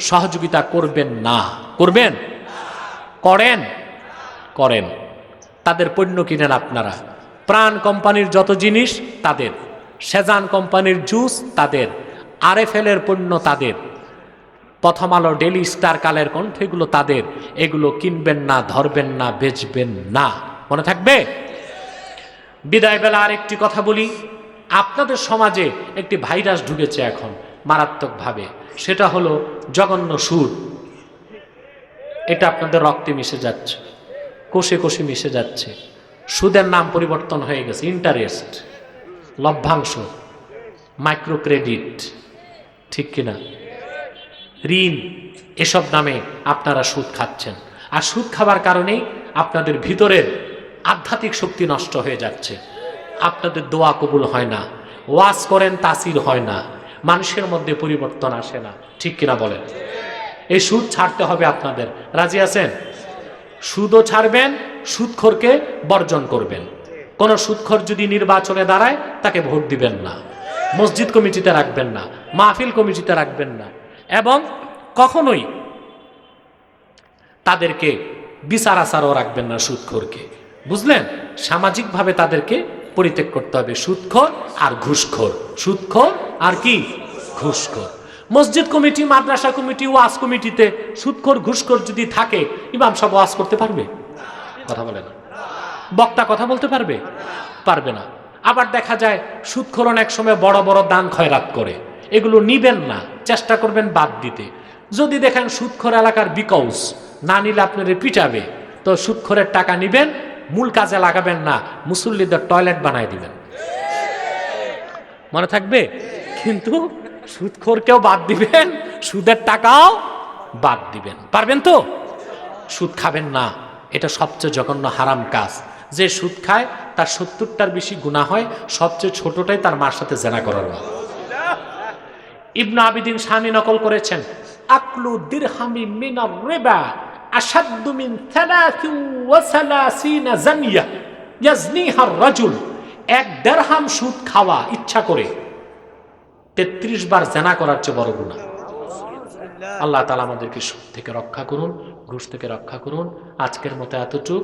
সহযোগিতা করবেন না, করবেন, করেন, করেন। তাদের পণ্য কিনেন আপনারা। প্রাণ কোম্পানির যত জিনিস তাদের, সেজান কোম্পানির জুস তাদের, RFL এর পণ্য তাদের, প্রথম আলো, ডেলি স্টার, কালের কণ্ঠ এগুলো তাদের। এগুলো কিনবেন না, ধরবেন না, বেচবেন না, মনে থাকবে। বিদায় বেলা আরেকটি কথা বলি, আপনাদের সমাজে একটি ভাইরাস ঢুকেছে এখন মারাত্মকভাবে, সেটা হলো জঘন্য সুদ। এটা আপনাদের রক্তে মিশে যাচ্ছে, কোষে কোষে মিশে যাচ্ছে। সুদের নাম পরিবর্তন হয়ে গেছে ইন্টারেস্ট, লভ্যাংশ, মাইক্রো ক্রেডিট, ঠিক কিনা, ঋণ, এসব নামে আপনারা সুদ খাচ্ছেন। আর সুদ খাবার কারণেই আপনাদের ভিতরের আধ্যাত্মিক শক্তি নষ্ট হয়ে যাচ্ছে। আপনাদের দোয়া কবুল হয় না, ওয়াজ করেন তাসির হয় না, মানুষের মধ্যে পরিবর্তন আসে না, ঠিক কিনা বলেন। এই সুদ ছাড়তে হবে আপনাদের, রাজি আছেন? সুদও ছাড়বেন, সুদখোরকে বর্জন করবেন। কোন সুদখোর যদি নির্বাচনে দাঁড়ায় তাকে ভোট দিবেন না, মসজিদ কমিটিতে রাখবেন না, মাহফিল কমিটিতে রাখবেন না, এবং কখনোই তাদেরকে বিচার আচারও রাখবেন না সুদখোরকে। বুঝলেন? সামাজিকভাবে তাদেরকে পরিত্যাগ করতে হবে সুদখোর আর ঘুষখোর, সুদখোর আর কি ঘুষখোর। মসজিদ কমিটি, মাদ্রাসা কমিটি, ওয়াজ কমিটিতে সুদখোর ঘুষখোর যদি থাকে, ইমাম সাহেব ওয়াজ করতে পারবে? কথা বলে না। বক্তা কথা বলতে পারবে? পারবে না। আবার দেখা যায় সুদখোর অনেক সময় বড় বড় দান খয়রাত করে, এগুলো নিবেন না, চেষ্টা করবেন বাদ দিতে। যদি দেখেন সুদখোর এলাকার বিকৌস, না নিলে আপনারে পিটাবে, তো সুদখোরের টাকা নিবেন, মূল কাজে লাগাবেন না, মুসল্লিদের টয়লেট বানায় দিবেন, মনে থাকবে। কিন্তু সুদখোরকেও বাদ দিবেন, সুদের টাকাও বাদ দিবেন। পারবেন তো? সুদ খাবেন না, এটা সবচেয়ে জঘন্য হারাম কাজ। যে সুদ খায় তার 70টার বেশি গুনাহ হয়, সবচেয়ে ছোটটাই তার মার সাথে জেনা করার মতো। ইবনে আবিদিন শামী নকল করেছেন, আকলু দিরহামি মিনার রিবা আশাদ্দু মিন 33 জানিয়া ইয়াজনিহা রাজুল। এক দিরহাম সুদ খাওয়া ইচ্ছা করে 33 বার জেনা করার চেয়ে বড় গুনাহ। আল্লাহ তাআলা আমাদেরকে সুদ থেকে রক্ষা করুন, ঘুষ থেকে রক্ষা করুন। আজকের মতো এতটুকু।